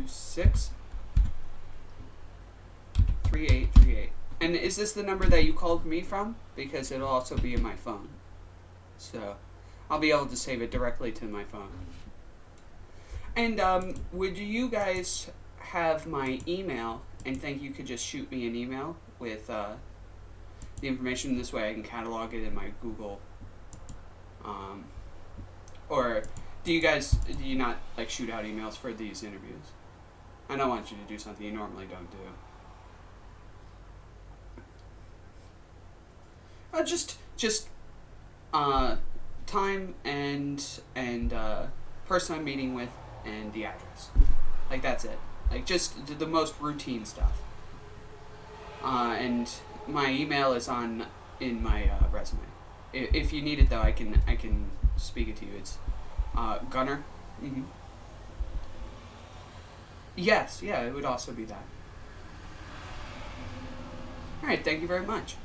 726 3838. And is this the number that you called me from? Because it'll also be in my phone. So I'll be able to save it directly to my phone. And would you guys have my email and think you could just shoot me an email with the information? This way I can catalog it in my Google. Or do you not like shoot out emails for these interviews? I don't want you to do something you normally don't do. Just time and person I'm meeting with and the address. Like, that's it. Like, just the most routine stuff. And my email is in my resume. If you need it, though, I can speak it to you. It's Gunner. Mm-hmm. Yes, yeah, it would also be that. All right, thank you very much.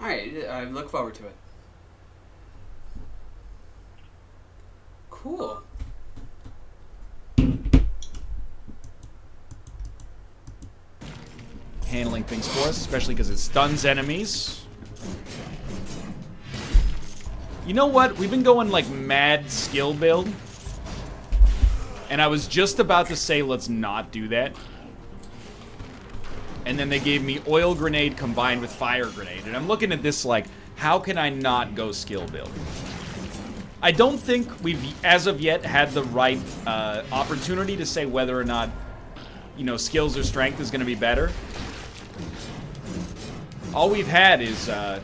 All right, I look forward to it. Cool. Handling things for us, especially because it stuns enemies. You know what? We've been going like mad skill build. And I was just about to say let's not do that. And then they gave me oil grenade combined with fire grenade. And I'm looking at this like, how can I not go skill build? I don't think we've, as of yet, had the right opportunity to say whether or not, you know, skills or strength is going to be better. All we've had is, ooh,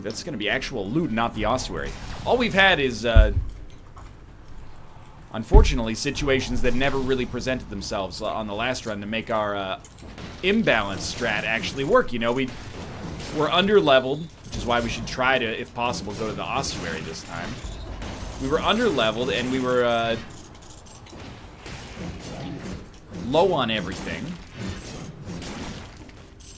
that's going to be actual loot, not the ossuary. All we've had is, unfortunately, situations that never really presented themselves on the last run to make our imbalance strat actually work. You know, we're under-leveled, which is why we should try to, if possible, go to the ossuary this time. We were under-leveled, and we were low on everything.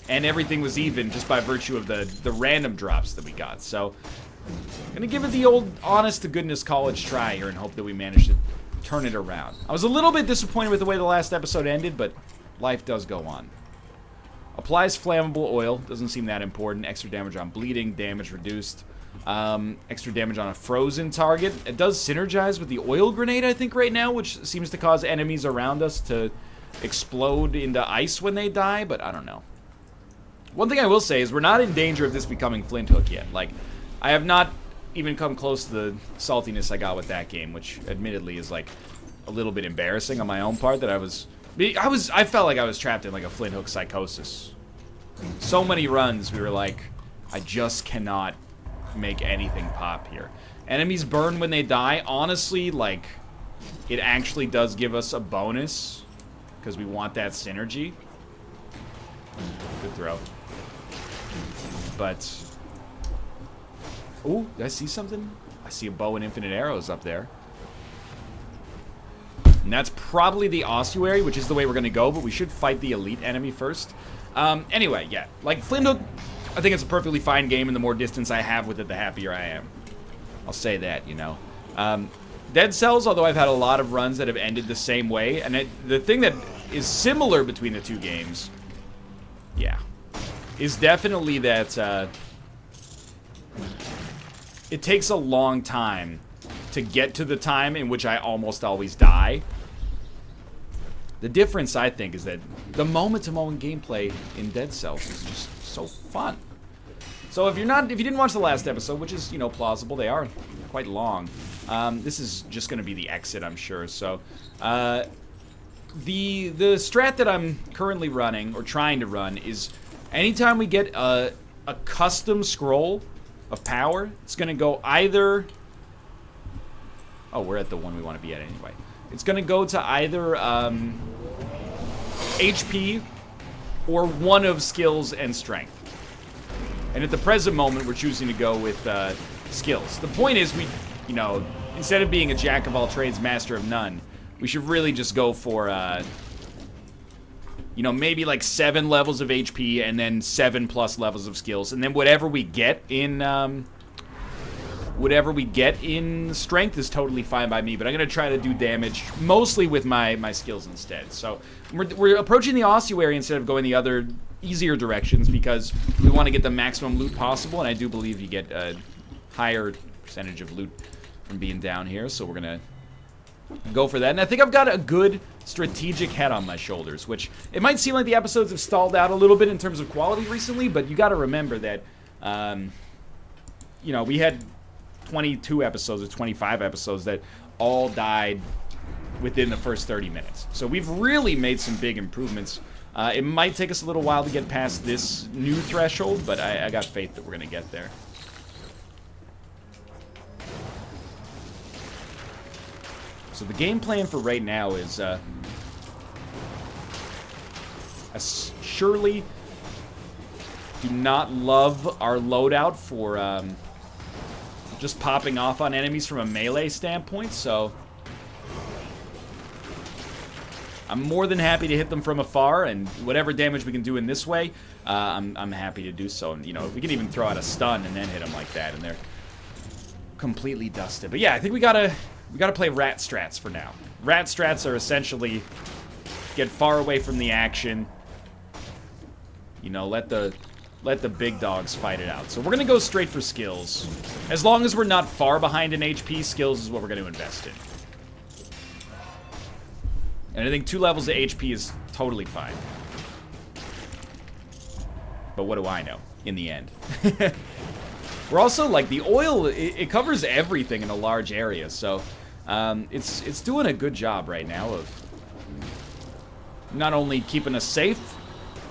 And everything was even just by virtue of the random drops that we got. So, I'm going to give it the old honest-to-goodness college try here and hope that we manage to turn it around. I was a little bit disappointed with the way the last episode ended, but life does go on. Applies flammable oil. Doesn't seem that important. Extra damage on bleeding. Damage reduced. Extra damage on a frozen target. It does synergize with the oil grenade, I think, right now, which seems to cause enemies around us to explode into ice when they die, but I don't know. One thing I will say is we're not in danger of this becoming Flint Hook yet. Like, I have not even come close to the saltiness I got with that game, which admittedly is like a little bit embarrassing on my own part. That I felt like I was trapped in like a Flint Hook psychosis. So many runs we were like, I just cannot make anything pop here. Enemies burn when they die. Honestly, like, it actually does give us a bonus because we want that synergy. Good throw. But ooh, did I see something? I see a bow and infinite arrows up there. And that's probably the ossuary, which is the way we're going to go, but we should fight the elite enemy first. Anyway, yeah. Like, Flint Hook, I think it's a perfectly fine game, and the more distance I have with it, the happier I am. I'll say that, you know. Dead Cells, although I've had a lot of runs that have ended the same way, and the thing that is similar between the two games, yeah, is definitely that it takes a long time to get to the time in which I almost always die. The difference, I think, is that the moment-to-moment gameplay in Dead Cells is just so fun. So if you didn't watch the last episode, which is, you know, plausible, they are quite long. This is just going to be the exit, I'm sure. So the strat that I'm currently running or trying to run is anytime we get a custom scroll of power, it's going to go either... Oh, we're at the one we want to be at anyway. It's going to go to either HP or one of skills and strength. And at the present moment, we're choosing to go with skills. The point is, you know, instead of being a jack of all trades, master of none, we should really just go for, you know, maybe like 7 levels of HP and then 7+ levels of skills. And then whatever we get in whatever we get in strength is totally fine by me, but I'm going to try to do damage mostly with my skills instead. So we're approaching the ossuary instead of going the other easier directions because we want to get the maximum loot possible, and I do believe you get a higher percentage of loot from being down here, so we're going to go for that. And I think I've got a good strategic head on my shoulders, which it might seem like the episodes have stalled out a little bit in terms of quality recently, but you got to remember that, you know, we had 22 episodes or 25 episodes that all died within the first 30 minutes. So we've really made some big improvements. It might take us a little while to get past this new threshold, but I got faith that we're going to get there. So the game plan for right now is I surely do not love our loadout for just popping off on enemies from a melee standpoint, so I'm more than happy to hit them from afar, and whatever damage we can do in this way, I'm happy to do so. And, you know, we can even throw out a stun and then hit them like that, and they're completely dusted. But yeah, I think we gotta play rat strats for now. Rat strats are essentially get far away from the action. You know, let the big dogs fight it out. So we're gonna go straight for skills. As long as we're not far behind in HP, skills is what we're gonna invest in. And I think 2 levels of HP is totally fine. But what do I know in the end? We're also, like, the oil, it covers everything in a large area, so it's doing a good job right now of not only keeping us safe,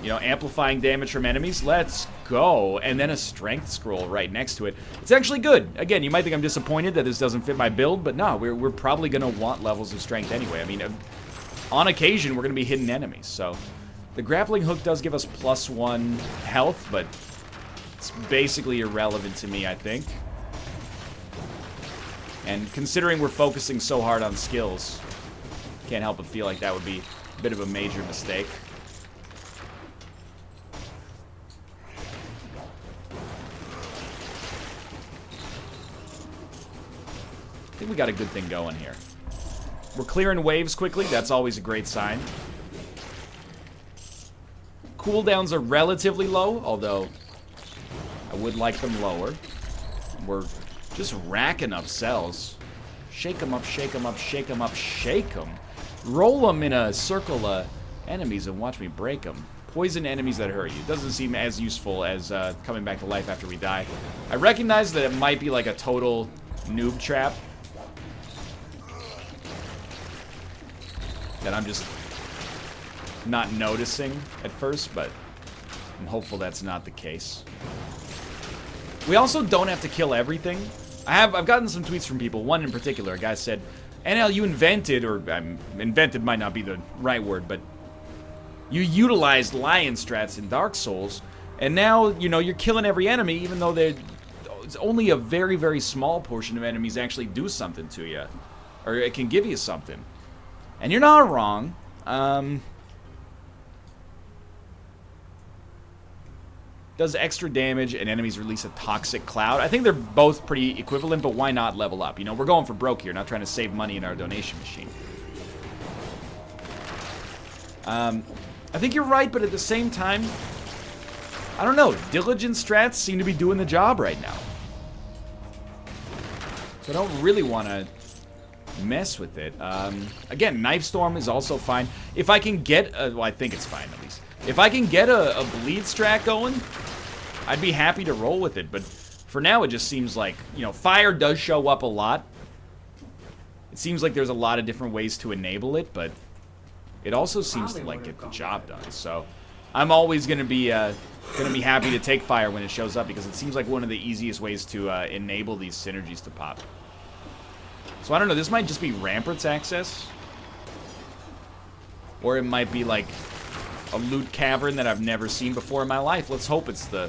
you know, amplifying damage from enemies. Let's go. And then a strength scroll right next to it. It's actually good. Again, you might think I'm disappointed that this doesn't fit my build, but no, we're probably going to want levels of strength anyway. I mean, on occasion, we're going to be hitting enemies, so the grappling hook does give us +1 health, but it's basically irrelevant to me, I think. And considering we're focusing so hard on skills, can't help but feel like that would be a bit of a major mistake. I think we got a good thing going here. We're clearing waves quickly. That's always a great sign. Cooldowns are relatively low, although I would like them lower. We're just racking up cells. Shake them up, shake them up, shake them up, shake them. Roll them in a circle of enemies and watch me break them. Poison enemies that hurt you. Doesn't seem as useful as coming back to life after we die. I recognize that it might be like a total noob trap. That I'm just not noticing at first, but I'm hopeful that's not the case. We also don't have to kill everything. I've gotten some tweets from people. One in particular, a guy said, NL, you invented, or invented might not be the right word, but you utilized lion strats in Dark Souls, and now, you know, you're killing every enemy, even though it's only a very, very small portion of enemies actually do something to you, or it can give you something. And you're not wrong. Does extra damage and enemies release a toxic cloud? I think they're both pretty equivalent, but why not level up? You know, we're going for broke here, not trying to save money in our donation machine. I think you're right, but at the same time, I don't know. Diligent strats seem to be doing the job right now. So I don't really want to mess with it. Again, Knife Storm is also fine. If I can get well, I think it's fine at least. If I can get a bleed strat going, I'd be happy to roll with it. But for now, it just seems like, you know, fire does show up a lot. It seems like there's a lot of different ways to enable it, but it also seems to like get the job done. So I'm always gonna be happy to take fire when it shows up because it seems like one of the easiest ways to enable these synergies to pop. So I don't know, this might just be Rampart's access. Or it might be like a loot cavern that I've never seen before in my life. Let's hope it's the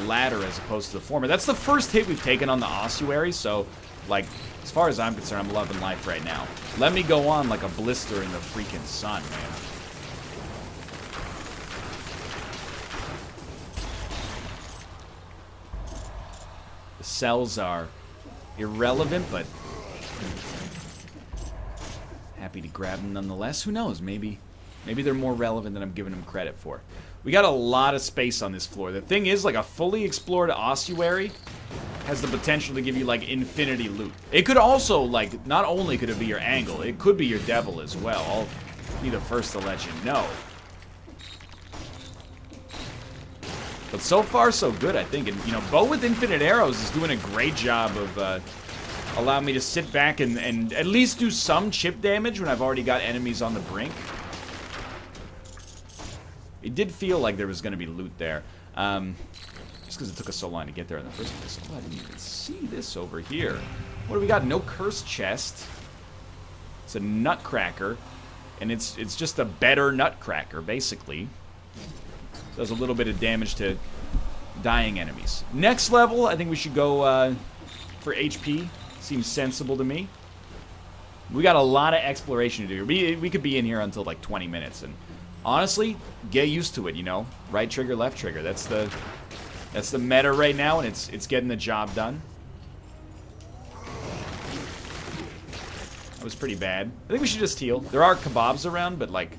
latter as opposed to the former. That's the first hit we've taken on the ossuary, so, like, as far as I'm concerned, I'm loving life right now. Let me go on like a blister in the freaking sun, man. cells are irrelevant, but happy to grab them nonetheless. Who knows? Maybe they're more relevant than I'm giving them credit for. We got a lot of space on this floor. The thing is, like, a fully explored ossuary has the potential to give you, like, infinity loot. It could also, like, not only could it be your angle, it could be your devil as well. I'll be the first to let you know. But so far, so good, I think. And, you know, Bow with Infinite Arrows is doing a great job of allowing me to sit back and at least do some chip damage when I've already got enemies on the brink. It did feel like there was going to be loot there. Just because it took us so long to get there in the first place. Oh, I didn't even see this over here. What do we got? No cursed chest. It's a nutcracker. And it's just a better nutcracker, basically. Does a little bit of damage to dying enemies. Next level, I think we should go for HP. Seems sensible to me. We got a lot of exploration to do. We could be in here until like 20 minutes. And honestly, get used to it, you know? Right trigger, left trigger. That's the meta right now, and it's getting the job done. That was pretty bad. I think we should just heal. There are kebabs around, but like...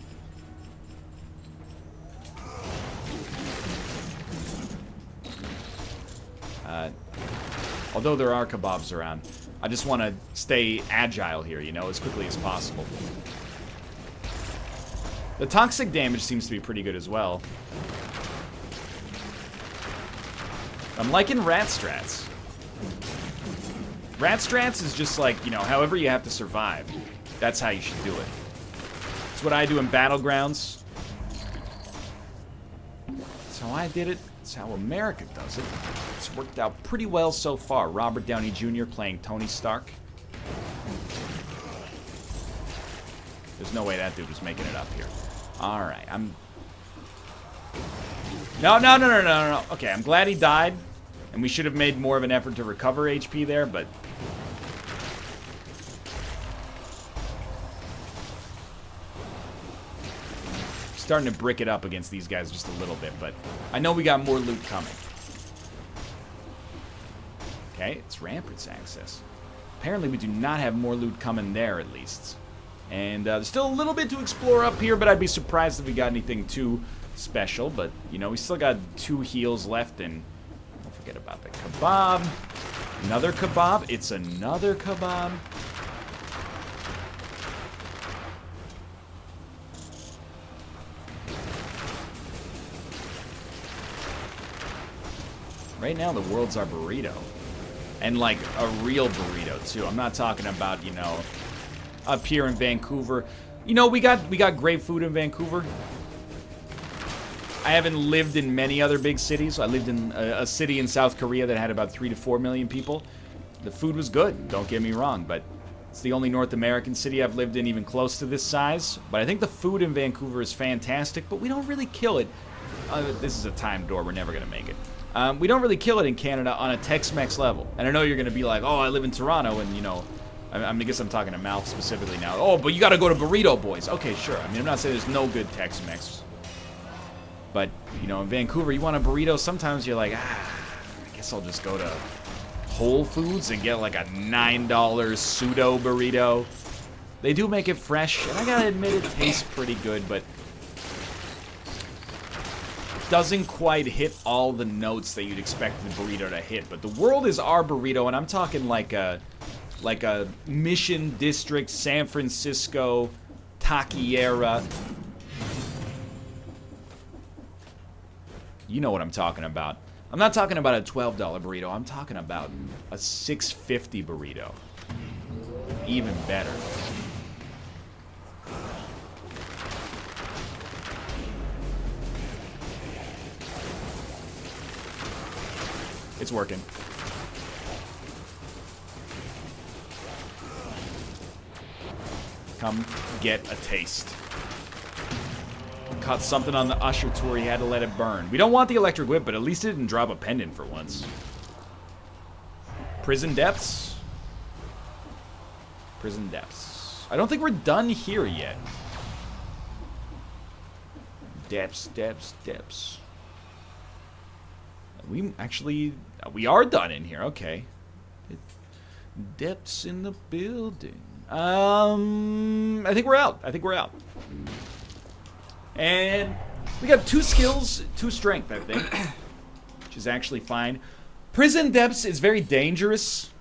although there are kebabs around, I just want to stay agile here, you know, as quickly as possible. The toxic damage seems to be pretty good as well. I'm liking rat strats. Rat strats is just like, you know, however you have to survive. That's how you should do it. It's what I do in Battlegrounds. That's how I did it. That's how America does it. It's worked out pretty well so far. Robert Downey Jr. playing Tony Stark. There's no way that dude was making it up here. Alright, No. Okay, I'm glad he died. And we should have made more of an effort to recover HP there, but... starting to brick it up against these guys just a little bit, but I know we got more loot coming. Okay, it's Ramparts access. Apparently we do not have more loot coming there, at least. And there's still a little bit to explore up here, but I'd be surprised if we got anything too special. But, you know, we still got 2 heals left, and don't forget about the kebab. Another kebab. It's another kebab. Right now, the world's our burrito. And, like, a real burrito, too. I'm not talking about, you know, up here in Vancouver. You know, we got great food in Vancouver. I haven't lived in many other big cities. I lived in a city in South Korea that had about 3 to 4 million people. The food was good, don't get me wrong, but it's the only North American city I've lived in even close to this size. But I think the food in Vancouver is fantastic, but we don't really kill it. This is a timed door. We're never going to make it. We don't really kill it in Canada on a Tex-Mex level. And I know you're going to be like, oh, I live in Toronto, and, you know, I guess I'm talking to Mouth specifically now. Oh, but you got to go to Burrito Boys. Okay, sure. I mean, I'm not saying there's no good Tex-Mex. But, you know, in Vancouver, you want a burrito, sometimes you're like, I guess I'll just go to Whole Foods and get like a $9 pseudo burrito. They do make it fresh, and I gotta admit it tastes pretty good, but doesn't quite hit all the notes that you'd expect the burrito to hit. But the world is our burrito, and I'm talking like a Mission District, San Francisco, taqueria. You know what I'm talking about. I'm not talking about a $12 burrito. I'm talking about a $6.50 burrito. Even better. It's working. Come get a taste. Caught something on the Usher tour, he had to let it burn. We don't want the electric whip, but at least it didn't drop a pendant for once. Prison depths? Prison depths. I don't think we're done here yet. Depths, depths, depths. We are done in here. Okay. Depths in the building. I think we're out. And we got 2 skills, 2 strength, I think, which is actually fine. Prison depths is very dangerous.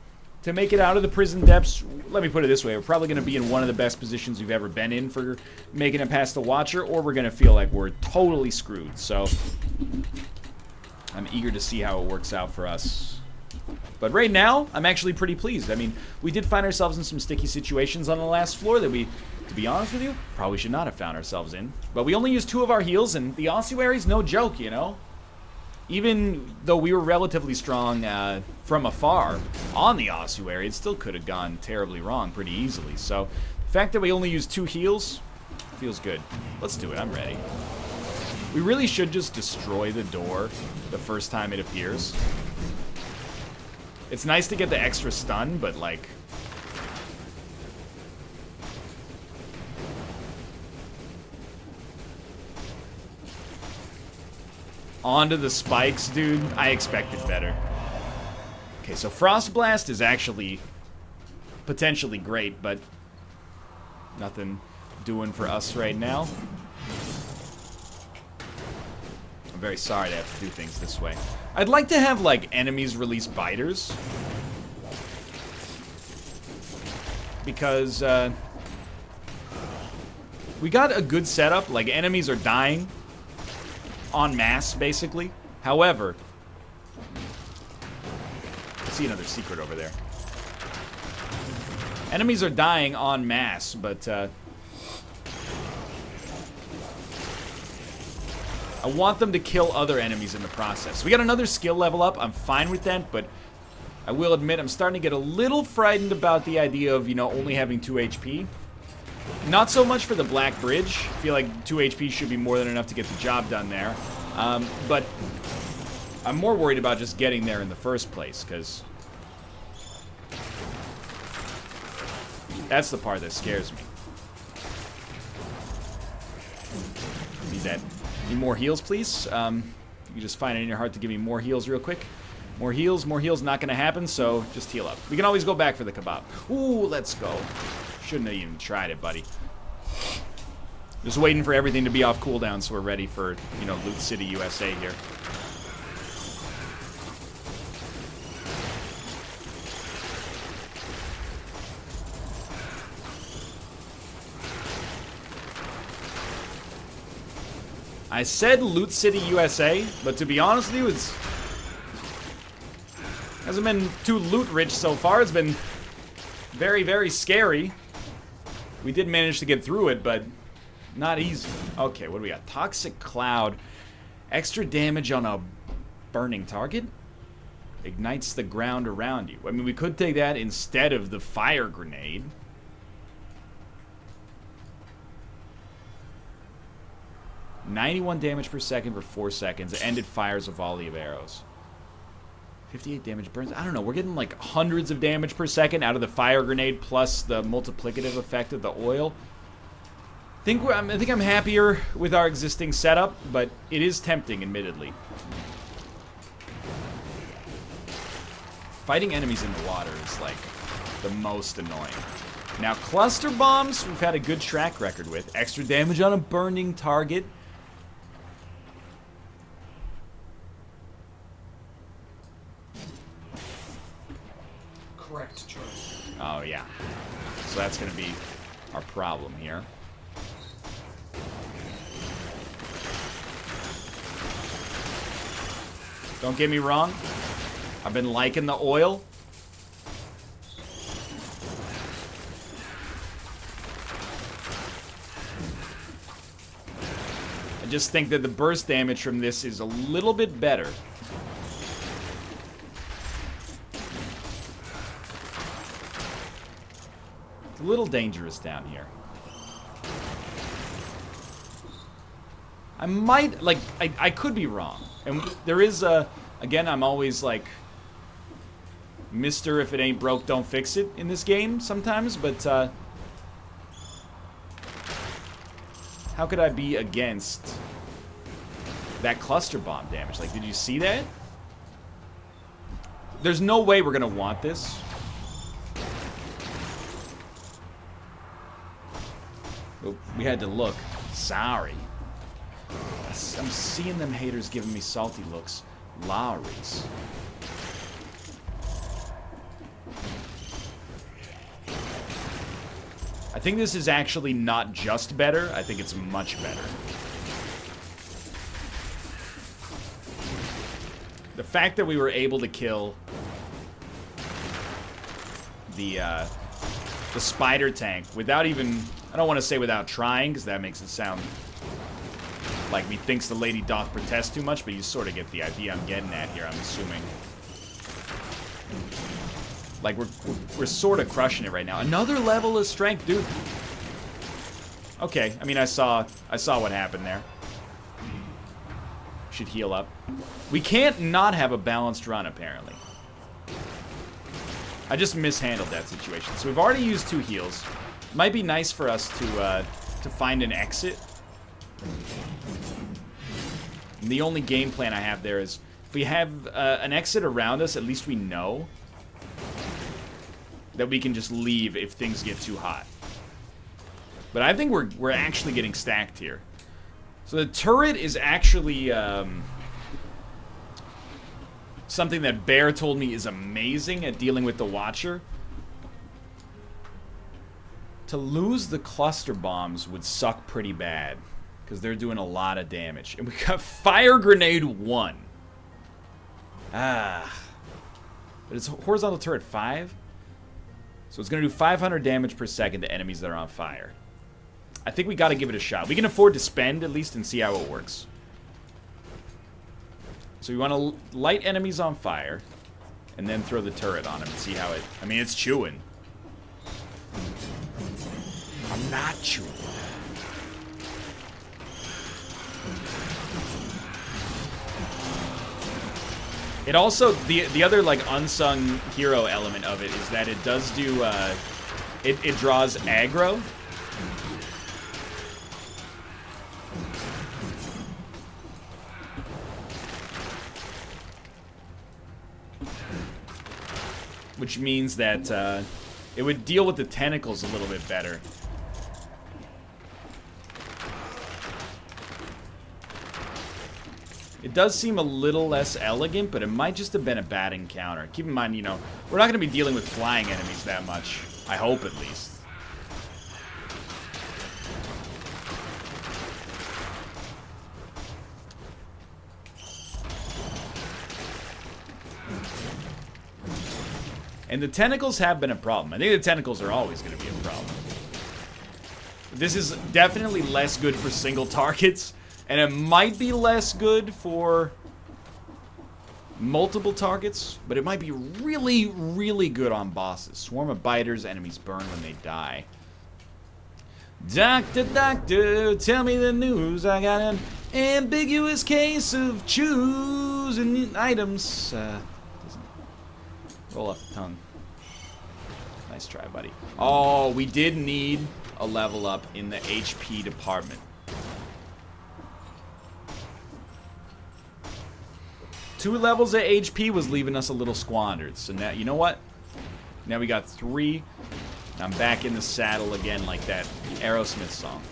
To make it out of the prison depths, let me put it this way, we're probably going to be in one of the best positions we've ever been in for making it past the Watcher, or we're going to feel like we're totally screwed. So I'm eager to see how it works out for us. But right now, I'm actually pretty pleased. I mean, we did find ourselves in some sticky situations on the last floor that we, to be honest with you, probably should not have found ourselves in. But we only used 2 of our heals, and the ossuary's no joke, you know? Even though we were relatively strong from afar on the ossuary, it still could have gone terribly wrong pretty easily. So the fact that we only used 2 heals feels good. Let's do it. I'm ready. We really should just destroy the door the first time it appears. It's nice to get the extra stun, but like... onto the spikes, dude. I expected better. Okay, so Frost Blast is actually potentially great, but nothing doing for us right now. I'm very sorry to have to do things this way. I'd like to have, like, enemies release biters. Because, we got a good setup. Like, enemies are dying en masse, basically. However, I see another secret over there. Enemies are dying en masse, but I want them to kill other enemies in the process. We got another skill level up. I'm fine with that, but I will admit I'm starting to get a little frightened about the idea of, you know, only having 2 HP. Not so much for the Black Bridge. I feel like 2 HP should be more than enough to get the job done there. But I'm more worried about just getting there in the first place, because that's the part that scares me. Need that. Need more heals, please. You just find it in your heart to give me more heals real quick. More heals, not gonna happen, so just heal up. We can always go back for the kebab. Ooh, let's go. Shouldn't have even tried it, buddy. Just waiting for everything to be off cooldown so we're ready for, you know, Loot City, USA here. I said Loot City, USA, but to be honest with you, it's hasn't been too loot rich so far. It's been very, very scary. We did manage to get through it, but not easy. Okay, what do we got? Toxic Cloud. Extra damage on a burning target. Ignites the ground around you. I mean, we could take that instead of the fire grenade. $91 damage per second for 4 seconds. And it fires a volley of arrows. 58 damage burns. I don't know. We're getting like hundreds of damage per second out of the fire grenade plus the multiplicative effect of the oil. I think I'm happier with our existing setup, but it is tempting, admittedly. Fighting enemies in the water is like the most annoying. Now, cluster bombs, we've had a good track record with. Extra damage on a burning target. Correct choice. Oh, yeah. So that's going to be our problem here. Don't get me wrong. I've been liking the oil. I just think that the burst damage from this is a little bit better. It's a little dangerous down here. I might, like, I could be wrong. And there is a, again, I'm always like, Mr. If it ain't broke, don't fix it in this game sometimes, but, how could I be against that cluster bomb damage? Like, did you see that? There's no way we're gonna want this. But we had to look. Sorry. I'm seeing them haters giving me salty looks. Lowry's. I think this is actually not just better. I think it's much better. The fact that we were able to kill the spider tank without even... I don't want to say without trying, because that makes it sound like methinks the lady doth protest too much, but you sort of get the idea I'm getting at here, I'm assuming. Like, we're sort of crushing it right now. Another level of strength, dude. Okay, I mean, I saw what happened there. Should heal up. We can't not have a balanced run, apparently. I just mishandled that situation. So we've already used 2 heals. Might be nice for us to find an exit. And the only game plan I have there is if we have an exit around us, at least we know that we can just leave if things get too hot. But I think we're actually getting stacked here. So the turret is actually something that Bear told me is amazing at dealing with the Watcher. To lose the cluster bombs would suck pretty bad, because they're doing a lot of damage. And we got Fire Grenade 1. Ah. But it's horizontal turret 5. So it's going to do 500 damage per second to enemies that are on fire. I think we got to give it a shot. We can afford to spend, at least, and see how it works. So we want to light enemies on fire, and then throw the turret on them and see how it... I mean, it's chewing. I'm not chewing. It also, the other, like, unsung hero element of it is that it does do, it draws aggro. Which means that, it would deal with the tentacles a little bit better. It does seem a little less elegant, but it might just have been a bad encounter. Keep in mind, you know, we're not going to be dealing with flying enemies that much. I hope, at least. And the tentacles have been a problem. I think the tentacles are always going to be a problem. This is definitely less good for single targets. And it might be less good for multiple targets, but it might be really, really good on bosses. Swarm of biters, enemies burn when they die. Doctor, doctor, tell me the news. I got an ambiguous case of choosing items. Doesn't roll off the tongue. Nice try, buddy. Oh, we did need a level up in the HP department. 2 levels of HP was leaving us a little squandered. So now, you know what? Now we got 3. And I'm back in the saddle again like that Aerosmith song.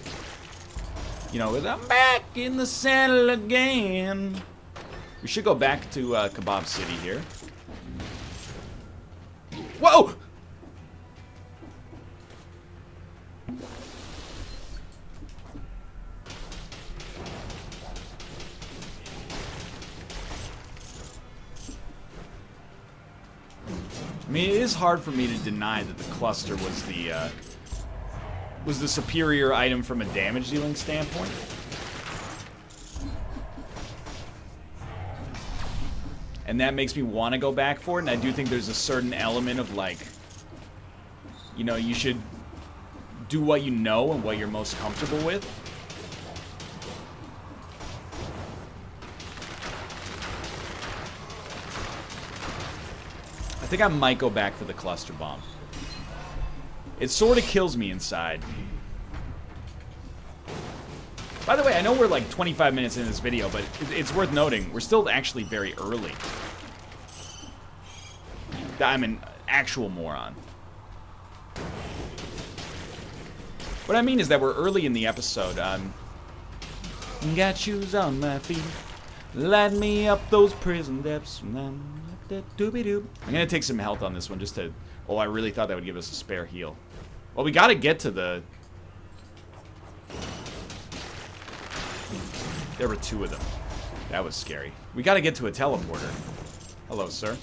You know, I'm back in the saddle again. We should go back to Kebab City here. Whoa! I mean, it is hard for me to deny that the cluster was the superior item from a damage dealing standpoint. And that makes me want to go back for it, and I do think there's a certain element of, like, you know, you should do what you know and what you're most comfortable with. I think I might go back for the cluster bomb. It sort of kills me inside. By the way, I know we're like 25 minutes into this video, but it's worth noting, we're still actually very early. I'm an actual moron. What I mean is that we're early in the episode. Got shoes on my feet. Light me up those prison depths. I'm gonna take some health on this one just to... Oh, I really thought that would give us a spare heal. Well, we gotta get to the... There were 2 of them. That was scary. We gotta get to a teleporter. Hello, sir.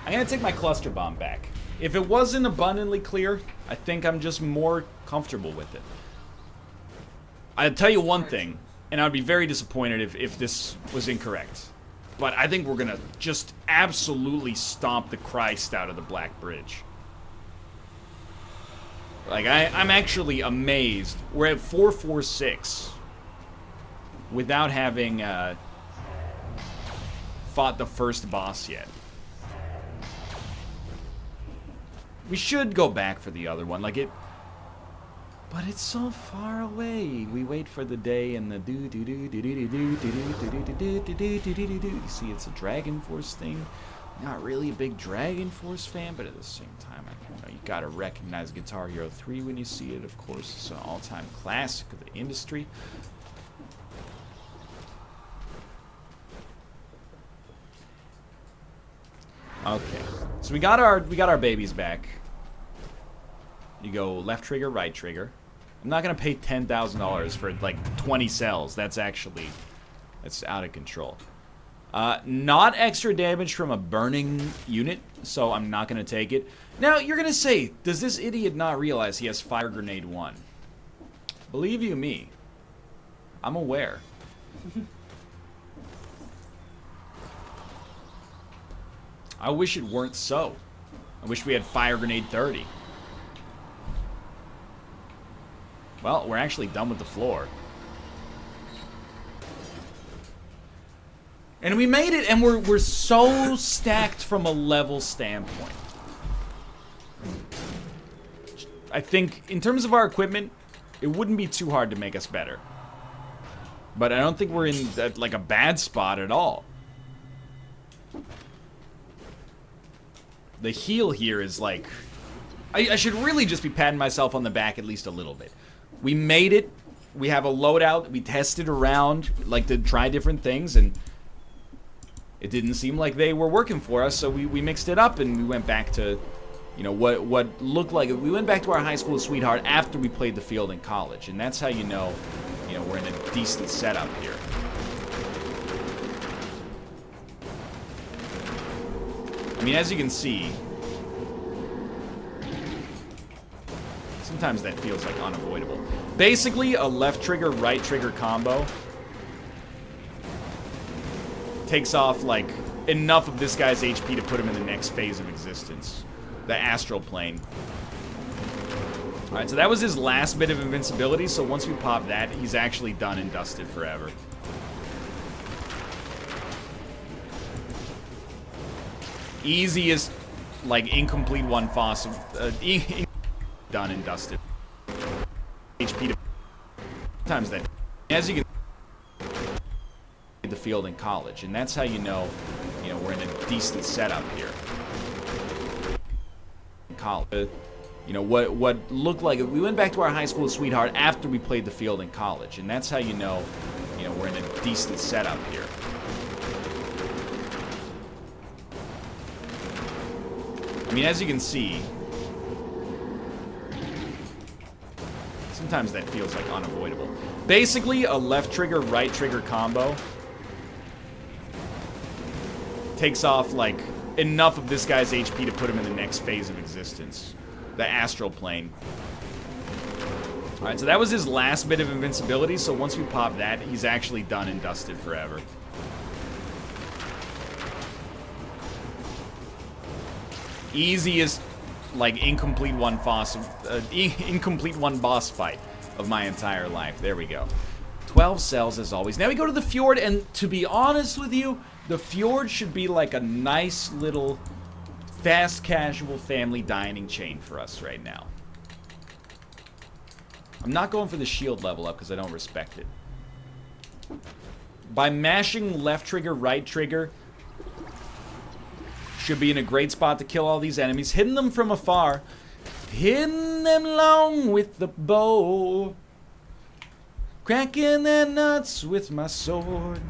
I'm gonna take my cluster bomb back. If it wasn't abundantly clear, I think I'm just more comfortable with it. I'll tell you one thing, and I'd be very disappointed if this was incorrect. But I think we're gonna just absolutely stomp the Christ out of the Black Bridge. Like, I'm actually amazed. We're at 446 without having fought the first boss yet. We should go back for the other one, like it... But it's so far away. We wait for the day and the You see, it's a Dragon Force thing. Not really a big Dragon Force fan, but at the same time, you gotta recognize Guitar Hero 3 when you see it, of course. It's an all-time classic of the industry. Okay, so we got our babies back. You go left trigger, right trigger. I'm not gonna pay $10,000 for like 20 cells. That's out of control. Not extra damage from a burning unit, so I'm not gonna take it. Now you're gonna say, does this idiot not realize he has Fire Grenade 1? Believe you me, I'm aware. I wish it weren't so. I wish we had Fire Grenade 30. Well, we're actually done with the floor. And we made it, and we're so stacked from a level standpoint. I think, in terms of our equipment, it wouldn't be too hard to make us better. But I don't think we're in, like, a bad spot at all. The heal here is like... I should really just be patting myself on the back at least a little bit. We made it. We have a loadout. We tested around, like, to try different things, and it didn't seem like they were working for us, so we mixed it up, and we went back to, you know, what looked like... We went back to our high school sweetheart after we played the field in college, and that's how you know, we're in a decent setup here. I mean, as you can see, sometimes that feels like unavoidable. Basically, a left trigger, right trigger combo takes off, like, enough of this guy's HP to put him in the next phase of existence. The astral plane. Alright, so that was his last bit of invincibility, so once we pop that, he's actually done and dusted forever. Easiest, like, incomplete one boss, done and dusted. HP to times that, as you can, the field in college, and that's how you know, we're in a decent setup here. College, what looked like... We went back to our high school sweetheart after we played the field in college, and that's how you know, we're in a decent setup here. I mean, as you can see, sometimes that feels like unavoidable. Basically, a left trigger, right trigger combo takes off, like, enough of this guy's HP to put him in the next phase of existence. The astral plane. Alright, so that was his last bit of invincibility, so once we pop that, he's actually done and dusted forever. Easiest, like, incomplete one boss fight of my entire life. There we go. 12 cells as always. Now we go to the fjord, and to be honest with you, the fjord should be like a nice little fast casual family dining chain for us right now. I'm not going for the shield level up because I don't respect it. By mashing left trigger, right trigger, should be in a great spot to kill all these enemies. Hitting them from afar. Hitting them long with the bow. Cracking their nuts with my sword.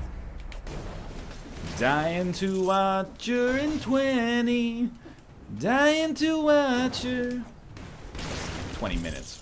Dying to watch her in 20. Dying to watch her. 20 minutes.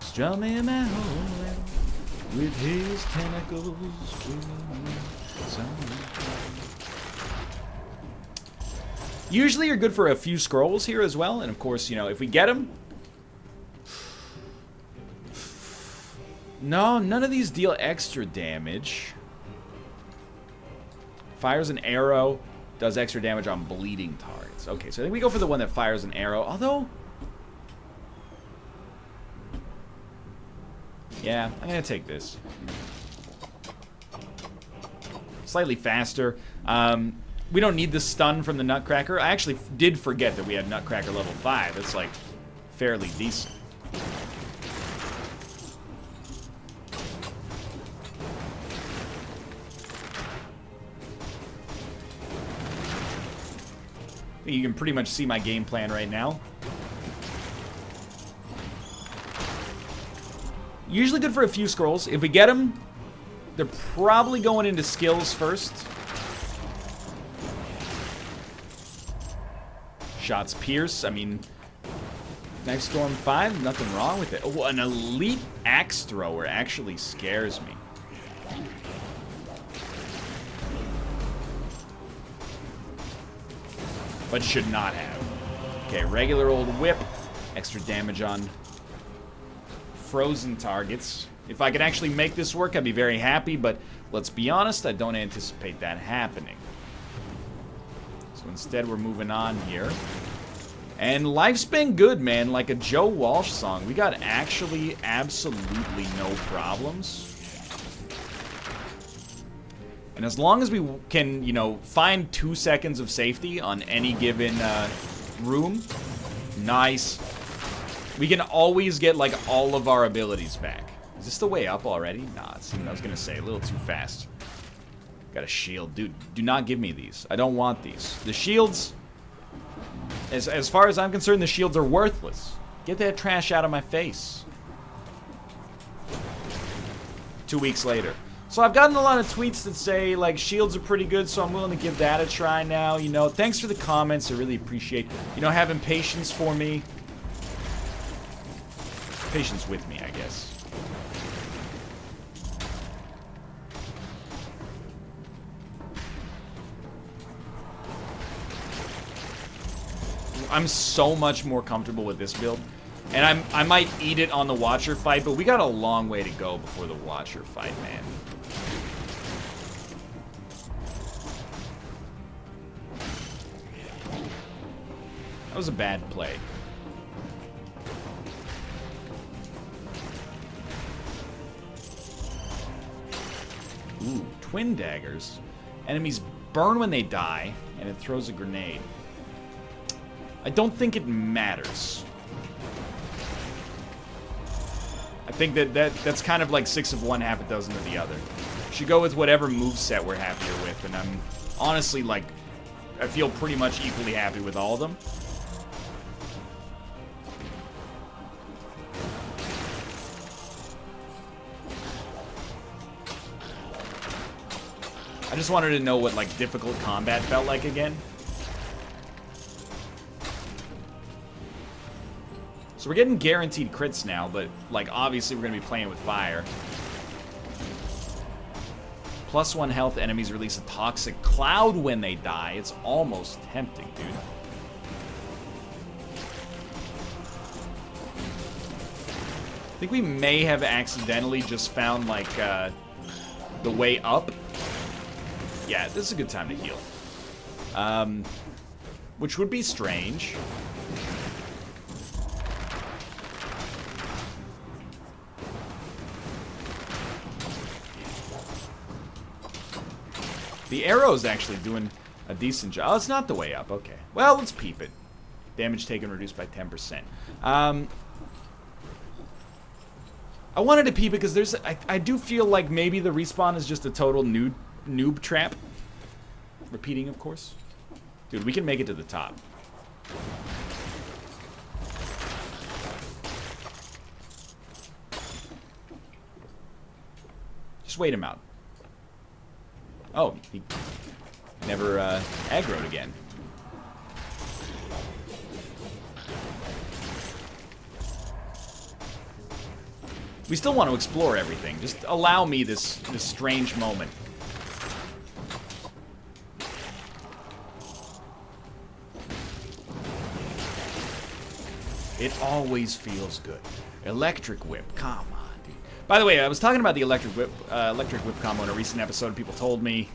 Strumming my hole with his tentacles. Usually you're good for a few scrolls here as well, and of course, you know, if we get them. No, none of these deal extra damage. Fires an arrow, does extra damage on bleeding targets. Okay, so I think we go for the one that fires an arrow, although... Yeah, I'm gonna take this. Slightly faster. We don't need the stun from the Nutcracker. I actually did forget that we had Nutcracker level 5. That's like fairly decent. You can pretty much see my game plan right now. Usually good for a few scrolls. If we get them, they're probably going into skills first. Shots pierce. I mean, Knife Storm 5, nothing wrong with it. Oh, an elite axe thrower actually scares me. But should not have. Okay, regular old whip. Extra damage on frozen targets. If I could actually make this work, I'd be very happy, but let's be honest, I don't anticipate that happening. So instead, we're moving on here. And life's been good, man. Like a Joe Walsh song. We got actually absolutely no problems. And as long as we can, you know, find 2 seconds of safety on any given room, nice. We can always get, like, all of our abilities back. Is this the way up already? Nah, it's, I was going to say, a little too fast. Got a shield. Dude, do not give me these. I don't want these. The shields, as far as I'm concerned, the shields are worthless. Get that trash out of my face. 2 weeks later. So I've gotten a lot of tweets that say, like, shields are pretty good, so I'm willing to give that a try now. You know, thanks for the comments. I really appreciate, you know, having patience for me. Patience with me, I guess. I'm so much more comfortable with this build. And I might eat it on the Watcher fight, but we got a long way to go before the Watcher fight, man. That was a bad play. Ooh, twin daggers. Enemies burn when they die, and it throws a grenade. I don't think it matters. I think that's kind of like 6 of one, half a dozen of the other. Should go with whatever moveset we're happier with, and I'm honestly, like, I feel pretty much equally happy with all of them. I just wanted to know what, like, difficult combat felt like again. So we're getting guaranteed crits now, but, like, obviously we're going to be playing with fire. +1 health. Enemies release a toxic cloud when they die. It's almost tempting, dude. I think we may have accidentally just found, like, the way up. Yeah, this is a good time to heal. Which would be strange. The arrow's actually doing a decent job. Oh, it's not the way up. Okay. Well, let's peep it. Damage taken reduced by 10%. I wanted to peep it because I do feel like maybe the respawn is just a total noob trap. Repeating, of course. Dude, we can make it to the top. Just wait him out. Oh, he never aggroed again. We still want to explore everything. Just allow me this strange moment. It always feels good. Electric Whip, come on, dude. By the way, I was talking about the Electric Whip combo in a recent episode, and people told me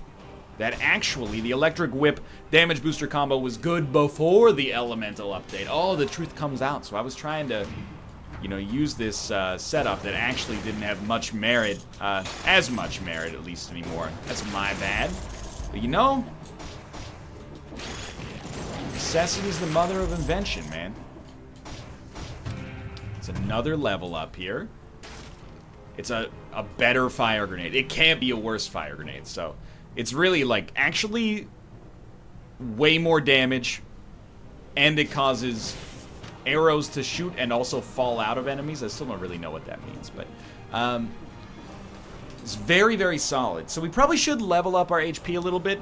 that actually the Electric Whip damage booster combo was good before the Elemental update. Oh, the truth comes out. So I was trying to, you know, use this setup that actually didn't have much merit, as much merit at least anymore. That's my bad. But you know, necessity is the mother of invention, man. It's another level up here. It's a better fire grenade. It can't be a worse fire grenade. So it's really like actually way more damage, and it causes arrows to shoot and also fall out of enemies. I still don't really know what that means, but it's very, very solid. So we probably should level up our HP a little bit.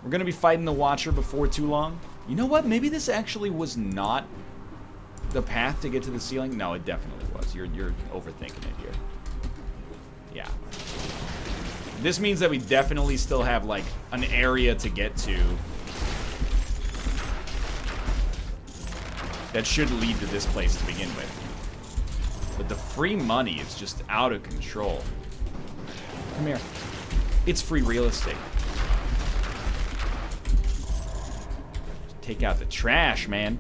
We're going to be fighting the Watcher before too long. You know what? Maybe this actually was not the path to get to the ceiling. No, it definitely was. You're overthinking it here. Yeah. This means that we definitely still have, like, an area to get to that should lead to this place to begin with. But the free money is just out of control. Come here. It's free real estate. Take out the trash, man.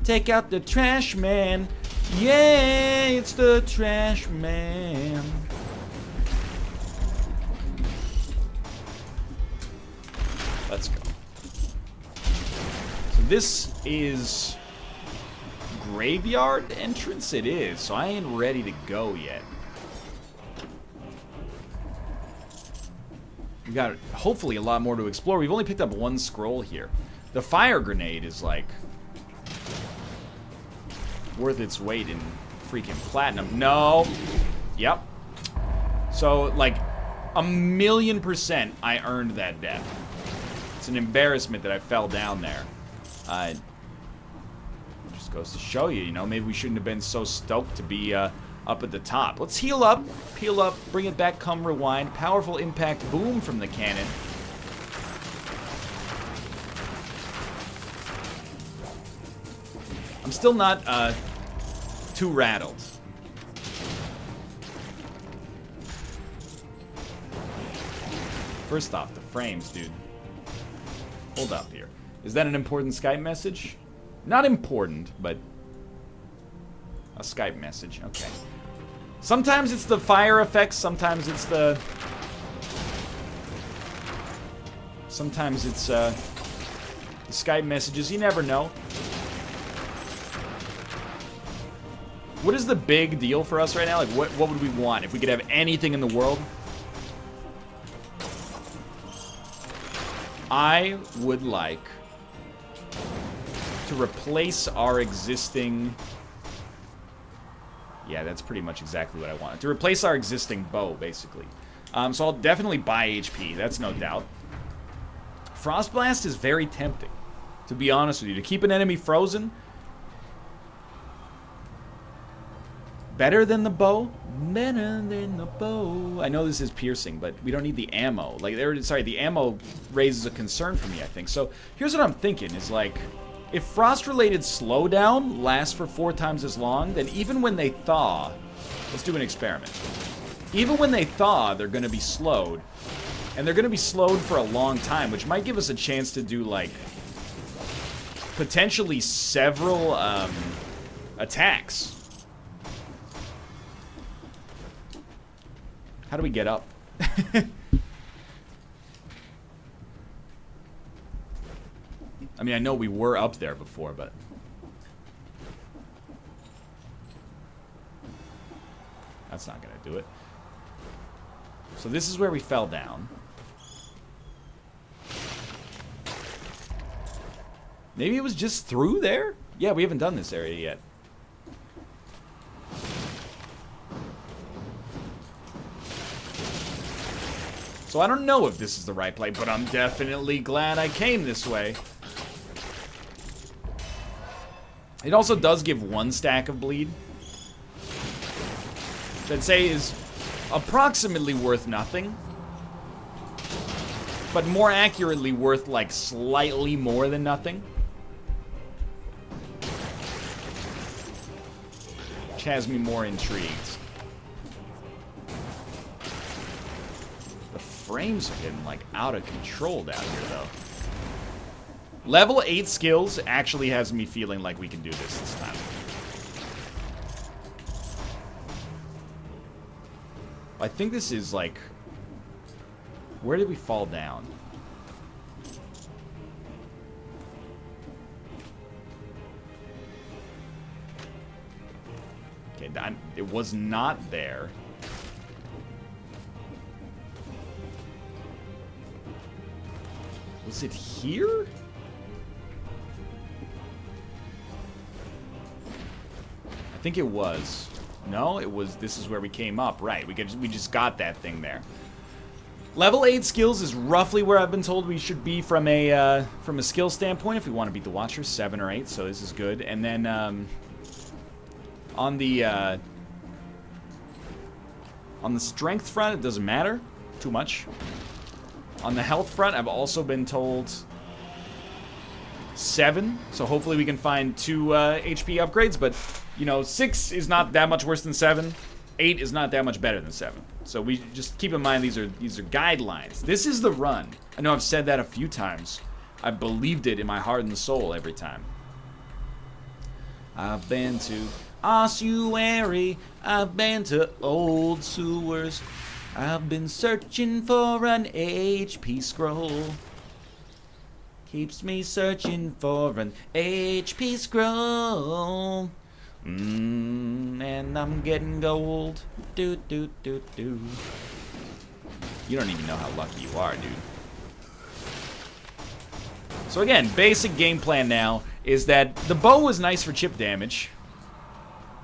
Take out the trash, man. Yeah, it's the trash man. Let's go. So this is graveyard entrance. It is. So I ain't ready to go yet. We got hopefully a lot more to explore. We've only picked up one scroll here. The fire grenade is like worth its weight in freaking platinum. No. Yep. So like 1,000,000% I earned that death. It's an embarrassment that I fell down there. Just goes to show you, you know, maybe we shouldn't have been so stoked to be up at the top. Let's heal up, peel up, bring it back, come rewind. Powerful impact boom from the cannon. I'm still not too rattled. First off, the frames, dude. Hold up here. Is that an important Skype message? Not important, but a Skype message. Okay. Sometimes it's the fire effects, sometimes it's the... Sometimes it's the Skype messages. You never know. What is the big deal for us right now? Like, what would we want if we could have anything in the world? I would like to replace our existing... Yeah, that's pretty much exactly what I wanted. To replace our existing bow, basically. So I'll definitely buy HP, that's no doubt. Frost Blast is very tempting, to be honest with you. To keep an enemy frozen... Better than the bow? Better than the bow. I know this is piercing, but we don't need the ammo. Like, the ammo raises a concern for me, I think. So, here's what I'm thinking, is like, if frost-related slowdown lasts for 4 times as long, then even when they thaw, let's do an experiment. Even when they thaw, they're going to be slowed. And they're going to be slowed for a long time, which might give us a chance to do, like, potentially several attacks. How do we get up? I mean, I know we were up there before, but... that's not gonna do it. So this is where we fell down. Maybe it was just through there? Yeah, we haven't done this area yet. So I don't know if this is the right play, but I'm definitely glad I came this way. It also does give 1 stack of bleed, which I'd say is approximately worth nothing, but more accurately worth, like, slightly more than nothing. Which has me more intrigued. The frames are getting, like, out of control down here, though. Level 8 skills actually has me feeling like we can do this time. I think this is, like... where did we fall down? Okay, it was not there. Was it here? I think it was. No, it was. This is where we came up. Right. We just got that thing there. Level 8 skills is roughly where I've been told we should be from a skill standpoint if we want to beat the Watcher. 7 or 8, so this is good. And then on the strength front, it doesn't matter too much. On the health front, I've also been told 7, so hopefully we can find 2 HP upgrades, but, you know, 6 is not that much worse than 7. 8 is not that much better than 7. So we just keep in mind these are guidelines. This is the run. I know I've said that a few times. I believed it in my heart and soul every time. I've been to ossuary, I've been to old sewers, I've been searching for an HP scroll. Keeps me searching for an HP scroll. And I'm getting gold. Do. You don't even know how lucky you are, dude. So again, basic game plan now is that the bow was nice for chip damage.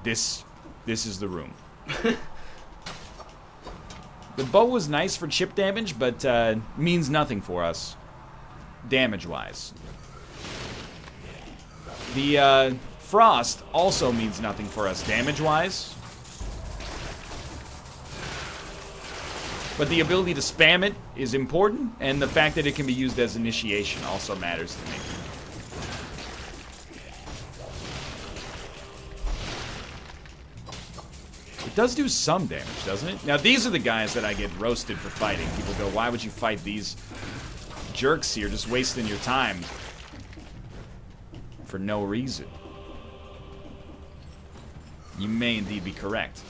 This is the room. The bow was nice for chip damage, but means nothing for us, damage-wise. The frost also means nothing for us, damage-wise. But the ability to spam it is important, and the fact that it can be used as initiation also matters to me. It does do some damage, doesn't it? Now, these are the guys that I get roasted for fighting. People go, why would you fight these jerks here, just wasting your time for no reason? You may indeed be correct.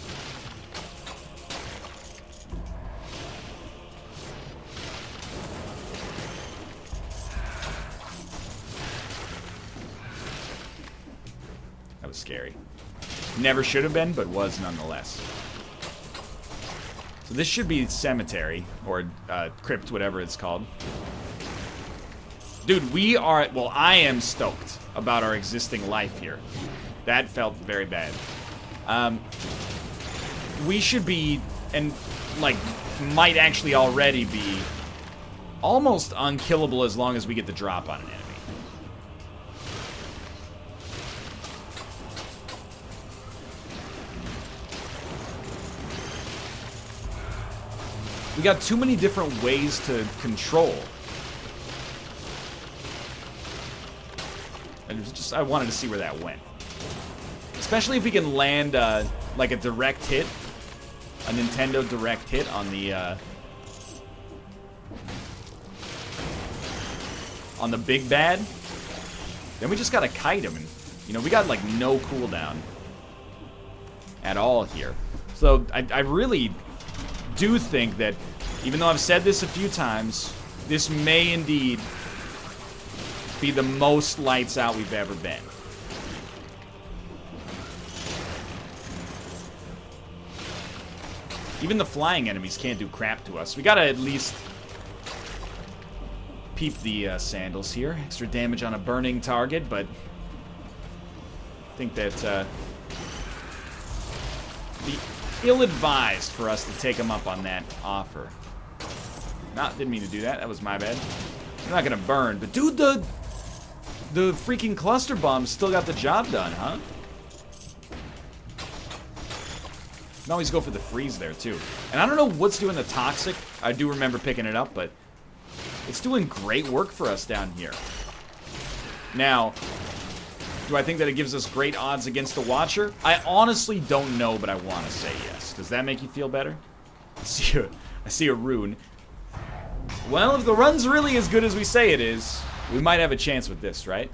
That was scary. Never should have been, but was nonetheless. So this should be cemetery, or crypt, whatever it's called. Dude, we are, well, I am stoked about our existing life here. That felt very bad. We should be, and like, might actually already be almost unkillable as long as we get the drop on an enemy. We got too many different ways to control. And it was just, I wanted to see where that went. Especially if we can land like a direct hit, a Nintendo direct hit on the big bad. Then we just gotta kite him, and you know we got like no cooldown at all here. So I really do think that, even though I've said this a few times, this may indeed be the most lights out we've ever been. Even the flying enemies can't do crap to us. We gotta at least peep the sandals here. Extra damage on a burning target, but I think that be ill-advised for us to take him up on that offer. Didn't mean to do that. That was my bad. I'm not gonna burn, but dude, the freaking cluster bombs still got the job done, huh? Can always go for the freeze there too. And I don't know what's doing the toxic. I do remember picking it up, but it's doing great work for us down here. Now, do I think that it gives us great odds against the Watcher? I honestly don't know, but I want to say yes. Does that make you feel better? I see a rune. Well, if the run's really as good as we say it is, we might have a chance with this, right?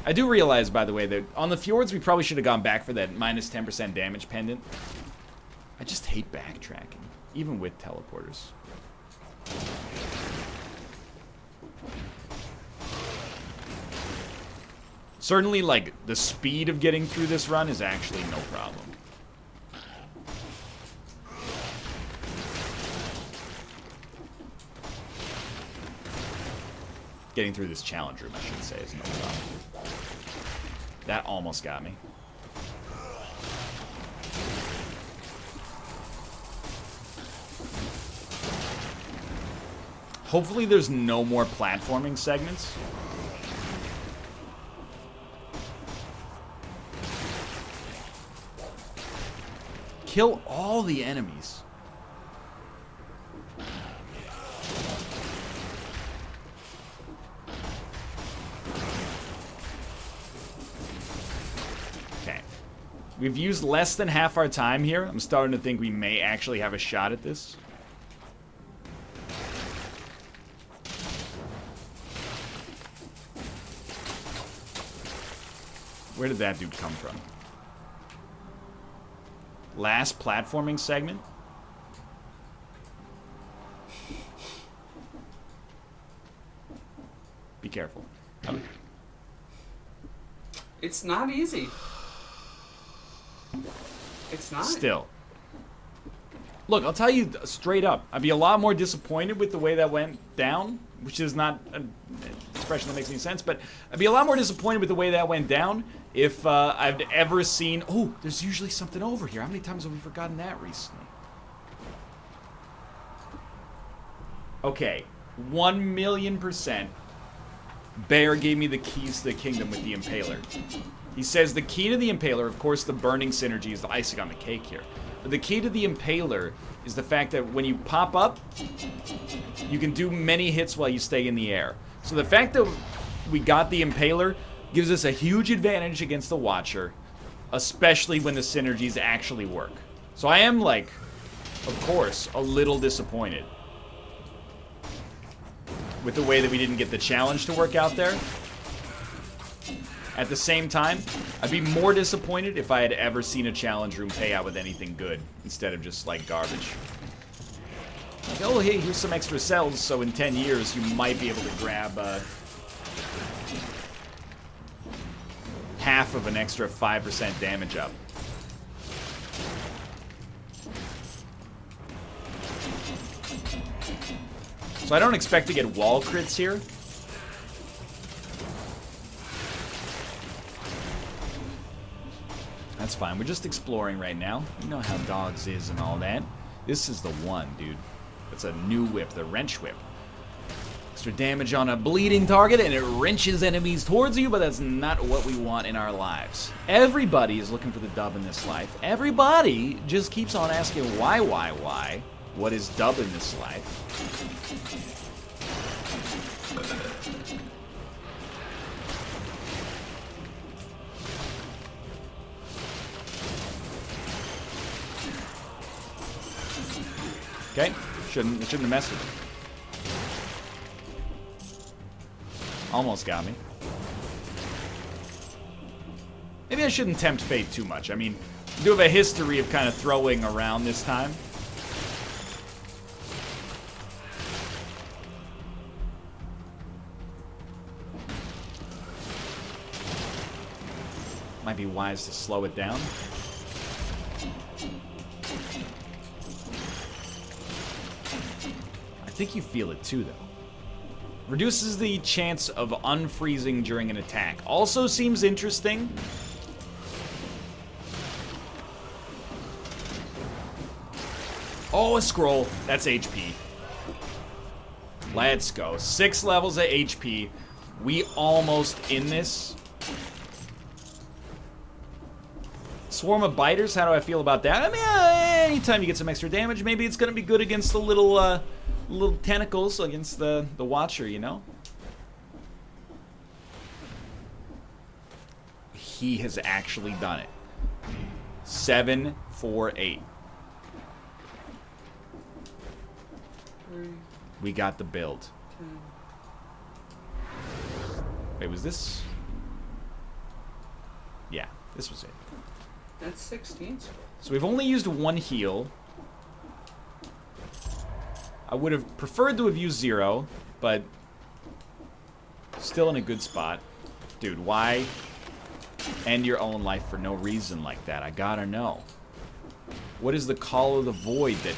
I do realize, by the way, that on the fjords we probably should have gone back for that minus 10% damage pendant. I just hate backtracking, even with teleporters. Certainly, like, the speed of getting through this run is actually no problem. Getting through this challenge room, I should say, is no problem. That almost got me. Hopefully there's no more platforming segments. Kill all the enemies. Okay. We've used less than half our time here. I'm starting to think we may actually have a shot at this. Where did that dude come from? Last platforming segment? Be careful. It's not easy. It's not. Still. Look, I'll tell you straight up. I'd be a lot more disappointed with the way that went down, which is not an expression that makes any sense, but I'd be a lot more disappointed with the way that went down if I've ever seen... Oh, there's usually something over here. How many times have we forgotten that recently? Okay, 1,000,000%. Bear gave me the keys to the kingdom with the Impaler. He says the key to the Impaler, of course, the burning synergy is the icing on the cake here. But the key to the Impaler is the fact that when you pop up, you can do many hits while you stay in the air. So the fact that we got the Impaler gives us a huge advantage against the Watcher, especially when the synergies actually work. So I am, like, of course, a little disappointed with the way that we didn't get the challenge to work out there. At the same time, I'd be more disappointed if I had ever seen a challenge room pay out with anything good instead of just, like, garbage. Like, oh, hey, here's some extra cells, so in 10 years you might be able to grab half of an extra 5% damage up. So I don't expect to get wall crits here. That's fine. We're just exploring right now. You know how dogs is and all that. This is the one, dude. It's a new whip, the wrench whip. Extra damage on a bleeding target, and it wrenches enemies towards you, but that's not what we want in our lives. Everybody is looking for the dub in this life. Everybody just keeps on asking why. what is dub in this life. Okay, shouldn't have messed with it. Almost got me. Maybe I shouldn't tempt fate too much. I mean, we do have a history of kind of throwing around this time. Might be wise to slow it down. I think you feel it too, though. Reduces the chance of unfreezing during an attack. Also seems interesting. Oh, a scroll. That's HP. Let's go. 6 levels of HP. We almost in this. Swarm of biters. How do I feel about that? I mean, anytime you get some extra damage, maybe it's going to be good against the little tentacles against the Watcher, you know? He has actually done it. 7, 4, 8. We got the build. 10. Wait, was this? Yeah, this was it. That's 16. So we've only used 1 heal. I would have preferred to have used 0, but still in a good spot. Dude, why end your own life for no reason like that? I gotta know. What is the call of the void that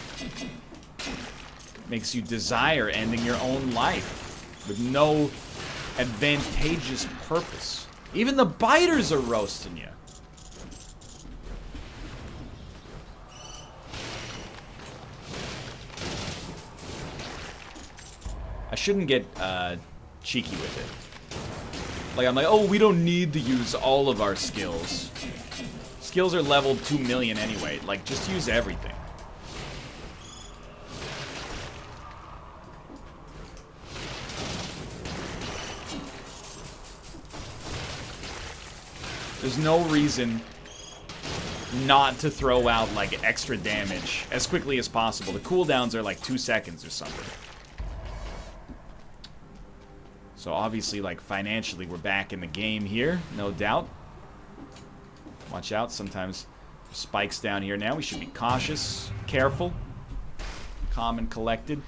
makes you desire ending your own life with no advantageous purpose? Even the biters are roasting you. I shouldn't get cheeky with it. Like, I'm like, oh, we don't need to use all of our skills. Skills are leveled 2 million anyway. Like, just use everything. There's no reason not to throw out, like, extra damage as quickly as possible. The cooldowns are like 2 seconds or something. So obviously, like, financially, we're back in the game here, no doubt. Watch out, sometimes spikes down here now. We should be cautious, careful, calm and collected.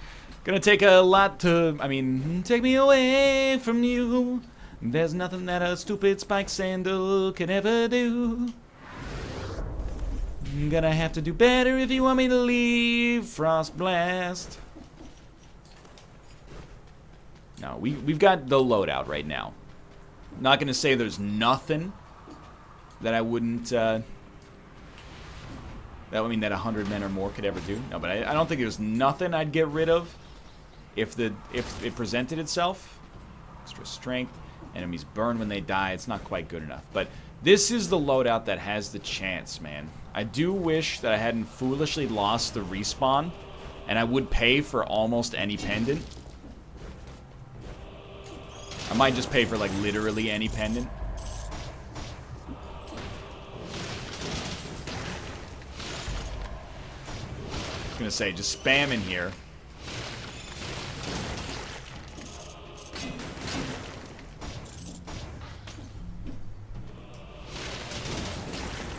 Gonna take a lot to, I mean, take me away from you. There's nothing that a stupid spike sandal can ever do. I'm gonna have to do better if you want me to leave, Frost Blast. No, we've got the loadout right now. I'm not gonna say there's nothing that I wouldn't, that 100 men or more could ever do. No, but I don't think there's nothing I'd get rid of if it presented itself. Extra strength. Enemies burn when they die. It's not quite good enough. But this is the loadout that has the chance, man. I do wish that I hadn't foolishly lost the respawn, and I would pay for almost any pendant. I might just pay for, like, literally any pendant. I was gonna say, just spam in here.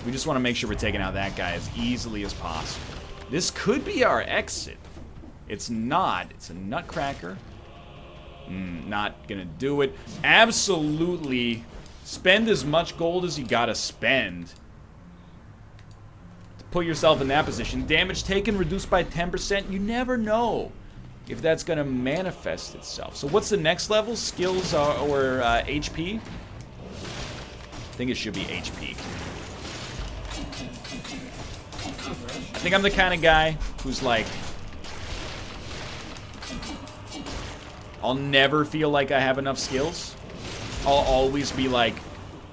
We just want to make sure we're taking out that guy as easily as possible. This could be our exit. It's not. It's a nutcracker. Not gonna do it. Absolutely spend as much gold as you gotta spend to put yourself in that position. Damage taken reduced by 10%. You never know if that's gonna manifest itself. So what's the next level? Skills or HP? I think it should be HP. I think I'm the kind of guy who's like, I'll never feel like I have enough skills. I'll always be like,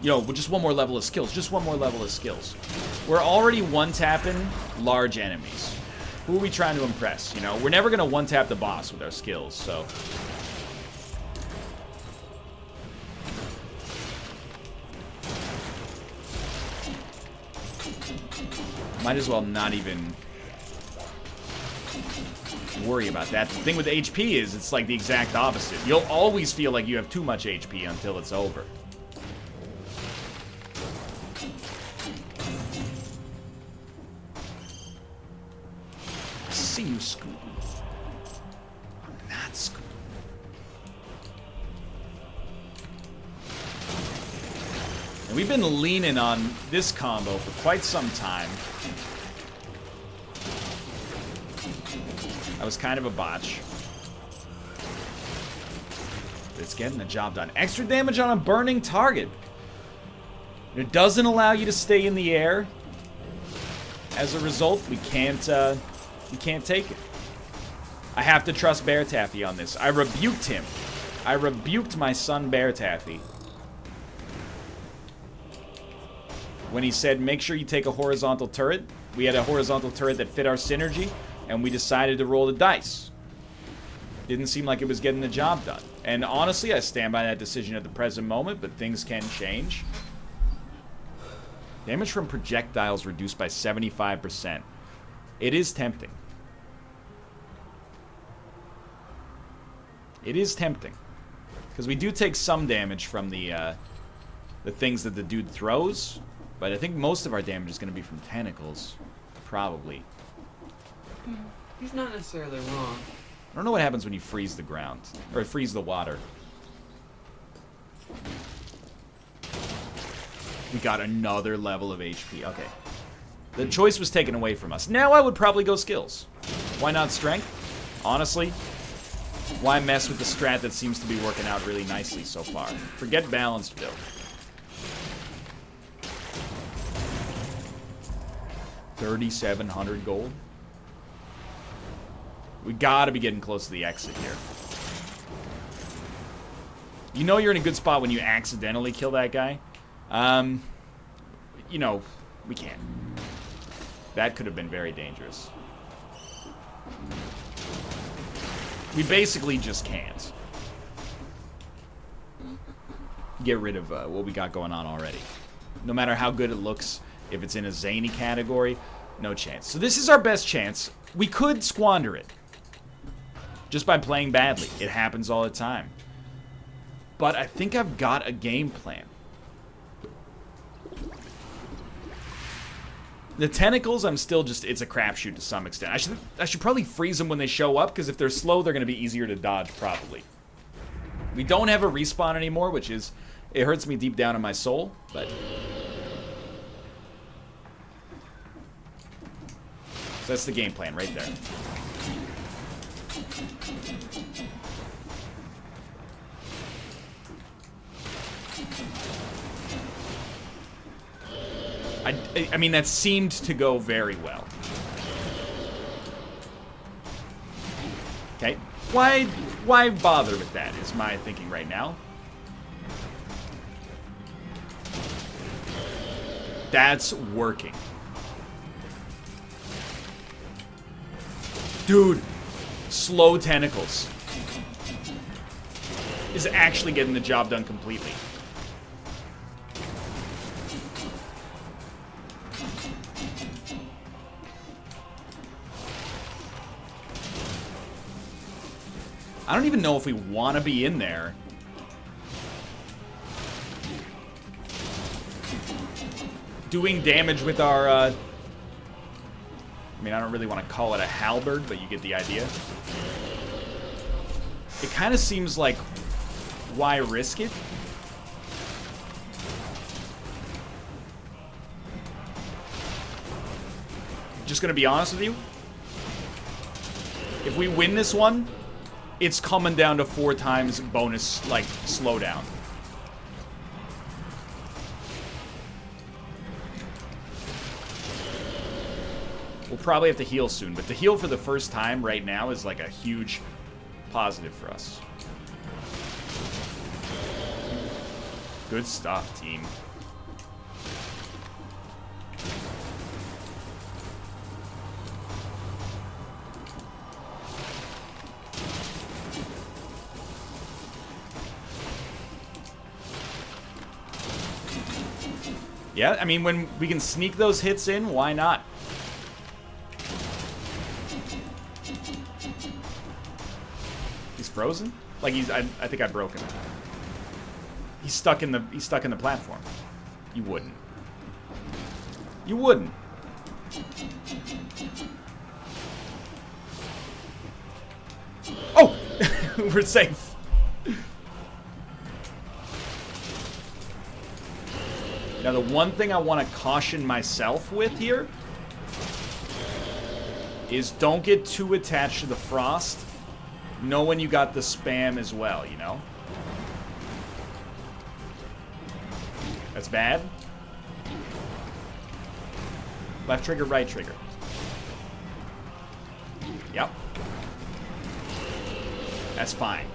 yo, just one more level of skills. Just one more level of skills. We're already one-tapping large enemies. Who are we trying to impress? You know, we're never going to one-tap the boss with our skills, so... Might as well not even worry about that. The thing with HP is it's like the exact opposite. You'll always feel like you have too much HP until it's over. I see you, Scoop. I'm not Scoop. And we've been leaning on this combo for quite some time. That was kind of a botch. But it's getting the job done. Extra damage on a burning target. It doesn't allow you to stay in the air. As a result, we can't take it. I have to trust Bear Taffy on this. I rebuked him. I rebuked my son Bear Taffy when he said, make sure you take a horizontal turret. We had a horizontal turret that fit our synergy, and we decided to roll the dice. Didn't seem like it was getting the job done. And honestly, I stand by that decision at the present moment, but things can change. Damage from projectiles reduced by 75%. It is tempting. It is tempting. Because we do take some damage from the things that the dude throws. But I think most of our damage is going to be from tentacles. Probably. He's not necessarily wrong. I don't know what happens when you freeze the ground. Or freeze the water. We got another level of HP. Okay. The choice was taken away from us. Now I would probably go skills. Why not strength? Honestly, why mess with the strat that seems to be working out really nicely so far? Forget balanced build. 3,700 gold. We gotta be getting close to the exit here. You know you're in a good spot when you accidentally kill that guy. You know, we can't. That could have been very dangerous. We basically just can't. Get rid of what we got going on already. No matter how good it looks, if it's in a zany category, no chance. So this is our best chance. We could squander it. Just by playing badly. It happens all the time. But I think I've got a game plan. The tentacles, I'm still just, it's a crapshoot to some extent. I should probably freeze them when they show up, because if they're slow, they're going to be easier to dodge, probably. We don't have a respawn anymore, which is, it hurts me deep down in my soul, but... So that's the game plan right there. I mean, that seemed to go very well. Okay. Why bother with that is my thinking right now. That's working. Dude, slow tentacles is actually getting the job done completely. I don't even know if we want to be in there. Doing damage with our, I mean, I don't really want to call it a halberd, but you get the idea. It kind of seems like, why risk it? Just gonna be honest with you. If we win this one, it's coming down to 4 times bonus, like, slowdown. We'll probably have to heal soon, but to heal for the first time right now is like a huge positive for us. Good stuff, team. Yeah, I mean, when we can sneak those hits in, why not? He's frozen? Like I think I broke him. He's stuck in the platform. You wouldn't. You wouldn't. Oh! We're safe. Now, the one thing I want to caution myself with here is don't get too attached to the frost. Know when you got the spam as well, you know? That's bad. Left trigger, right trigger. Yep. That's fine.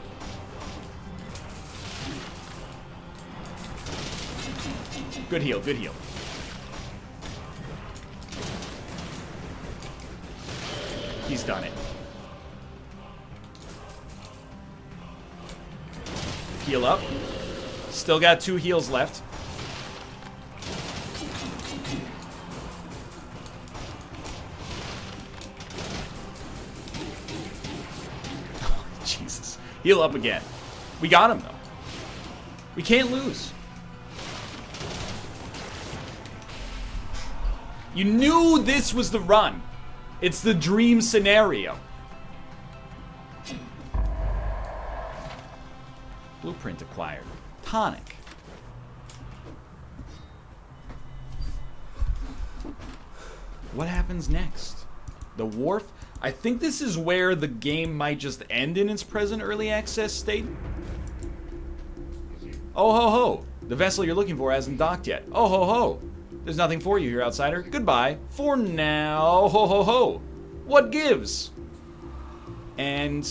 Good heal, good heal. He's done it. Heal up. Still got 2 heals left. Jesus. Heal up again. We got him, though. We can't lose. You knew this was the run. It's the dream scenario. Blueprint acquired. Tonic. What happens next? The wharf? I think this is where the game might just end in its present early access state. Oh ho ho! The vessel you're looking for hasn't docked yet. Oh ho ho! There's nothing for you here, outsider. Goodbye. For now. Ho ho ho! What gives? And...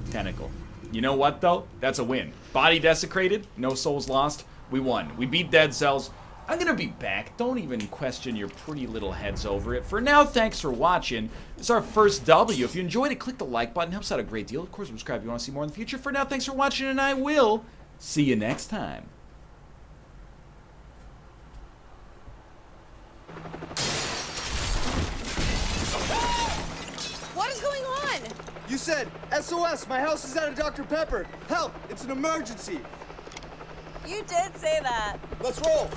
tentacle. You know what, though? That's a win. Body desecrated. No souls lost. We won. We beat dead cells. I'm gonna be back. Don't even question your pretty little heads over it. For now, thanks for watching. This is our first W. If you enjoyed it, click the like button. Helps out a great deal. Of course, subscribe if you want to see more in the future. For now, thanks for watching, and I will see you next time. What is going on? You said, SOS, my house is out of Dr. Pepper. Help, it's an emergency. You did say that. Let's roll.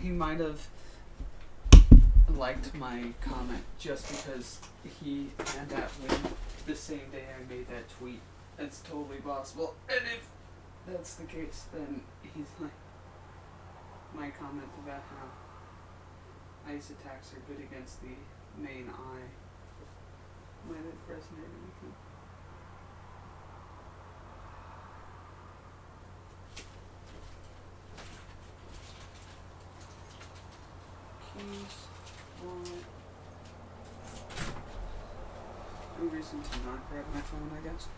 He might have liked my comment just because he had that win the same day I made that tweet. That's totally possible. And if that's the case, then he's like my comment about how ice attacks are good against the main eye. Might have resonated with him. No reason to not grab my phone, I guess.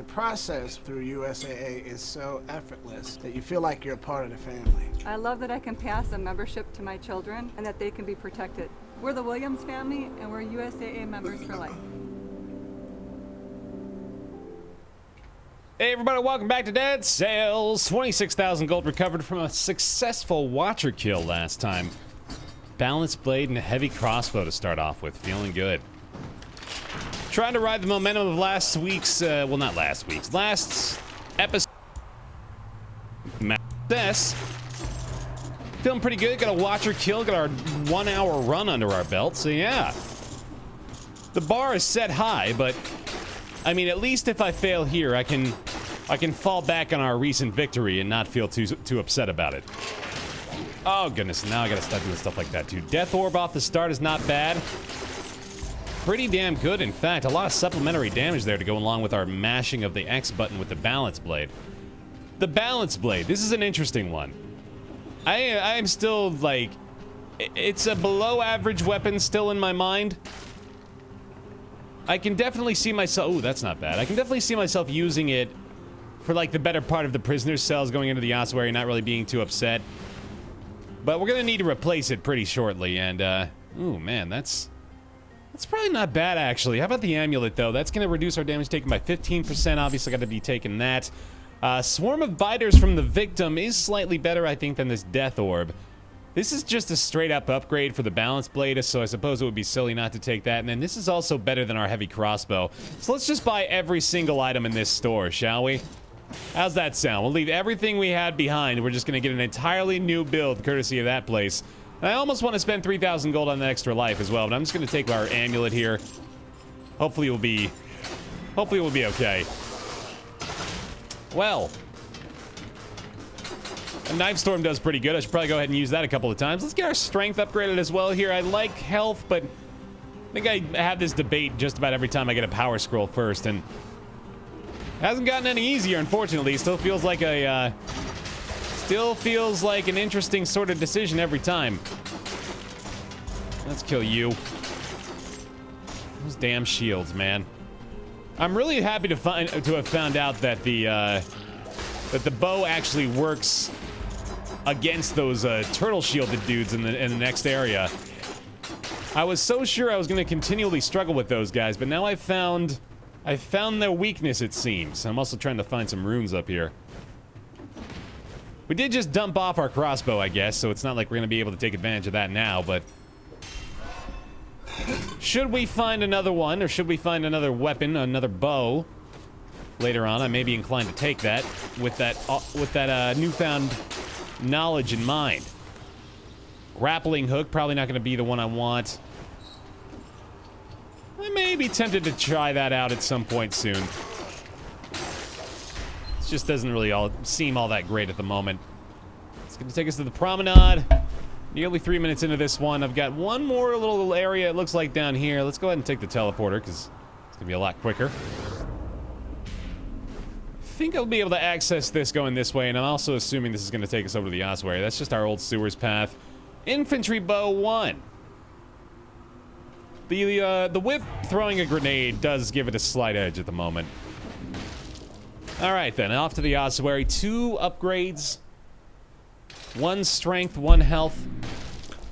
process through USAA is so effortless that you feel like you're a part of the family. I love that I can pass a membership to my children and that they can be protected. We're the Williams family and we're USAA members for life. Hey everybody, welcome back to Dead Sales. 26,000 gold recovered from a successful watcher kill last time. Balanced blade and a heavy crossbow to start off with, feeling good. Trying to ride the momentum of last week's, well not last week's, last episode. Success. Feeling pretty good, got a watcher kill, got our 1 hour run under our belt, so yeah. The bar is set high, but I mean, at least if I fail here, I can fall back on our recent victory and not feel too upset about it. Oh goodness, now I gotta start doing stuff like that too. Death Orb off the start is not bad. Pretty damn good, in fact. A lot of supplementary damage there to go along with our mashing of the X button with the Balance Blade. The Balance Blade, this is an interesting one. I am still, like, it's a below average weapon still in my mind. I can definitely see myself, ooh, that's not bad. I can definitely see myself using it for, like, the better part of the prisoner's cells, going into the ossuary, not really being too upset. But we're gonna need to replace it pretty shortly, and, ooh, man, that's probably not bad, actually. How about the amulet, though? That's gonna reduce our damage taken by 15%, obviously gotta be taking that. Swarm of biters from the victim is slightly better, I think, than this Death Orb. This is just a straight-up upgrade for the Balance Blade, so I suppose it would be silly not to take that. And then this is also better than our heavy crossbow. So let's just buy every single item in this store, shall we? How's that sound? We'll leave everything we had behind. We're just going to get an entirely new build, courtesy of that place. And I almost want to spend 3,000 gold on the extra life as well, but I'm just going to take our amulet here. Hopefully we'll be okay. Well, a Knife Storm does pretty good. I should probably go ahead and use that a couple of times. Let's get our strength upgraded as well here. I like health, but I think I have this debate just about every time I get a power scroll first, and it hasn't gotten any easier, unfortunately. Still feels like an interesting sort of decision every time. Let's kill you. Those damn shields, man. I'm really happy to have found out that the bow actually works against those turtle shielded dudes in the next area. I was so sure I was going to continually struggle with those guys, but now I found their weakness, it seems. I'm also trying to find some runes up here. We did just dump off our crossbow, I guess, so it's not like we're going to be able to take advantage of that now, but should we find another one, or should we find another weapon, another bow later on, I may be inclined to take that with that newfound knowledge in mind. Grappling hook, probably not going to be the one I want. I may be tempted to try that out at some point soon. It just doesn't really seem all that great at the moment. It's going to take us to the promenade. Nearly 3 minutes into this one. I've got one more little area, it looks like, down here. Let's go ahead and take the teleporter, because it's going to be a lot quicker. I think I'll be able to access this going this way, and I'm also assuming this is going to take us over to the ossuary. That's just our old sewers path. Infantry bow 1. The whip throwing a grenade does give it a slight edge at the moment. Alright then, off to the ossuary. 2 upgrades. 1 strength, 1 health.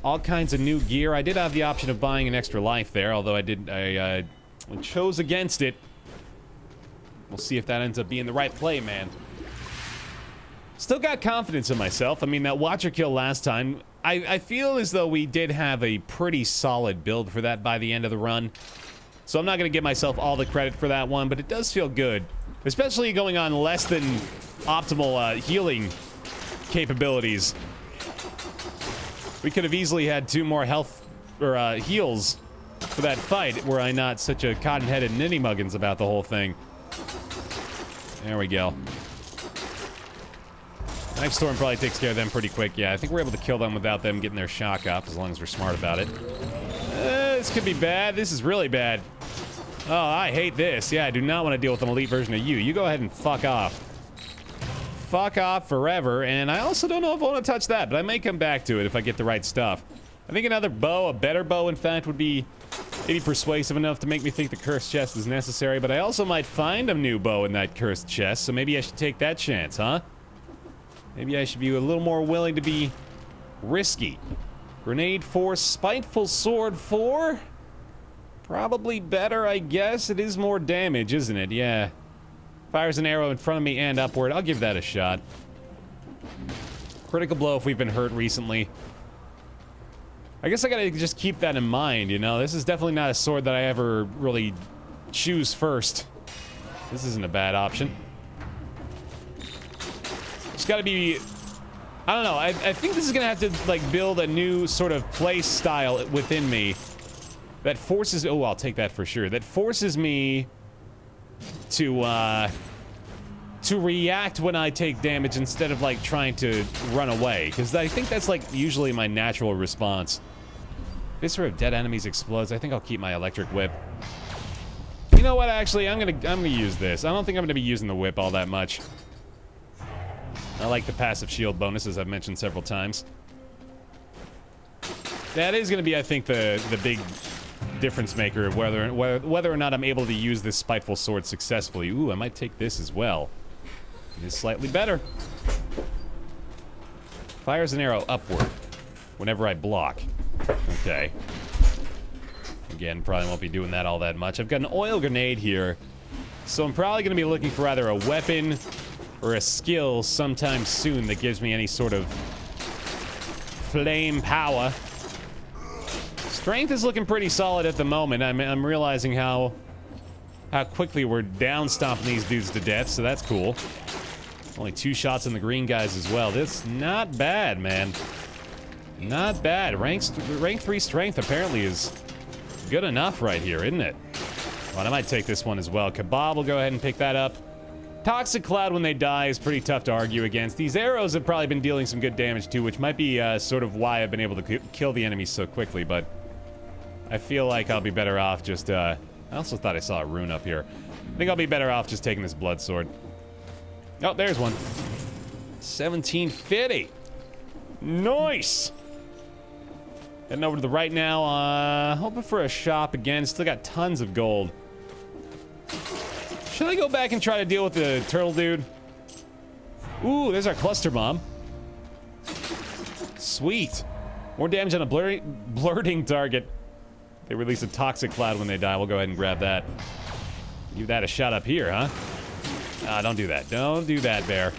All kinds of new gear. I did have the option of buying an extra life there, although I chose against it. We'll see if that ends up being the right play, man. Still got confidence in myself. I mean, that watcher kill last time, I feel as though we did have a pretty solid build for that by the end of the run. So I'm not going to give myself all the credit for that one, but it does feel good. Especially going on less than optimal healing capabilities. We could have easily had 2 more health, or heals for that fight, were I not such a cotton-headed ninny-muggins about the whole thing. There we go. Knife Storm probably takes care of them pretty quick. Yeah, I think we're able to kill them without them getting their shock off, as long as we're smart about it. This could be bad. This is really bad. Oh, I hate this. Yeah, I do not want to deal with an elite version of you. You go ahead and fuck off. Fuck off forever, and I also don't know if I want to touch that, but I may come back to it if I get the right stuff. I think another bow, a better bow, in fact, would be Maybe persuasive enough to make me think the cursed chest is necessary, but I also might find a new bow in that cursed chest, so maybe I should take that chance, huh? Maybe I should be a little more willing to be risky. Grenade 4, Spiteful Sword 4? Probably better, I guess. It is more damage, isn't it? Yeah. Fires an arrow in front of me and upward. I'll give that a shot. Critical blow if we've been hurt recently. I guess I gotta just keep that in mind, you know? This is definitely not a sword that I ever really choose first. This isn't a bad option. Just gotta be... I don't know, I think this is gonna have to, like, build a new sort of play style within me that forces... Oh, I'll take that for sure. That forces me to react when I take damage instead of, like, trying to run away. Because I think that's, like, usually my natural response. Viscera of dead enemies explodes. I think I'll keep my electric whip. You know what, actually, I'm gonna use this. I don't think I'm gonna be using the whip all that much. I like the passive shield bonus, as I've mentioned several times. That is gonna be, I think, the big difference maker of whether or not I'm able to use this Spiteful Sword successfully. Ooh, I might take this as well. It is slightly better. Fires an arrow upward whenever I block. Okay. Again, probably won't be doing that all that much. I've got an oil grenade here, so I'm probably going to be looking for either a weapon or a skill sometime soon that gives me any sort of flame power. Strength is looking pretty solid at the moment. I'm realizing how quickly we're down stomping these dudes to death, so that's cool. Only 2 shots on the green guys as well. That's not bad, man. Not bad. Rank 3 strength apparently is good enough right here, isn't it? Well, I might take this one as well. Kebab will go ahead and pick that up. Toxic Cloud when they die is pretty tough to argue against. These arrows have probably been dealing some good damage too, which might be sort of why I've been able to kill the enemies so quickly, but I feel like I'll be better off just, I also thought I saw a rune up here. I think I'll be better off just taking this blood sword. Oh, there's one. 1750. Nice! Heading over to the right now, hoping for a shop again. Still got tons of gold. Should I go back and try to deal with the turtle dude? Ooh, there's our cluster bomb. Sweet. More damage on a blurting target. They release a toxic cloud when they die. We'll go ahead and grab that. Give that a shot up here, huh? Ah, don't do that. Don't do that, bear.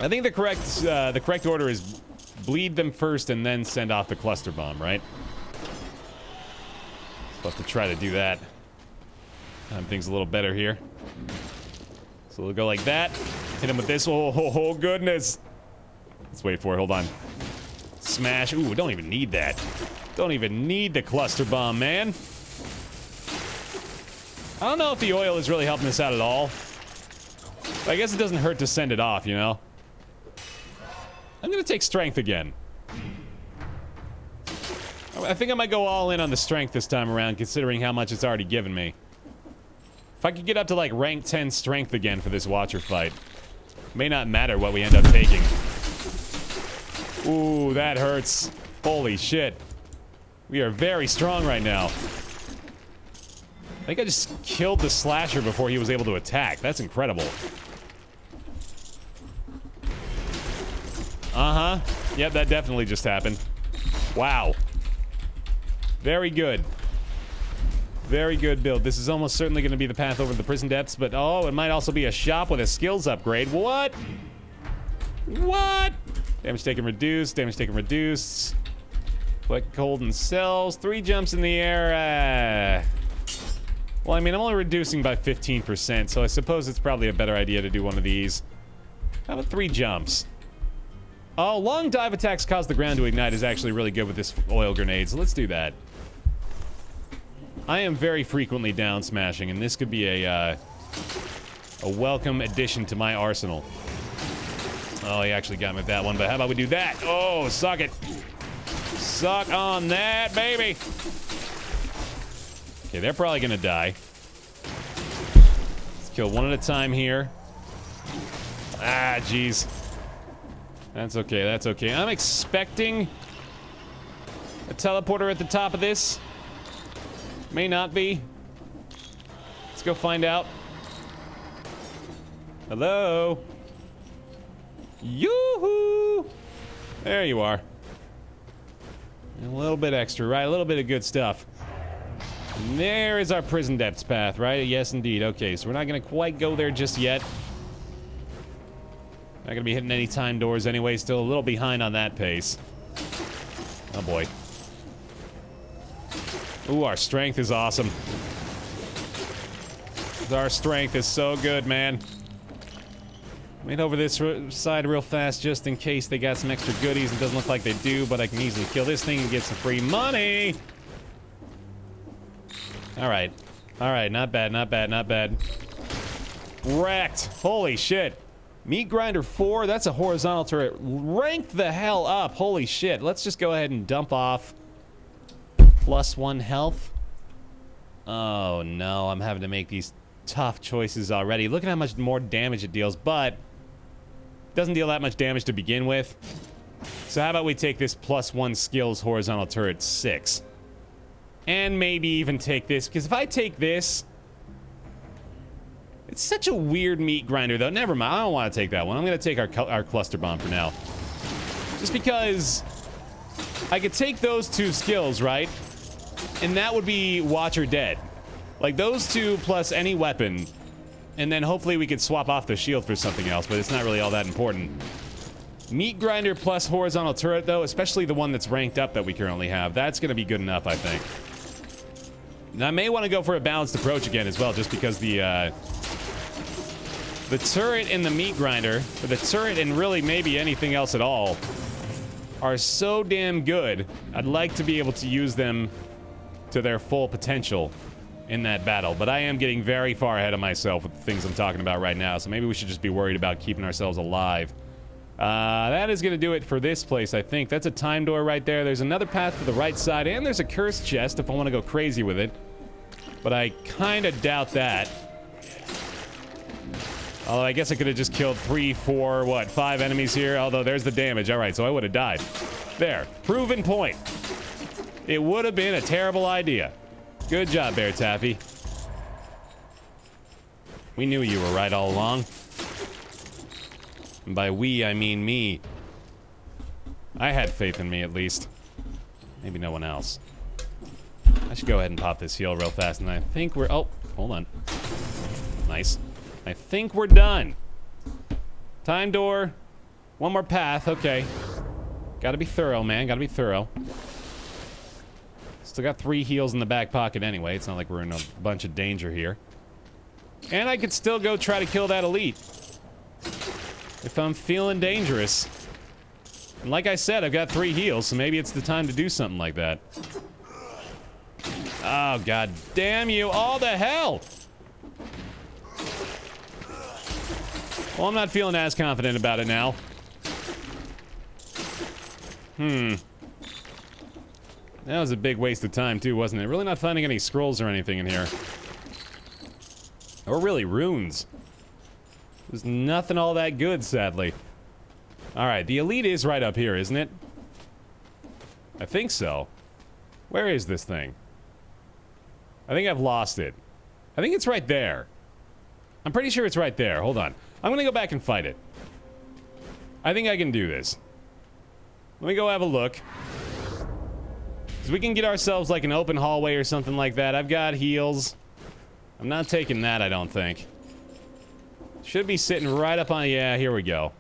I think the correct order is bleed them first and then send off the cluster bomb, right? We'll have to try to do that. Time things a little better here. So we'll go like that. Hit him with this. Oh, goodness. Let's wait for it. Hold on. Smash. Ooh, we don't even need that. Don't even need the cluster bomb, man. I don't know if the oil is really helping us out at all. But I guess it doesn't hurt to send it off, you know? I'm gonna take strength again. I think I might go all in on the strength this time around, considering how much it's already given me. If I could get up to like rank 10 strength again for this Watcher fight, may not matter what we end up taking. Ooh, that hurts. Holy shit. We are very strong right now. I think I just killed the slasher before he was able to attack. That's incredible. Uh-huh. Yep, that definitely just happened. Wow. Very good. Very good build. This is almost certainly going to be the path over the prison depths, but oh, it might also be a shop with a skills upgrade. What? What? Damage taken reduced. Damage taken reduced. Collect golden cells. 3 jumps in the air. Well, I mean, I'm only reducing by 15%, so I suppose it's probably a better idea to do one of these. How about 3 jumps? Oh, long dive attacks cause the ground to ignite is actually really good with this oil grenade, so let's do that. I am very frequently down smashing, and this could be a welcome addition to my arsenal. Oh, he actually got me with that one, but how about we do that? Oh, suck it. Suck on that, baby. Okay, they're probably gonna die. Let's kill one at a time here. Ah, jeez. That's okay, that's okay. I'm expecting a teleporter at the top of this. May not be. Let's go find out. Hello? Yoo-hoo! There you are. A little bit extra, right? A little bit of good stuff. And there is our prison depths path, right? Yes, indeed. Okay, so we're not gonna quite go there just yet. Not gonna be hitting any time doors anyway. Still a little behind on that pace. Oh boy. Ooh, our strength is awesome. Our strength is so good, man. Made over this side real fast just in case they got some extra goodies. It doesn't look like they do, but I can easily kill this thing and get some free money. Alright. Alright, not bad, not bad, not bad. Wrecked. Holy shit. Meat Grinder 4, that's a horizontal turret. Ranked the hell up. Holy shit. Let's just go ahead and dump off +1 health. Oh no, I'm having to make these tough choices already. Look at how much more damage it deals, but doesn't deal that much damage to begin with. So how about we take this +1 skills horizontal turret 6. And maybe even take this, because if I take this... It's such a weird meat grinder, though. Never mind, I don't want to take that one. I'm going to take our cluster bomb for now. Just because I could take those 2 skills, right? And that would be watch or dead. Like, those 2 plus any weapon. And then hopefully we could swap off the shield for something else, but it's not really all that important. Meat grinder plus horizontal turret, though, especially the one that's ranked up that we currently have, that's going to be good enough, I think. And I may want to go for a balanced approach again as well, just because the turret and the meat grinder, or the turret and really maybe anything else at all, are so damn good. I'd like to be able to use them to their full potential in that battle, but I am getting very far ahead of myself with the things I'm talking about right now, so maybe we should just be worried about keeping ourselves alive. That is going to do it for this place, I think. That's a time door right there. There's another path to the right side, and there's a cursed chest if I want to go crazy with it, but I kind of doubt that. Although I guess I could have just killed 3, 4, what, 5 enemies here, although there's the damage. Alright, so I would have died. There. Proven point. It would have been a terrible idea. Good job, Bear Taffy. We knew you were right all along. And by we, I mean me. I had faith in me, at least. Maybe no one else. I should go ahead and pop this heal real fast, and I think we're... Oh, hold on. Nice. I think we're done. Time door. One more path, okay. Gotta be thorough, man, gotta be thorough. Still got 3 heals in the back pocket anyway. It's not like we're in a bunch of danger here. And I could still go try to kill that elite. If I'm feeling dangerous. And like I said, I've got 3 heals, so maybe it's the time to do something like that. Oh, god damn you. All the hell! Well, I'm not feeling as confident about it now. That was a big waste of time, too, wasn't it? Really not finding any scrolls or anything in here. Or really, runes. There's nothing all that good, sadly. Alright, the elite is right up here, isn't it? I think so. Where is this thing? I think I've lost it. I think it's right there. I'm pretty sure it's right there. Hold on. I'm gonna go back and fight it. I think I can do this. Let me go have a look. Because we can get ourselves like an open hallway or something like that. I've got heals. I'm not taking that, I don't think. Should be sitting right up on... Yeah, here we go.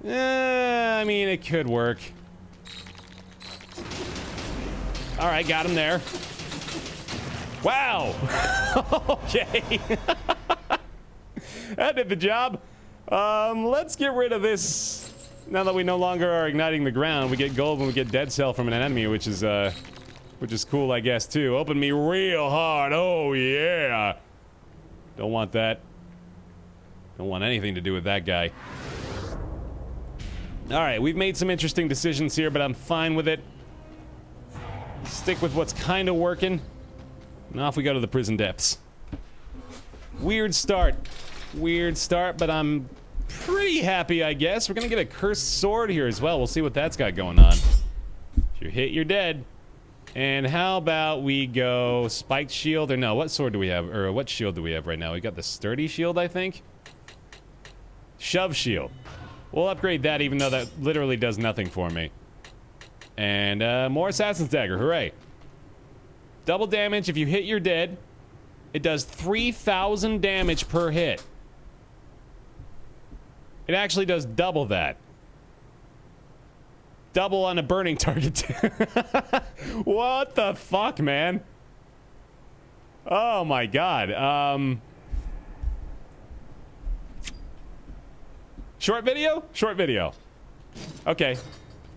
I mean, it could work. Alright, got him there. Wow! Okay. That did the job. Let's get rid of this. Now that we no longer are igniting the ground, we get gold when we get dead cell from an enemy, which is cool, I guess, too. Open me real hard. Oh, yeah. Don't want that. Don't want anything to do with that guy. Alright, we've made some interesting decisions here, but I'm fine with it. Stick with what's kind of working. And off we go to the prison depths. Weird start. Weird start, but I'm pretty happy, I guess. We're gonna get a cursed sword here as well. We'll see what that's got going on. If you're hit, you're dead. And how about we go spiked shield? Or no, what sword do we have? Or what shield do we have right now? We got the sturdy shield, I think. Shove shield. We'll upgrade that even though that literally does nothing for me. And more assassin's dagger. Hooray. Double damage. If you hit, you're dead. It does 3,000 damage per hit. It actually does double that. Double on a burning target. What the fuck, man? Oh my god. Short video? Short video. Okay.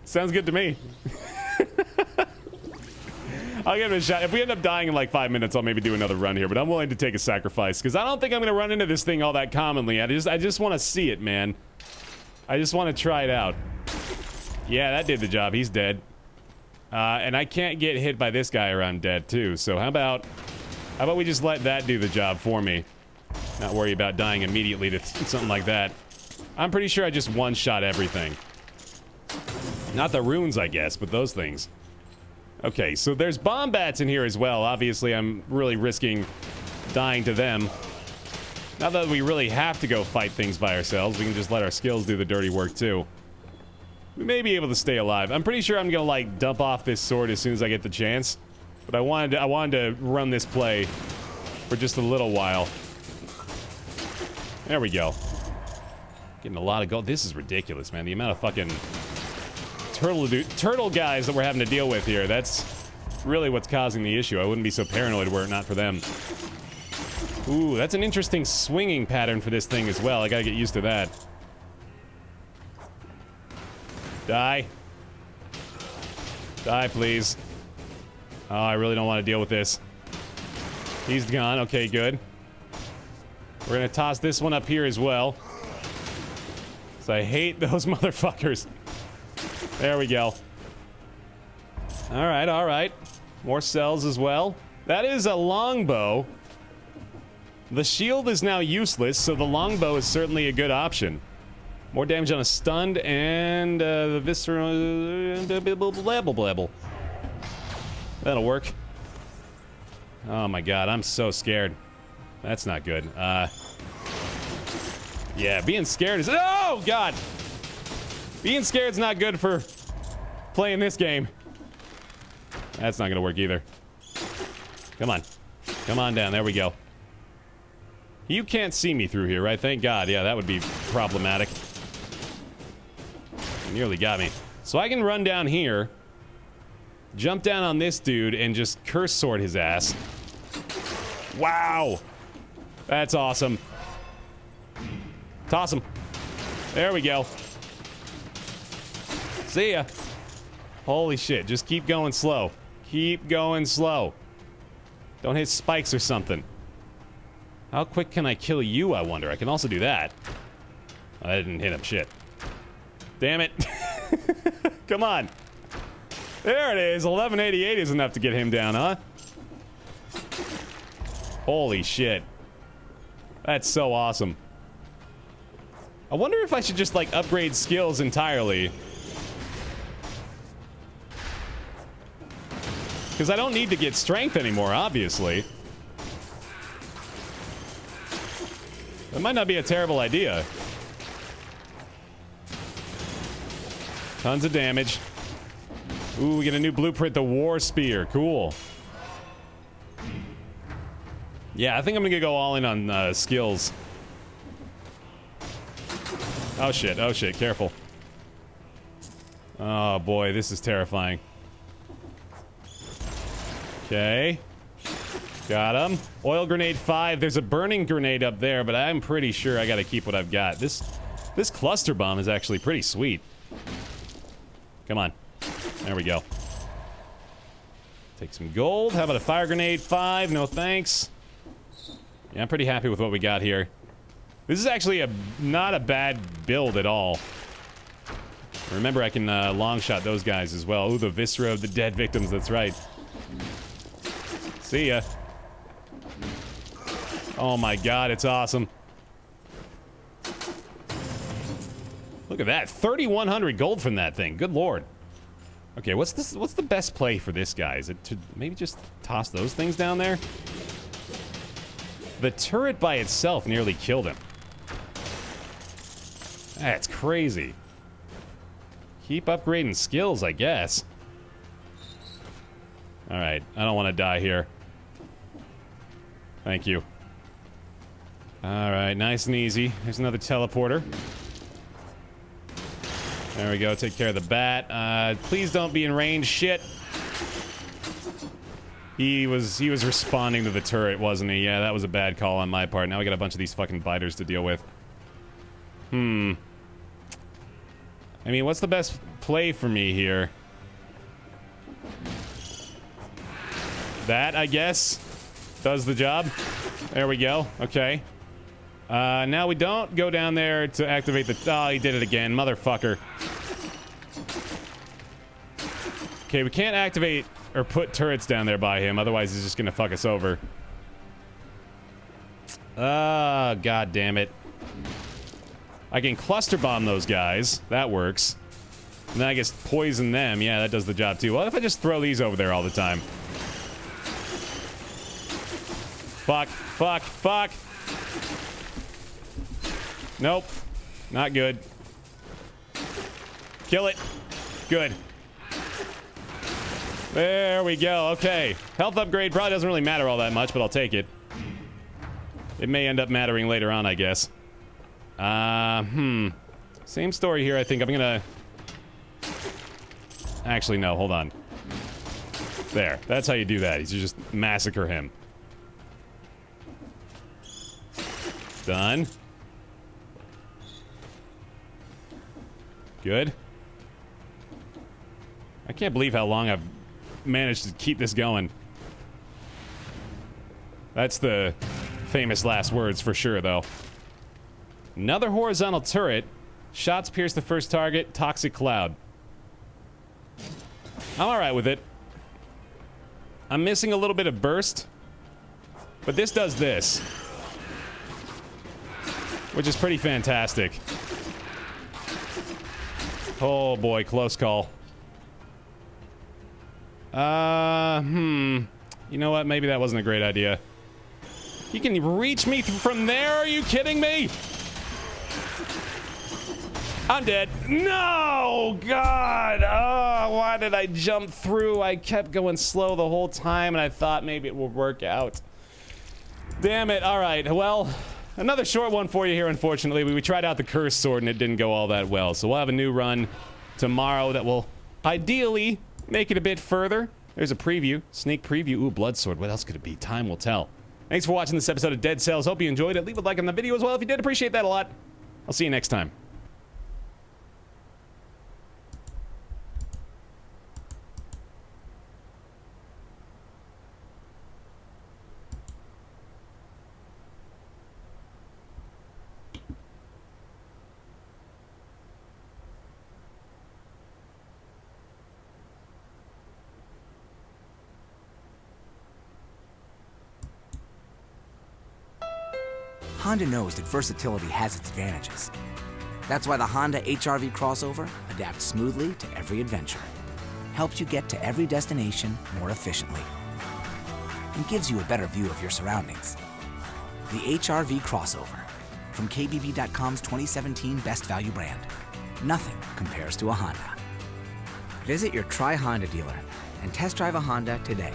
Sounds good to me. I'll give it a shot. If we end up dying in like 5 minutes, I'll maybe do another run here, but I'm willing to take a sacrifice because I don't think I'm going to run into this thing all that commonly. I just want to see it, man. I just want to try it out. Yeah, that did the job. He's dead. And I can't get hit by this guy or I'm dead too. So how about we just let that do the job for me? Not worry about dying immediately to something like that. I'm pretty sure I just one-shot everything. Not the runes, I guess, but those things. Okay, so there's bomb bats in here as well. Obviously, I'm really risking dying to them. Not that we really have to go fight things by ourselves. We can just let our skills do the dirty work too. We may be able to stay alive. I'm pretty sure I'm gonna like dump off this sword as soon as I get the chance. But I wanted to run this play for just a little while. There we go. Getting a lot of gold. This is ridiculous, man. The amount of fucking turtle guys that we're having to deal with here. That's really what's causing the issue. I wouldn't be so paranoid were it not for them. Ooh, that's an interesting swinging pattern for this thing as well. I gotta get used to that. Die. Die, please. Oh, I really don't want to deal with this. He's gone. Okay, good. We're gonna toss this one up here as well. So I hate those motherfuckers. There we go. Alright, alright. More cells as well. That is a longbow. The shield is now useless, so the longbow is certainly a good option. More damage on a stunned and the visceral. That'll work. Oh my god, I'm so scared. That's not good. Yeah, being scared is. Oh god! Being scared's not good for playing this game. That's not gonna work either. Come on. Come on down. There we go. You can't see me through here, right? Thank God. Yeah, that would be problematic. You nearly got me. So I can run down here, jump down on this dude, and just curse sword his ass. Wow! That's awesome. Toss him. There we go. See ya. Holy shit, just keep going slow. Keep going slow. Don't hit spikes or something. How quick can I kill you, I wonder? I can also do that. Oh, I didn't hit him. Shit. Damn it. Come on. There it is. 1188 is enough to get him down, huh? Holy shit. That's so awesome. I wonder if I should just, like, upgrade skills entirely. Because I don't need to get strength anymore, obviously. That might not be a terrible idea. Tons of damage. Ooh, we get a new blueprint, the War Spear. Cool. Yeah, I think I'm gonna go all in on skills. Oh shit, careful. Oh boy, this is terrifying. Okay. Got him. Oil grenade 5. There's a burning grenade up there, but I'm pretty sure I gotta keep what I've got. This cluster bomb is actually pretty sweet. Come on. There we go. Take some gold. How about a fire grenade 5? No thanks. Yeah, I'm pretty happy with what we got here. This is actually not a bad build at all. Remember, I can long shot those guys as well. Ooh, the viscera of the dead victims. That's right. See ya. Oh my god, it's awesome. Look at that. 3,100 gold from that thing. Good lord. Okay, what's the best play for this guy? Is it to maybe just toss those things down there? The turret by itself nearly killed him. That's crazy. Keep upgrading skills, I guess. Alright, I don't want to die here. Thank you. Alright, nice and easy. There's another teleporter. There we go, take care of the bat. Please don't be in range, shit. He was responding to the turret, wasn't he? Yeah, that was a bad call on my part. Now we got a bunch of these fucking biters to deal with. I mean, what's the best play for me here? That, I guess, does the job. There we go. Okay. Now we don't go down there to activate the... Oh, he did it again. Motherfucker. Okay, we can't activate or put turrets down there by him. Otherwise, he's just gonna fuck us over. Ah, god damn it. I can cluster bomb those guys. That works. And then I guess poison them. Yeah, that does the job too. What if I just throw these over there all the time? Fuck, fuck, fuck. Nope. Not good. Kill it. Good. There we go. Okay. Health upgrade probably doesn't really matter all that much, but I'll take it. It may end up mattering later on, I guess. Same story here, I think. I'm gonna... Actually, no. Hold on. There. That's how you do that. You just massacre him. Done. Good. I can't believe how long I've managed to keep this going. That's the famous last words for sure, though. Another horizontal turret. Shots pierce the first target. Toxic cloud. I'm alright with it. I'm missing a little bit of burst. But this does this. Which is pretty fantastic. Oh boy, close call. You know what? Maybe that wasn't a great idea. You can reach me from there? Are you kidding me? I'm dead. No! God! Oh, why did I jump through? I kept going slow the whole time, and I thought maybe it would work out. Damn it. All right. Well, another short one for you here, unfortunately. We tried out the cursed sword, and it didn't go all that well. So we'll have a new run tomorrow that will ideally make it a bit further. There's a preview. Sneak preview. Ooh, blood sword. What else could it be? Time will tell. Thanks for watching this episode of Dead Cells. Hope you enjoyed it. Leave a like on the video as well if you did. Appreciate that a lot. I'll see you next time. Honda knows that versatility has its advantages. That's why the Honda HR-V crossover adapts smoothly to every adventure, helps you get to every destination more efficiently, and gives you a better view of your surroundings. The HR-V crossover, from KBB.com's 2017 Best Value brand. Nothing compares to a Honda. Visit your Try Honda dealer and test drive a Honda today.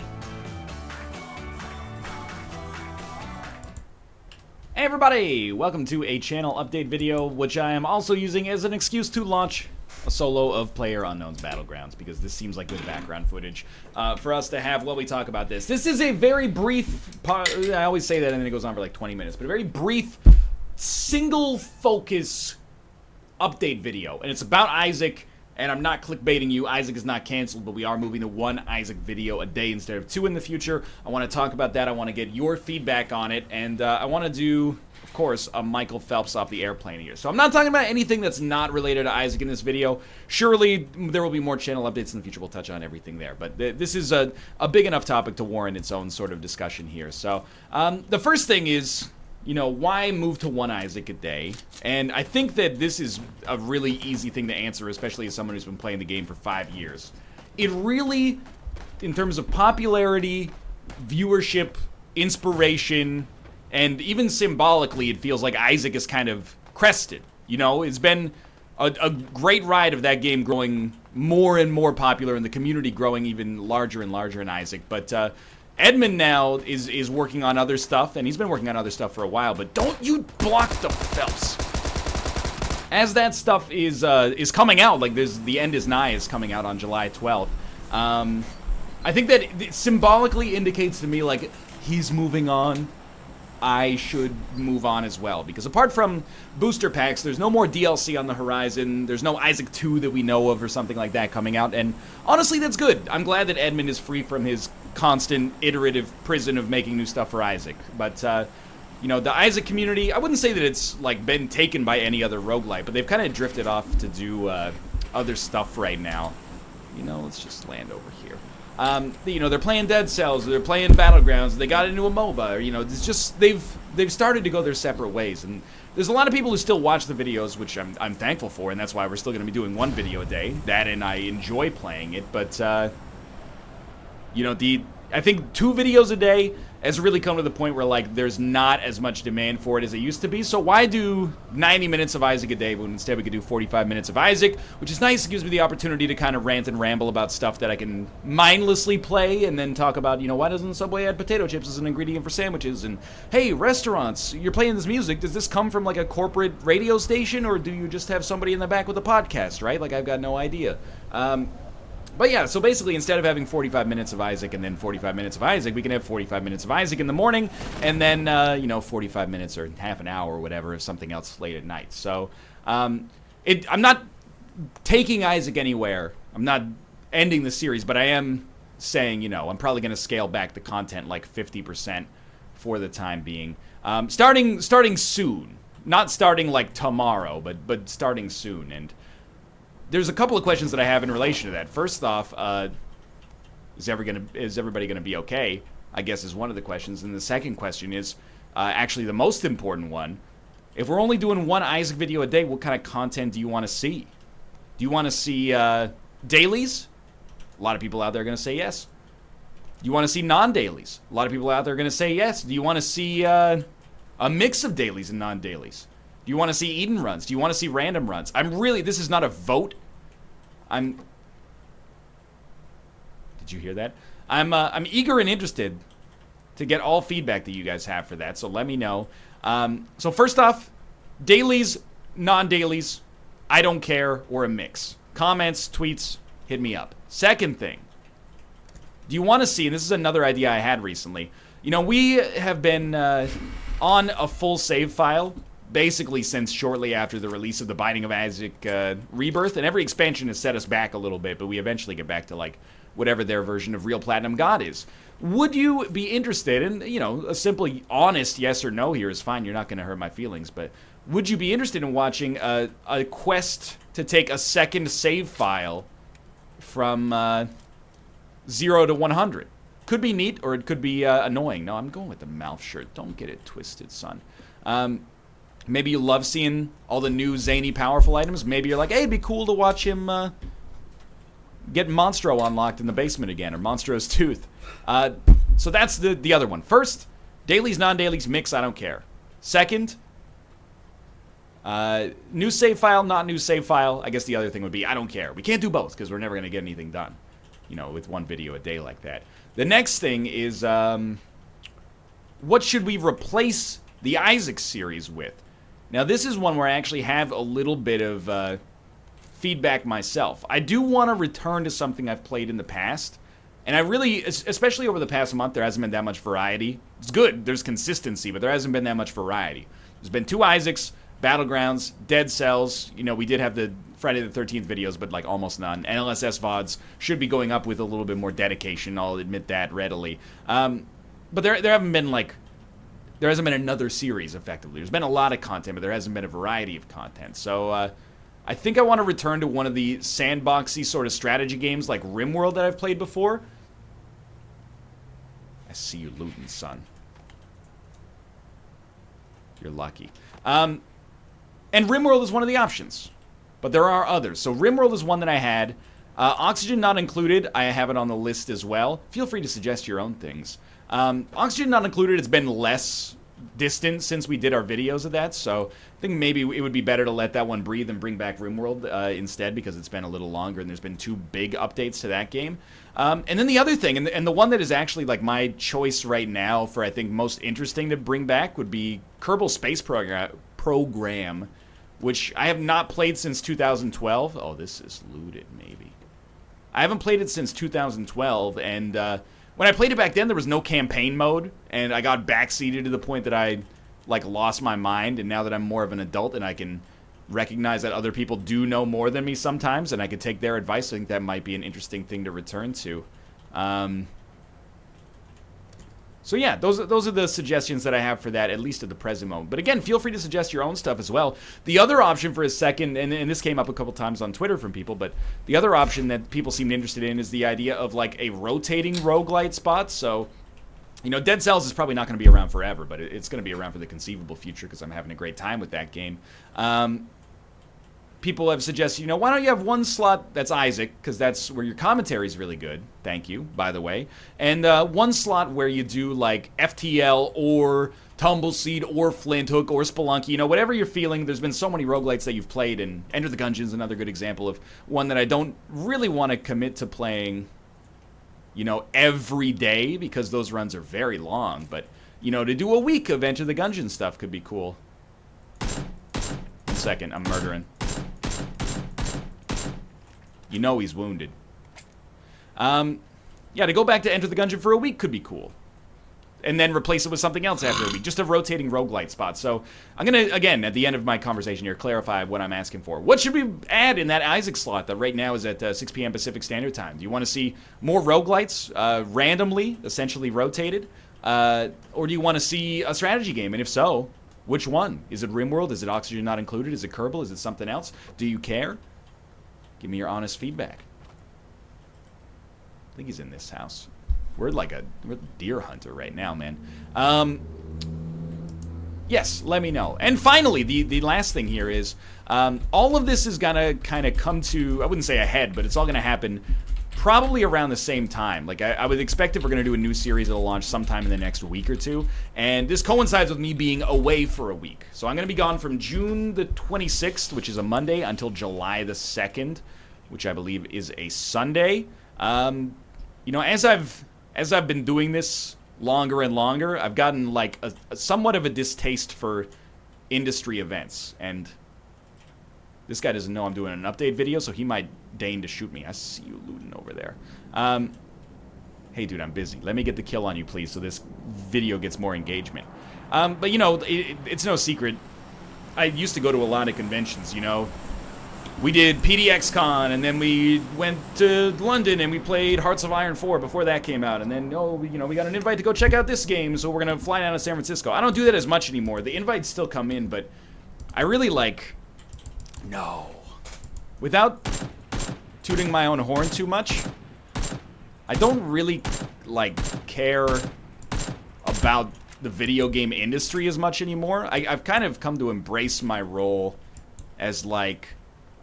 Hey everybody! Welcome to a channel update video, which I am also using as an excuse to launch a solo of PlayerUnknown's Battlegrounds, because this seems like good background footage for us to have while we talk about this. This is a very brief, I always say that and then it goes on for like 20 minutes, but a very brief, single focus update video. And it's about Isaac, and I'm not clickbaiting you. Isaac is not canceled, but we are moving to one Isaac video a day instead of 2 in the future. I want to talk about that. I want to get your feedback on it, and I want to do, of course, a Michael Phelps off the airplane here. So I'm not talking about anything that's not related to Isaac in this video. Surely there will be more channel updates in the future. We'll touch on everything there, but this is a big enough topic to warrant its own sort of discussion here. So the first thing is, you know, why move to one Isaac a day? And I think that this is a really easy thing to answer, especially as someone who's been playing the game for 5 years. it really, in terms of popularity, viewership, inspiration, and even symbolically, it feels like Isaac is kind of crested. You know, it's been a great ride of that game growing more and more popular, and the community growing even larger and larger in Isaac. But Edmund now is working on other stuff, and he's been working on other stuff for a while. But don't you block the Phelps. As that stuff is coming out, like The End Is Nigh is coming out on July 12th. I think that it symbolically indicates to me, like, he's moving on. I should move on as well. Because apart from booster packs, there's no more DLC on the horizon. There's no Isaac 2 that we know of or something like that coming out. And honestly, that's good. I'm glad that Edmund is free from his constant, iterative prison of making new stuff for Isaac. But, you know, the Isaac community, I wouldn't say that it's, like, been taken by any other roguelite, but they've kind of drifted off to do other stuff right now. You know, let's just land over here. You know, they're playing Dead Cells, they're playing Battlegrounds, they got into a MOBA, or, you know, it's just, they've started to go their separate ways, and there's a lot of people who still watch the videos, which I'm thankful for, and that's why we're still going to be doing one video a day, that, and I enjoy playing it, but, you know, I think 2 videos a day has really come to the point where, like, there's not as much demand for it as it used to be. So why do 90 minutes of Isaac a day when instead we could do 45 minutes of Isaac, which is nice. It gives me the opportunity to kind of rant and ramble about stuff that I can mindlessly play and then talk about, you know, why doesn't Subway add potato chips as an ingredient for sandwiches? And, hey, restaurants, you're playing this music. Does this come from, like, a corporate radio station, or do you just have somebody in the back with a podcast, right? Like, I've got no idea. But yeah, so basically, instead of having 45 minutes of Isaac and then 45 minutes of Isaac, we can have 45 minutes of Isaac in the morning, and then, you know, 45 minutes or half an hour or whatever of something else late at night. So, I'm not taking Isaac anywhere. I'm not ending the series, but I am saying, you know, I'm probably going to scale back the content like 50% for the time being. Starting soon. Not starting like tomorrow, but starting soon. And there's a couple of questions that I have in relation to that. First off, is everybody gonna be okay? I guess is one of the questions. And the second question is actually the most important one. If we're only doing one Isaac video a day, what kind of content do you want to see? Do you want to see dailies? A lot of people out there are gonna say yes. Do you want to see non-dailies? A lot of people out there are gonna say yes. Do you want to see a mix of dailies and non-dailies? Do you want to see Eden runs? Do you want to see random runs? This is not a vote. Did you hear that? I'm eager and interested to get all feedback that you guys have for that, so let me know. So first off, dailies, non-dailies, I don't care, or a mix. Comments, tweets, hit me up. Second thing, do you want to see, and this is another idea I had recently, you know, we have been on a full save file basically since shortly after the release of the Binding of Isaac Rebirth, and every expansion has set us back a little bit, but we eventually get back to, like, whatever their version of Real Platinum God is. Would you be interested in, you know, a simply honest yes or no here is fine, you're not going to hurt my feelings, but would you be interested in watching a quest to take a second save file from 0 to 100? Could be neat, or it could be annoying. No, I'm going with the mouth shirt. Don't get it twisted, son. Maybe you love seeing all the new zany powerful items. Maybe you're like, hey, it'd be cool to watch him get Monstro unlocked in the basement again, or Monstro's Tooth. So that's the other one. First, dailies, non-dailies, mix, I don't care. Second, new save file, not new save file. I guess the other thing would be, I don't care. We can't do both, because we're never going to get anything done, you know, with one video a day like that. The next thing is, what should we replace the Isaac series with? Now, this is one where I actually have a little bit of feedback myself. I do want to return to something I've played in the past, and I really, especially over the past month, there hasn't been that much variety. It's good, there's consistency, but there hasn't been that much variety. There's been 2 Isaacs, Battlegrounds, Dead Cells. You know, we did have the Friday the 13th videos, but, like, almost none. NLSS VODs should be going up with a little bit more dedication, I'll admit that readily. But there haven't been, like, there hasn't been another series, effectively. There's been a lot of content, but there hasn't been a variety of content. So, I think I want to return to one of the sandboxy sort of strategy games like RimWorld that I've played before. I see you looting, son. You're lucky. And RimWorld is one of the options, but there are others. So RimWorld is one that I had. Oxygen not included. I have it on the list as well. Feel free to suggest your own things. Oxygen not included. It's been less distant since we did our videos of that, so I think maybe it would be better to let that one breathe and bring back RimWorld instead, because it's been a little longer and there's been 2 big updates to that game. And then the other thing, and the one that is actually like my choice right now for I think most interesting to bring back would be Kerbal Space Program, which I have not played since 2012. Oh, this is looted, maybe. I haven't played it since 2012, and when I played it back then, there was no campaign mode, and I got backseated to the point that I like lost my mind. And now that I'm more of an adult and I can recognize that other people do know more than me sometimes, and I could take their advice, I think that might be an interesting thing to return to. So yeah, those are the suggestions that I have for that, at least at the present moment. But again, feel free to suggest your own stuff as well. The other option for a second, and this came up a couple times on Twitter from people, but the other option that people seem interested in is the idea of like a rotating roguelite spot. So, you know, Dead Cells is probably not going to be around forever, but it's going to be around for the conceivable future because I'm having a great time with that game. People have suggested, you know, why don't you have one slot that's Isaac, because that's where your commentary is really good. Thank you, by the way. And one slot where you do, like, FTL or Tumbleseed or Flint Hook or Spelunky, you know, whatever you're feeling. There's been so many roguelites that you've played, and Enter the Gungeon is another good example of one that I don't really want to commit to playing, you know, every day, because those runs are very long. But, you know, to do a week of Enter the Gungeon stuff could be cool. 1 second, I'm murdering. You know he's wounded. Yeah, to go back to Enter the Gungeon for a week could be cool. And then replace it with something else after a week. Just a rotating roguelite spot. So I'm going to, again, at the end of my conversation here, clarify what I'm asking for. What should we add in that Isaac slot that right now is at 6 p.m. Pacific Standard Time? Do you want to see more roguelites randomly, essentially rotated? Or do you want to see a strategy game? And if so, which one? Is it RimWorld? Is it Oxygen Not Included? Is it Kerbal? Is it something else? Do you care? Give me your honest feedback. I think he's in this house. We're a deer hunter right now, man. Yes, let me know. And finally, the last thing here is, all of this is gonna kind of come to, I wouldn't say a head, but it's all gonna happen probably around the same time. Like, I would expect if we're gonna do a new series, it'll launch sometime in the next week or two. And this coincides with me being away for a week. So I'm gonna be gone from June the 26th, which is a Monday, until July the 2nd, which I believe is a Sunday. You know, as I've been doing this longer and longer, I've gotten like a somewhat of a distaste for industry events. And this guy doesn't know I'm doing an update video, so he might deign to shoot me. I see you looting over there. Hey, dude, I'm busy. Let me get the kill on you, please, so this video gets more engagement. But, you know, it's no secret. I used to go to a lot of conventions, you know. We did PDXCon, and then we went to London, and we played Hearts of Iron 4 before that came out. And then, you know, we got an invite to go check out this game, so we're going to fly down to San Francisco. I don't do that as much anymore. The invites still come in, but I really, like, no. Without tooting my own horn too much, I don't really, like, care about the video game industry as much anymore. I've kind of come to embrace my role as, like,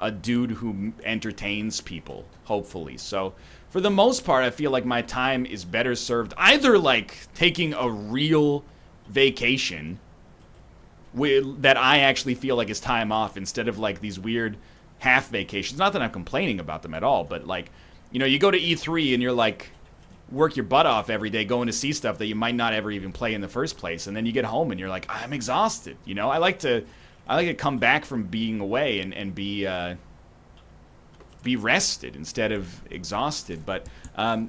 a dude who entertains people, hopefully. So, for the most part, I feel like my time is better served either, like, taking a real vacation that I actually feel like is time off, instead of, like, these weird half vacations. Not that I'm complaining about them at all, but, like, you know, you go to E3 and you're, like, work your butt off every day going to see stuff that you might not ever even play in the first place, and then you get home and you're like, I'm exhausted, you know? I like to come back from being away and be rested instead of exhausted. But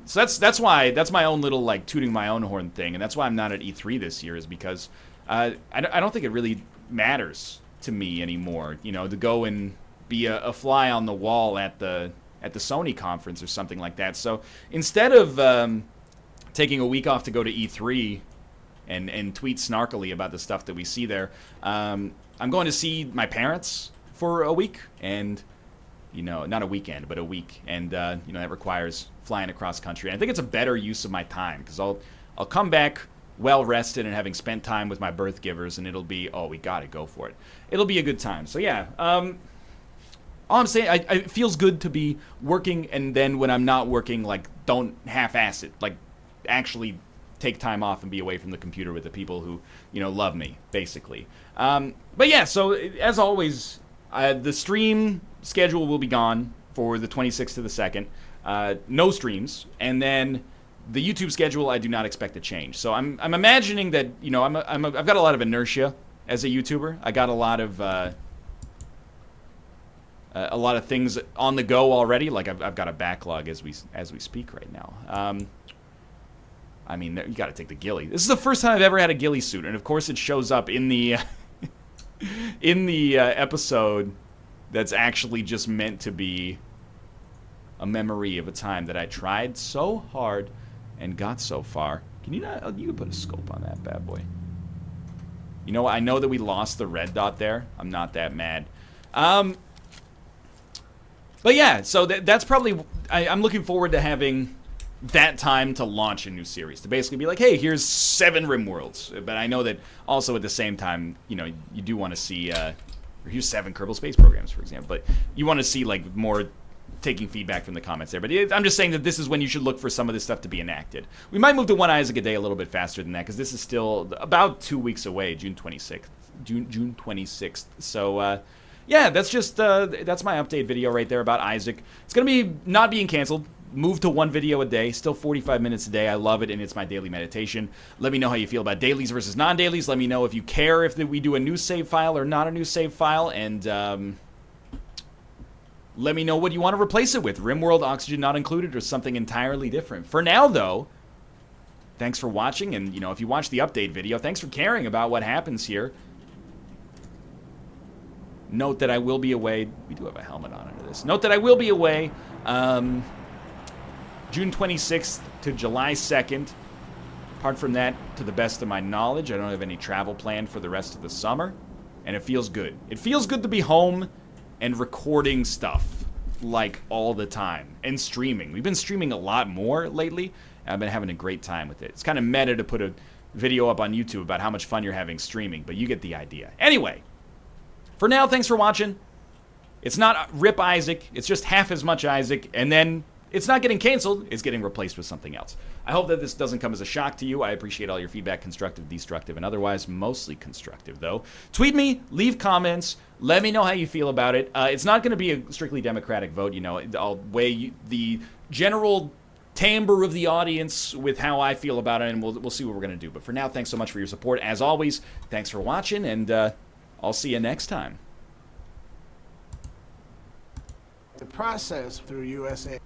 so that's my own little, like, tooting my own horn thing, and that's why I'm not at E3 this year, is because I don't think it really matters to me anymore, you know, to go and be a fly on the wall at the Sony conference or something like that. So instead of taking a week off to go to E3 and tweet snarkily about the stuff that we see there, I'm going to see my parents for a week, and, you know, not a weekend, but a week, and, you know, that requires flying across country. And I think it's a better use of my time, because I'll come back well-rested and having spent time with my birth givers, and it'll be, oh, we gotta go for it. It'll be a good time. So, yeah, All I'm saying, it feels good to be working, and then when I'm not working, like, don't half-ass it. Like, actually take time off and be away from the computer with the people who, love me, basically. But yeah, so as always, the stream schedule will be gone for the 26th to the 2nd. No streams, and then the YouTube schedule I do not expect to change. So I'm imagining that I've got a lot of inertia as a YouTuber. I got a lot of things on the go already. Like I've got a backlog as we speak right now. I mean, you got to take the ghillie. This is the first time I've ever had a ghillie suit, and of course it shows up in the episode that's actually just meant to be a memory of a time that I tried so hard and got so far. Can you not? You can put a scope on that bad boy. You know what? I know that we lost the red dot there. I'm not that mad. But yeah, so that's probably... I'm looking forward to having that time to launch a new series. To basically be like, hey, here's 7 RimWorlds. But I know that also at the same time, you do want to see... or here's 7 Kerbal Space Programs, for example. But you want to see, like, more taking feedback from the comments there. But I'm just saying that this is when you should look for some of this stuff to be enacted. We might move to One Isaac a day a little bit faster than that, because this is still about 2 weeks away, June 26th. June 26th. So, yeah, that's just, that's my update video right there about Isaac. It's going to be not being canceled. Move to 1 video a day. Still 45 minutes a day. I love it, and it's my daily meditation. Let me know how you feel about dailies versus non-dailies. Let me know if you care if we do a new save file or not a new save file. And, let me know what you want to replace it with. RimWorld, Oxygen Not Included, or something entirely different. For now, though, thanks for watching. And, if you watch the update video, thanks for caring about what happens here. Note that I will be away. We do have a helmet on under this. Note that I will be away June 26th to July 2nd. Apart from that, to the best of my knowledge, I don't have any travel planned for the rest of the summer. And it feels good. It feels good to be home and recording stuff, like, all the time. And streaming. We've been streaming a lot more lately. And I've been having a great time with it. It's kind of meta to put a video up on YouTube about how much fun you're having streaming, but you get the idea. Anyway, for now, thanks for watching. It's not Rip Isaac. It's just half as much Isaac. And then it's not getting canceled. It's getting replaced with something else. I hope that this doesn't come as a shock to you. I appreciate all your feedback, constructive, destructive, and otherwise. Mostly constructive, though. Tweet me. Leave comments. Let me know how you feel about it. It's not going to be a strictly Democratic vote. I'll weigh the general timbre of the audience with how I feel about it, and we'll see what we're going to do. But for now, thanks so much for your support. As always, thanks for watching, and I'll see you next time. The process through USA.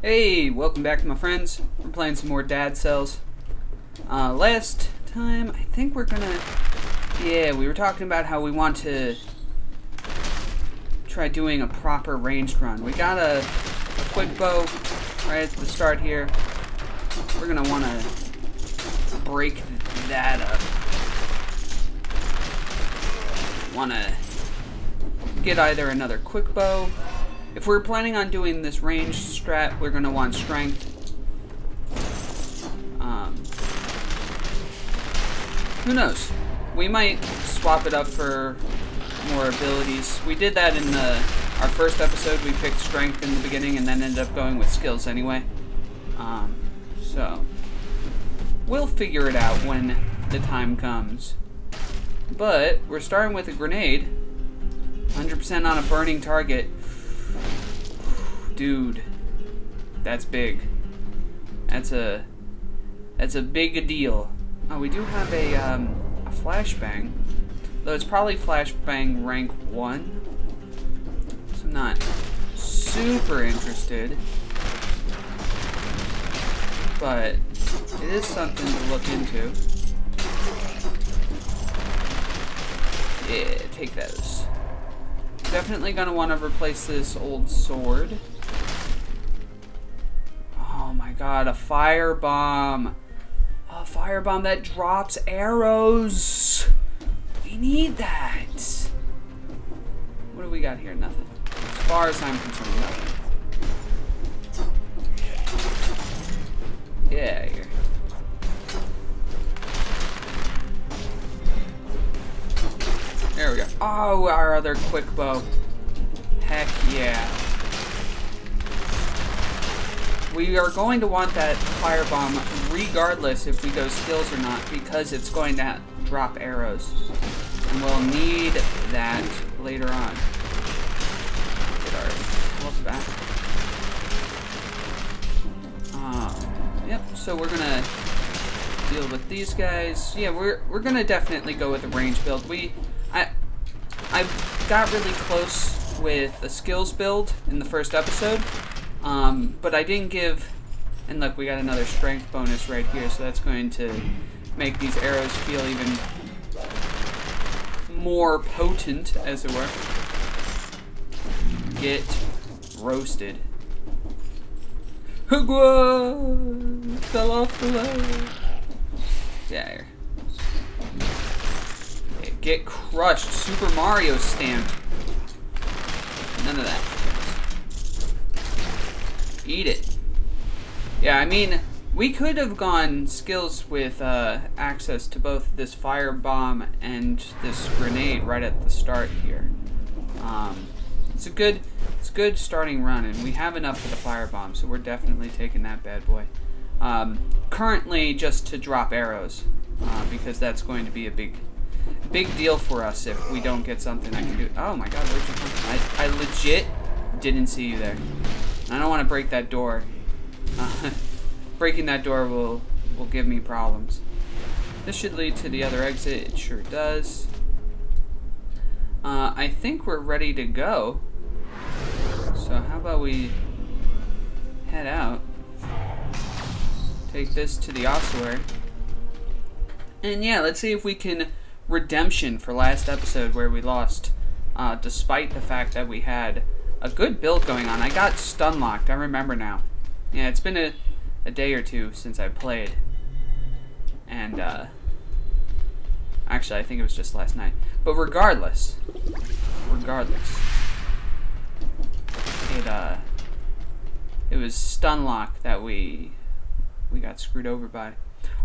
Hey, welcome back, my friends. We're playing some more Dad Cells. Last time, I think we're gonna... Yeah, we were talking about how we want to try doing a proper ranged run. We got a quick bow right at the start here. We're gonna want to break that up. Want to get either another quick bow. If we're planning on doing this ranged strat, we're gonna want strength. Who knows? We might swap it up for more abilities. We did that in our first episode. We picked strength in the beginning and then ended up going with skills anyway. So we'll figure it out when the time comes. But we're starting with a grenade. 100% on a burning target. Dude, that's big. That's a big deal. Oh, we do have a flashbang. Though it's probably flashbang rank 1. So I'm not super interested. But it is something to look into. Yeah, take those. Definitely gonna want to replace this old sword. Oh my god, a firebomb. A firebomb that drops arrows. We need that. What do we got here? Nothing. As far as I'm concerned, nothing. Yeah, here. There we go. Oh, our other quick bow. Heck yeah. We are going to want that firebomb regardless if we go skills or not, because it's going to drop arrows. And we'll need that later on. Get our health back. Yep, so we're gonna deal with these guys. Yeah, we're gonna definitely go with a range build. I got really close with a skills build in the first episode, but I didn't give, and look, we got another strength bonus right here, so that's going to make these arrows feel even more potent, as it were. Get roasted. Hugwa! Fell off the ledge. Yeah, here. Yeah, get crushed. Super Mario stamped. None of that. Eat it. Yeah, I mean, we could have gone skills with access to both this firebomb and this grenade right at the start here. It's a good starting run, and we have enough for the firebomb, so we're definitely taking that bad boy. Currently, just to drop arrows, because that's going to be a big deal for us if we don't get something that can do. Oh my god, where'd you come from? I legit didn't see you there. I don't want to break that door. Breaking that door will give me problems. This should lead to the other exit. It sure does. I think we're ready to go. So how about we head out, take this to the ossuary, and yeah, let's see if we can redemption for last episode where we lost, despite the fact that we had a good build going on. I got stun locked, I remember now. Yeah, it's been a day or two since I played, and actually I think it was just last night, but regardless, it was stun lock that we got screwed over by.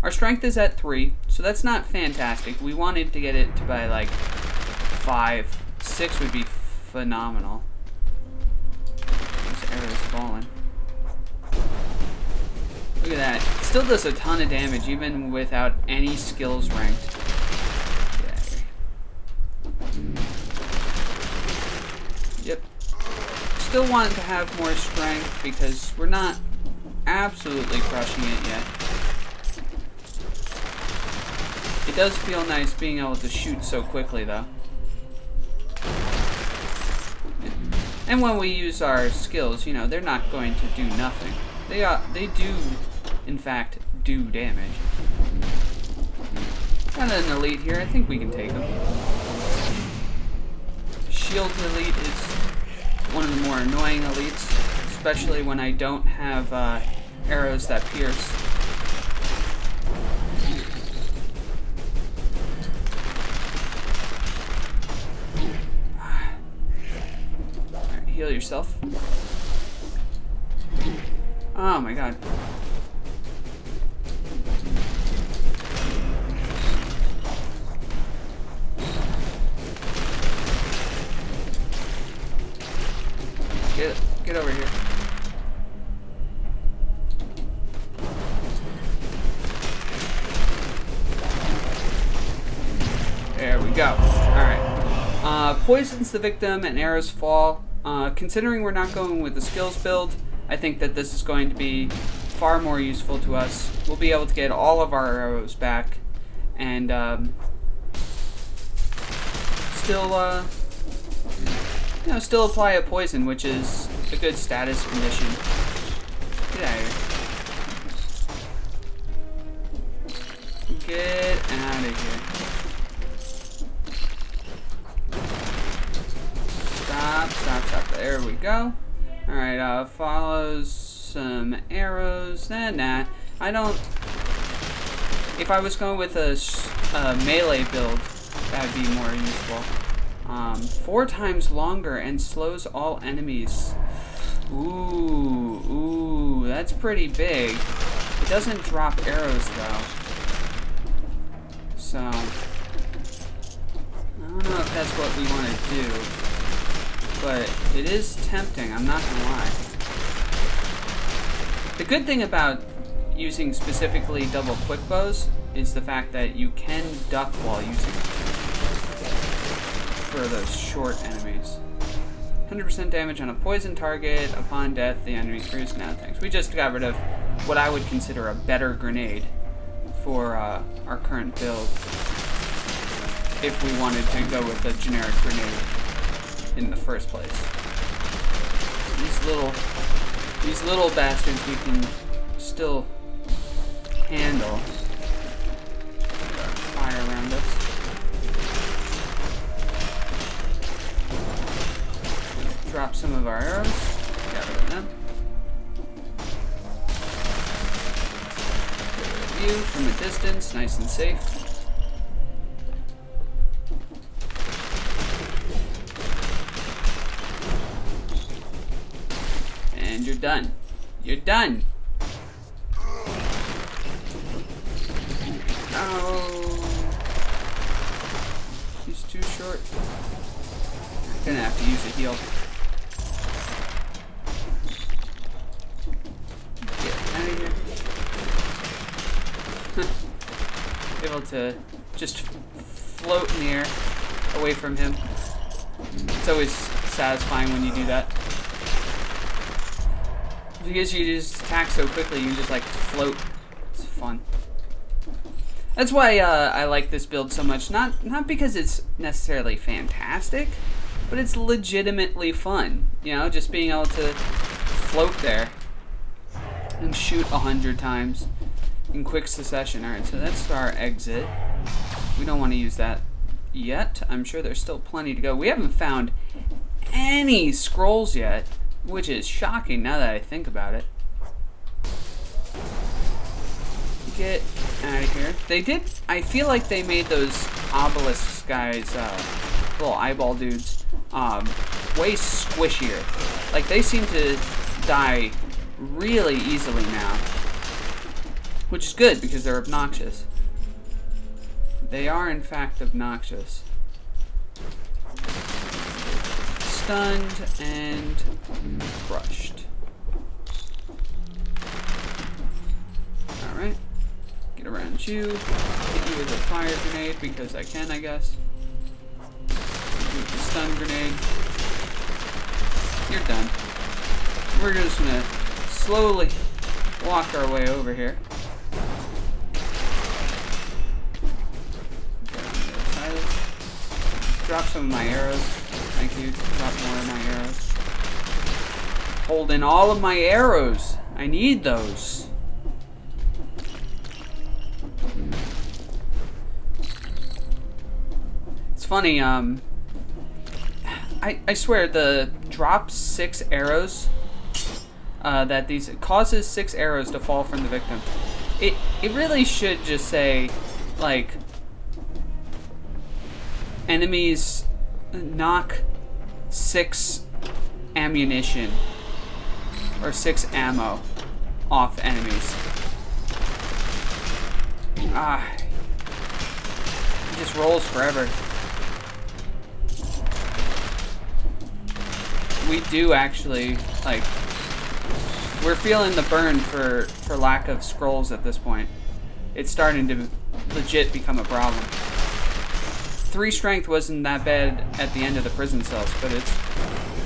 Our strength is at 3, so that's not fantastic. We wanted to get it to by like 5. 6 would be phenomenal. This arrow's falling. Look at that. It still does a ton of damage even without any skills ranked. Yep. Still want to have more strength because we're not absolutely crushing it yet. It does feel nice being able to shoot so quickly though. And when we use our skills, you know, they're not going to do nothing. They do, in fact, do damage. Got an elite here. I think we can take him. Shield elite is one of the more annoying elites, especially when I don't have arrows that pierce. Alright, heal yourself. Oh my god. Get over here. There we go. Alright. Poisons the victim and arrows fall. Considering we're not going with the skills build, I think that this is going to be far more useful to us. We'll be able to get all of our arrows back and still still apply a poison, which is a good status condition. Get out of here. Get out of here. Stop. There we go. Alright, follows some arrows. Nah. I don't... If I was going with a melee build, that would be more useful. 4 times longer and slows all enemies. Ooh, that's pretty big. It doesn't drop arrows though. So, I don't know if that's what we want to do. But it is tempting, I'm not gonna lie. The good thing about using specifically double quick bows is the fact that you can duck while using it. For those short enemies. 100% damage on a poison target. Upon death, the enemy freezes. Now, thanks. We just got rid of what I would consider a better grenade for our current build. If we wanted to go with a generic grenade in the first place. These little bastards we can still handle. Fire around us. Drop some of our arrows. Get rid of them. Get rid of you from a distance, nice and safe. And you're done. You're done! Oh. He's too short. Gonna have to use a heal. Get out of here. Able to just float in the air away from him. It's always satisfying when you do that. Because you just attack so quickly, you can just like float. It's fun. That's why I like this build so much. Not because it's necessarily fantastic, but it's legitimately fun. You know, just being able to float there and shoot 100 times in quick succession. Alright, so that's our exit. We don't want to use that yet. I'm sure there's still plenty to go. We haven't found any scrolls yet, which is shocking now that I think about it. Get out of here. They did, I feel like they made those obelisk guys, little eyeball dudes, way squishier. Like, they seem to die really easily now. Which is good, because they're obnoxious. They are, in fact, obnoxious. Stunned and crushed. Alright. Get around you. Hit you with a fire grenade because I can, I guess. With the stun grenade. You're done. We're just gonna slowly walk our way over here. Get on the other side of this. Drop some of my arrows. Thank you. Drop more of my arrows. Hold in all of my arrows. I I need those. It's funny, I swear the drop 6 arrows that these it causes 6 arrows to fall from the victim. It really should just say like enemies knock 6 ammunition or 6 ammo off enemies. It just rolls forever. We do actually, like, we're feeling the burn for lack of scrolls at this point. It's starting to legit become a problem. 3 strength wasn't that bad at the end of the prison cells, but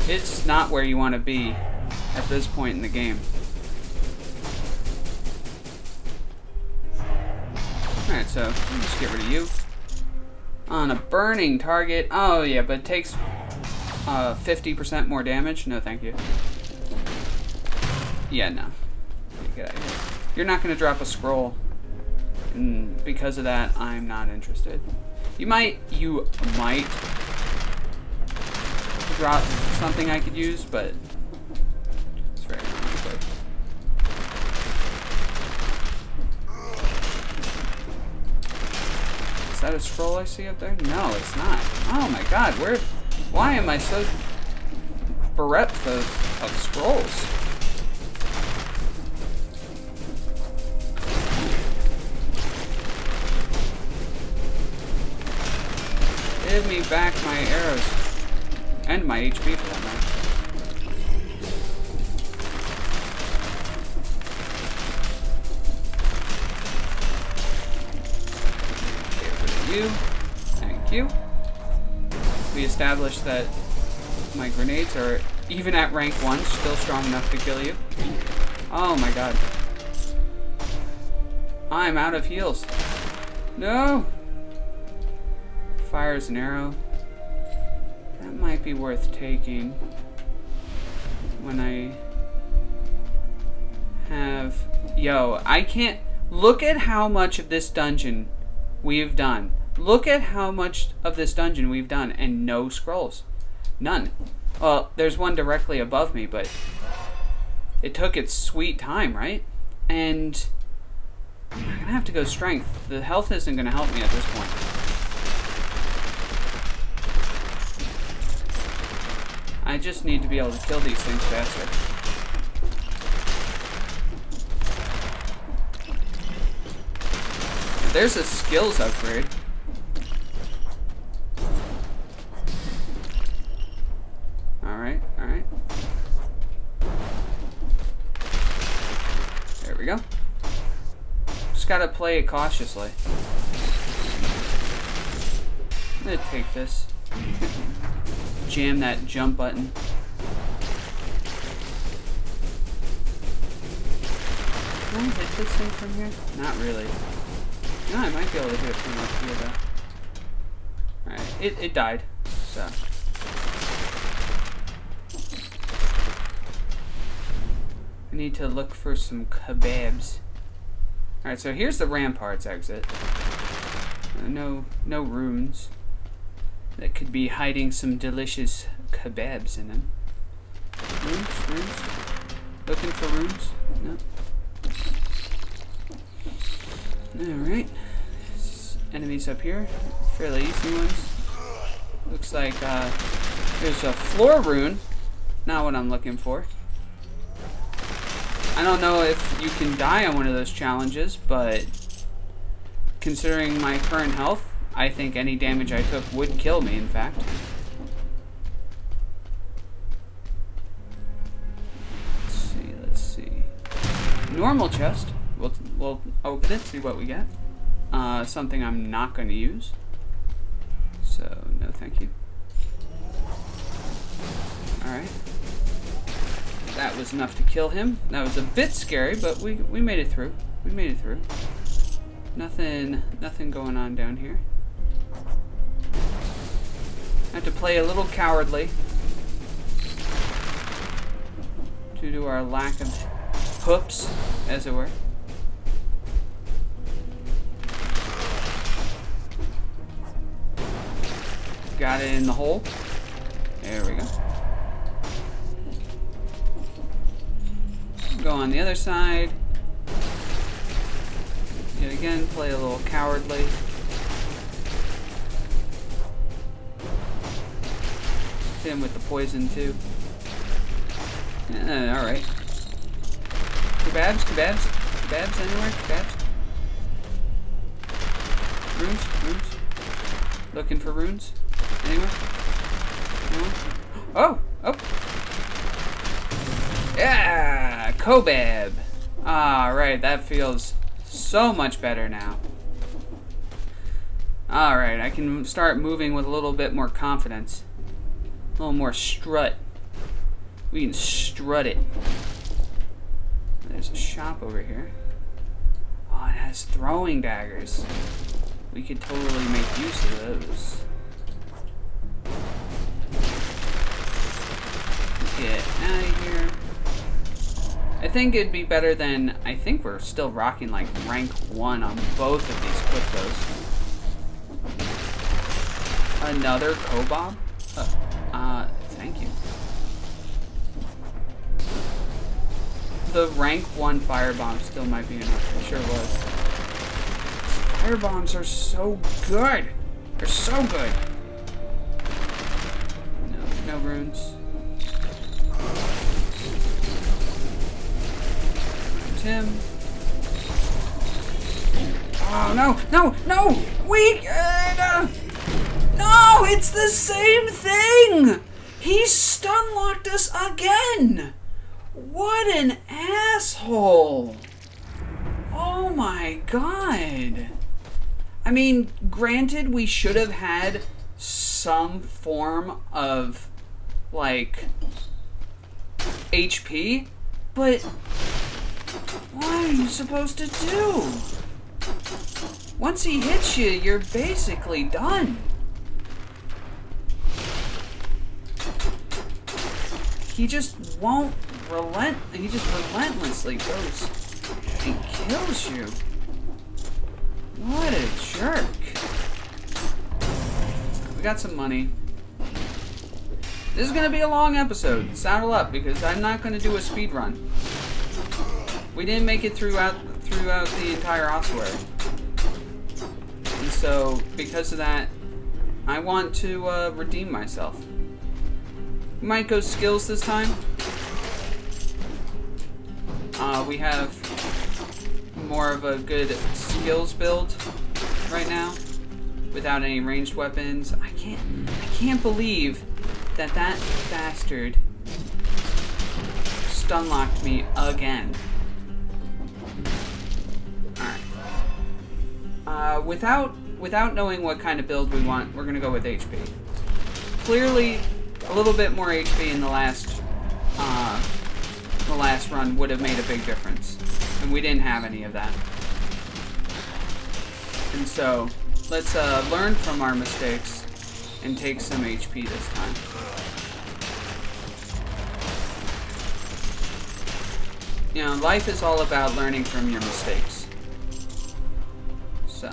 it's not where you want to be at this point in the game. Alright, so we'll just get rid of you. On a burning target. Oh yeah, but it takes 50% more damage. No, thank you. Yeah, no. Get out of here. You're not going to drop a scroll. And because of that, I'm not interested. You might drop something I could use, but it's very unlikely. Is that a scroll I see up there? No, it's not. Oh my god, why am I so bereft of scrolls? Give me back my arrows. And my HP for that matter. Get rid of you. Thank you. We established that my grenades are, even at rank 1, still strong enough to kill you. Oh my god. I'm out of heals. No! Fires an arrow. That might be worth taking when I have... Yo, I can't... Look at how much of this dungeon we've done. Look at how much of this dungeon we've done and no scrolls. None. Well, there's one directly above me, but it took its sweet time, right? And I'm gonna have to go strength. The health isn't gonna help me at this point. I just need to be able to kill these things faster. There's a skills upgrade. Alright, alright. There we go. Just gotta play it cautiously. I'm gonna take this. Jam that jump button. Can I hit this thing from here? Not really. No, I might be able to hit it from up here though. Alright, it died. So. I need to look for some kebabs. Alright, so here's the ramparts exit. No rooms that could be hiding some delicious kebabs in them. Rooms? Looking for rooms? No. Alright. Enemies up here. Fairly easy ones. Looks like there's a floor rune. Not what I'm looking for. I don't know if you can die on one of those challenges, but considering my current health, I think any damage I took would kill me, in fact. Let's see. Normal chest. We'll open it, see what we get. Something I'm not going to use. So, no thank you. Alright. That was enough to kill him. That was a bit scary, but we made it through. We made it through. Nothing going on down here. I have to play a little cowardly due to our lack of hoops, as it were. Got it in the hole. There we go. Go on the other side. Yet again, play a little cowardly. Hit him with the poison too. Alright. Kebabs, kebabs, kebabs anywhere? Kebabs? Runes? Runes? Looking for runes? Anywhere? No? Oh! Oh! Yeah! Kobab! Alright, that feels so much better now. Alright, I can start moving with a little bit more confidence. A little more strut. We can strut it. There's a shop over here. Oh, it has throwing daggers. We could totally make use of those. Get out of here. I think it'd be better than... I think we're still rocking like rank 1 on both of these quick bows. Another Kobob? Thank you. The rank 1 firebomb still might be enough. It sure was. Firebombs are so good. They're so good. No runes. Him. Oh no! No! No! No! It's the same thing! He stun locked us again! What an asshole! Oh my god! I mean, granted, we should have had some form of, like, HP, but what are you supposed to do? Once he hits you, you're basically done. He just won't relent. He just relentlessly goes and kills you. What a jerk. We got some money. This is going to be a long episode. Saddle up, because I'm not going to do a speed run. We didn't make it throughout the entire ossuary. And so, because of that, I want to redeem myself. We might go skills this time. We have more of a good skills build right now, without any ranged weapons. I can't believe that bastard stun locked me again. Alright. Without knowing what kind of build we want, we're gonna go with HP. Clearly, a little bit more HP in the last run would have made a big difference, and we didn't have any of that. And so, let's learn from our mistakes and take some HP this time. You know, life is all about learning from your mistakes. So,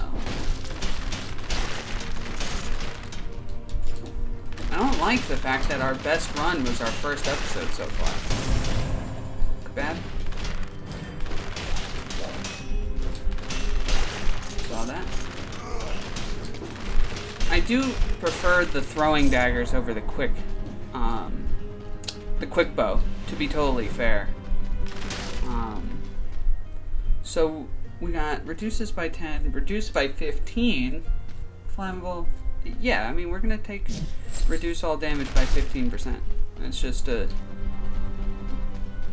I don't like the fact that our best run was our first episode so far. Bad. Saw that. I do prefer the throwing daggers over the quick bow, to be totally fair. So we got reduces by 10, reduced by 15, flammable. Yeah, I mean, we're gonna reduce all damage by 15%. It's just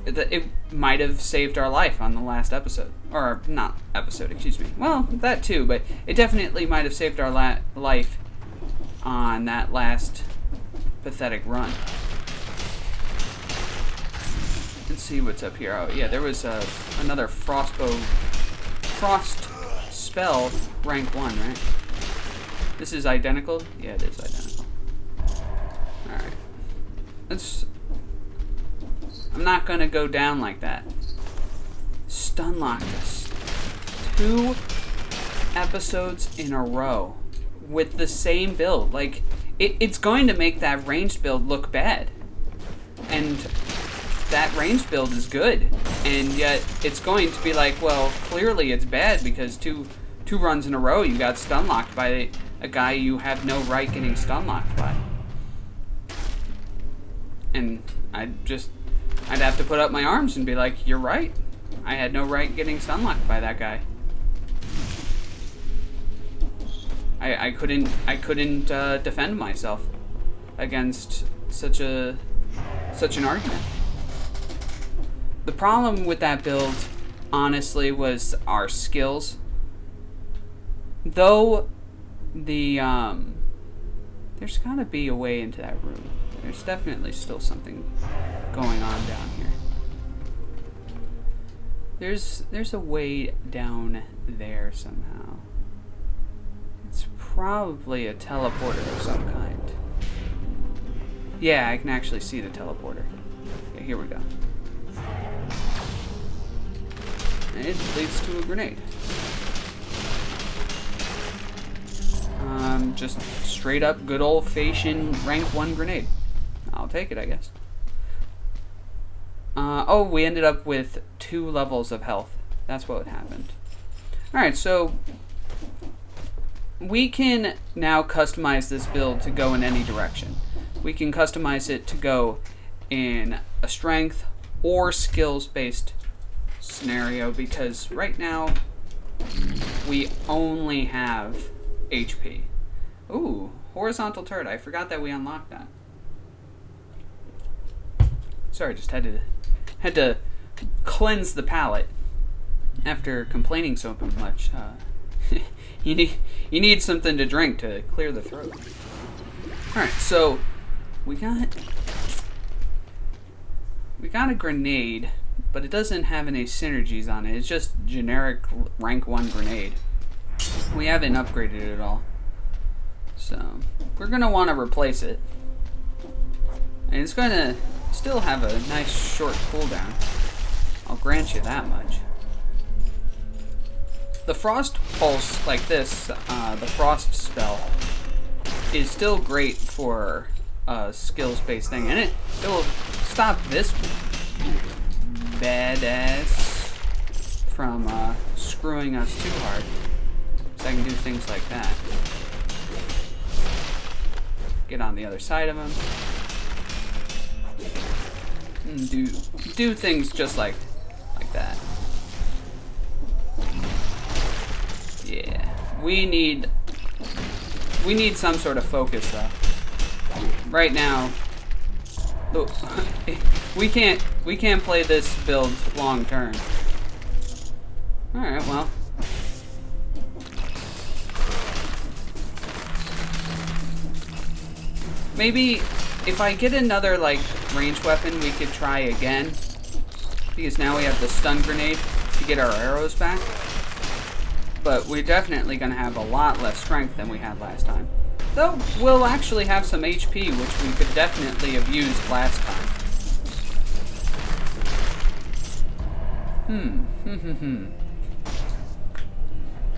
it might have saved our life on the last episode. Or, not episode, excuse me. Well, that too, but it definitely might have saved our life on that last pathetic run. Let's see what's up here. Oh, yeah, there was another frost spell, rank 1, right? This is identical? Yeah, it is identical. Alright. I'm not gonna go down like that. stun locked us 2 episodes in a row with the same build. Like, it's going to make that ranged build look bad. And that ranged build is good. And yet, it's going to be like, well, clearly it's bad because two runs in a row you got stun locked by a guy you have no right getting stun locked by. And I'd have to put up my arms and be like, you're right. I had no right getting stun locked by that guy. I couldn't defend myself against such an argument. The problem with that build, honestly, was our skills. Though there's gotta be a way into that room. There's definitely still something going on down here. There's a way down there somehow. It's probably a teleporter of some kind. Yeah, I can actually see the teleporter. Okay, here we go. And it leads to a grenade. Just straight up good old-fashioned rank 1 grenade. I'll take it, I guess. Oh, we ended up with 2 levels of health. That's what happened. Alright, so we can now customize this build to go in any direction. We can customize it to go in a strength or skills-based scenario, because right now we only have HP. Ooh, horizontal turret. I forgot that we unlocked that. Sorry, just had to cleanse the palate after complaining so much. You need something to drink to clear the throat. All right, so we got a grenade, but it doesn't have any synergies on it. It's just generic rank 1 grenade. We haven't upgraded it at all. So we're gonna want to replace it. And it's gonna still have a nice short cooldown. I'll grant you that much. The frost pulse like this, the frost spell, is still great for a skills-based thing, and it will stop this badass from screwing us too hard. So I can do things like that. Get on the other side of him. And do things just like that. Yeah. We need some sort of focus though. Right now, we can't play this build long term. All right, well. Maybe if I get another like ranged weapon, we could try again. Because now we have the stun grenade to get our arrows back. But we're definitely going to have a lot less strength than we had last time. Though we'll actually have some HP, which we could definitely have used last time.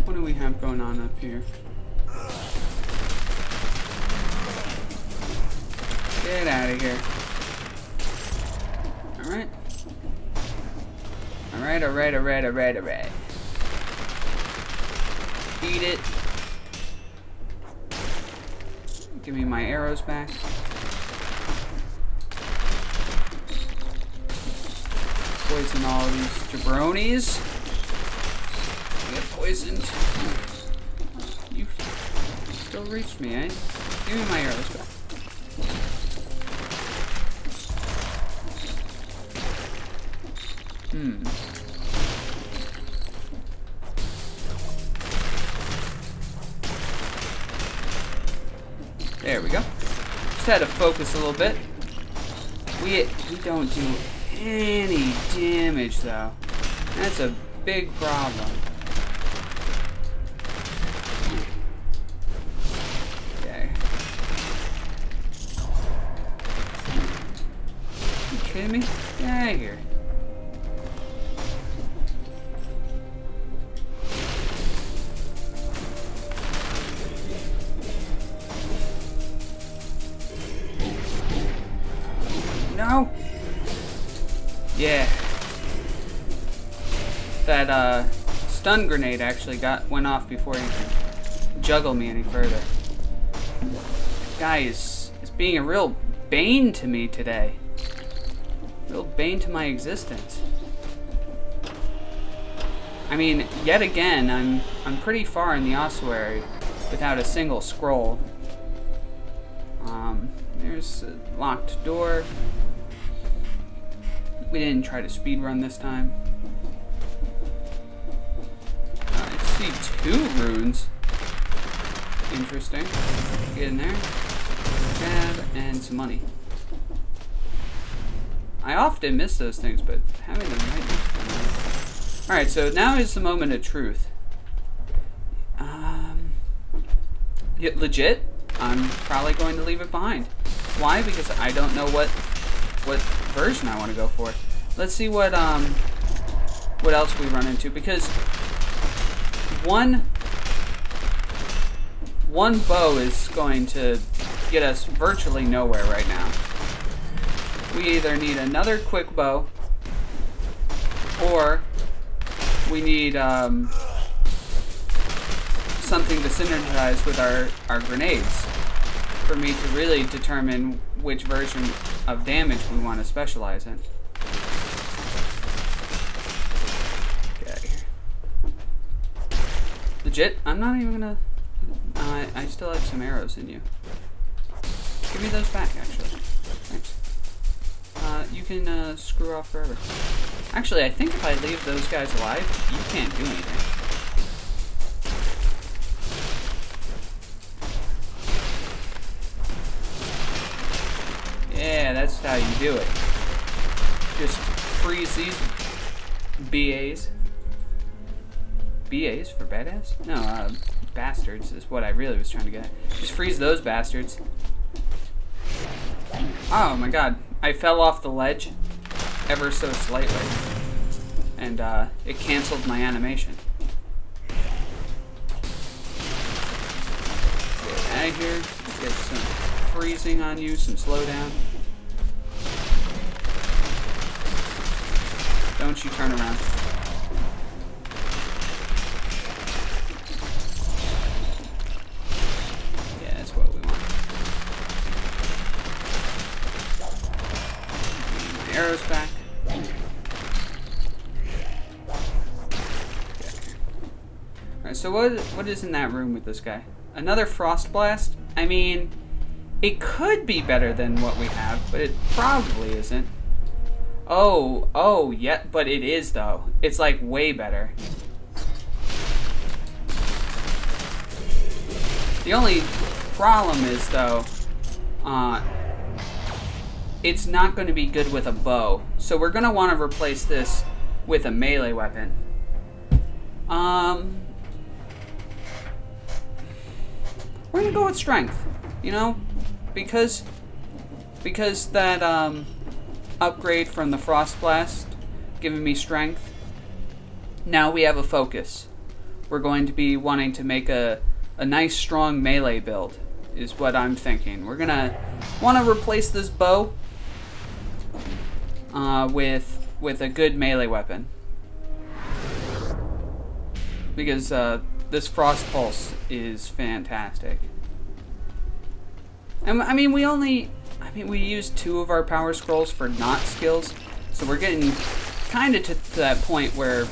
What do we have going on up here? Get out of here. Alright. Alright. Eat it. Give me my arrows back. Poison all these jabronis. Get poisoned. You still reached me, eh? Give me my arrows back. There we go. Just had to focus a little bit. We don't do any damage though. That's a big problem. Okay. You kidding me? Get out of here. Yeah. That stun grenade actually went off before he could juggle me any further. That guy is being a real bane to me today. Real bane to my existence. I mean, yet again, I'm pretty far in the ossuary without a single scroll. There's a locked door. We didn't try to speedrun this time. I see 2 runes. Interesting. Get in there. Grab and some money. I often miss those things, but having them right next to them. Alright, so now is the moment of truth. Yeah, legit, I'm probably going to leave it behind. Why? Because I don't know what version I want to go for. Let's see what else we run into, because one bow is going to get us virtually nowhere right now. We either need another quick bow, or we need something to synergize with our grenades for me to really determine which version of damage we want to specialize in. Get out of here. Legit, I'm not even gonna... I still have some arrows in you. Give me those back, actually. Thanks. You can screw off forever. Actually, I think if I leave those guys alive, you can't do anything. Yeah, that's how you do it. Just freeze these BAs. BAs for badass? No, bastards is what I really was trying to get at. Just freeze those bastards. Oh my god, I fell off the ledge ever so slightly. And it canceled my animation. Get out of here. Get some freezing on you, some slowdown. Don't you turn around. Yeah, that's what we want. My arrows back. Okay. Alright, so what is in that room with this guy? Another frost blast? I mean, it could be better than what we have, but it probably isn't. Oh, yeah, but it is, though. It's, like, way better. The only problem is, though, it's not going to be good with a bow. So we're going to want to replace this with a melee weapon. We're going to go with strength, you know? Because that, upgrade from the Frost Blast, giving me strength. Now we have a focus. We're going to be wanting to make a nice strong melee build, is what I'm thinking. We're gonna want to replace this bow with a good melee weapon. Because this Frost Pulse is fantastic. And I mean, we used 2 of our power scrolls for not skills, so we're getting kind of to that point where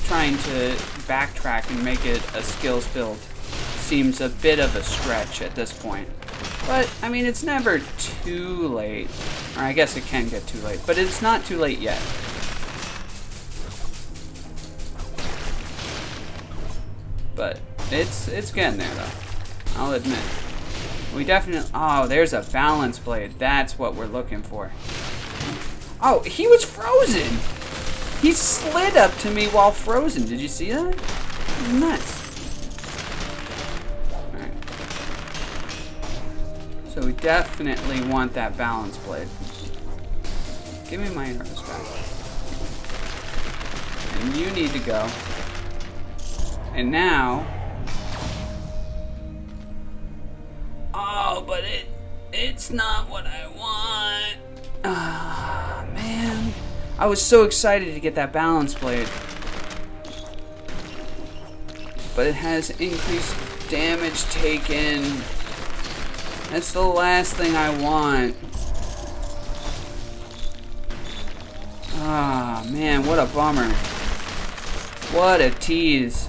trying to backtrack and make it a skills build seems a bit of a stretch at this point. But, I mean, it's never too late. Or I guess it can get too late, but it's not too late yet. But it's getting there, though. I'll admit. We definitely... Oh, there's a balance blade. That's what we're looking for. Oh, he was frozen! He slid up to me while frozen. Did you see that? Nuts. Alright. So we definitely want that balance blade. Give me my arrows back. And you need to go. And now... Oh, but it's not what I want. Ah, man. I was so excited to get that balance blade. But it has increased damage taken. That's the last thing I want. Ah, man, what a bummer. What a tease.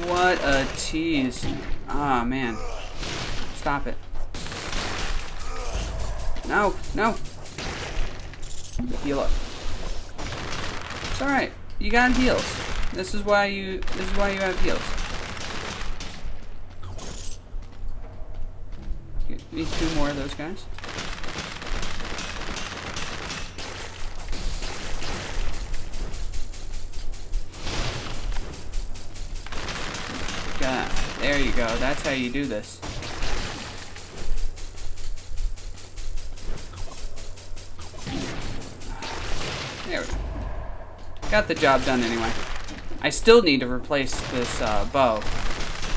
What a tease. Ah, man. Stop it. No, no. Heal up. It's alright. You got heals. This is why you have heals. Need 2 more of those guys. God, there you go. That's how you do this. There we go. Got the job done anyway. I still need to replace this bow.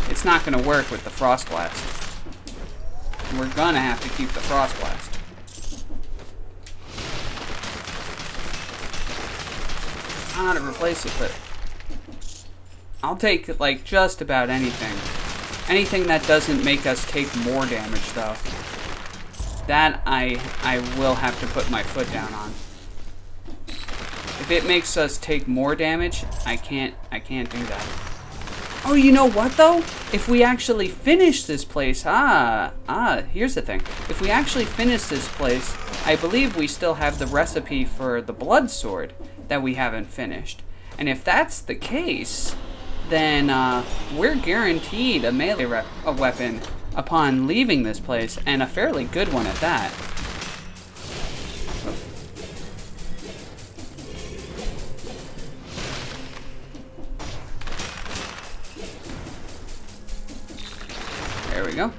It's not going to work with the Frost Blast. We're going to have to keep the Frost Blast. I don't know how to replace it, but I'll take like just about anything. Anything that doesn't make us take more damage, though. That I will have to put my foot down on. If it makes us take more damage, I can't do that. Oh, you know what though? If we actually finish this place, here's the thing. If we actually finish this place, I believe we still have the recipe for the blood sword that we haven't finished. And if that's the case, then we're guaranteed a melee weapon upon leaving this place, and a fairly good one at that. There we go.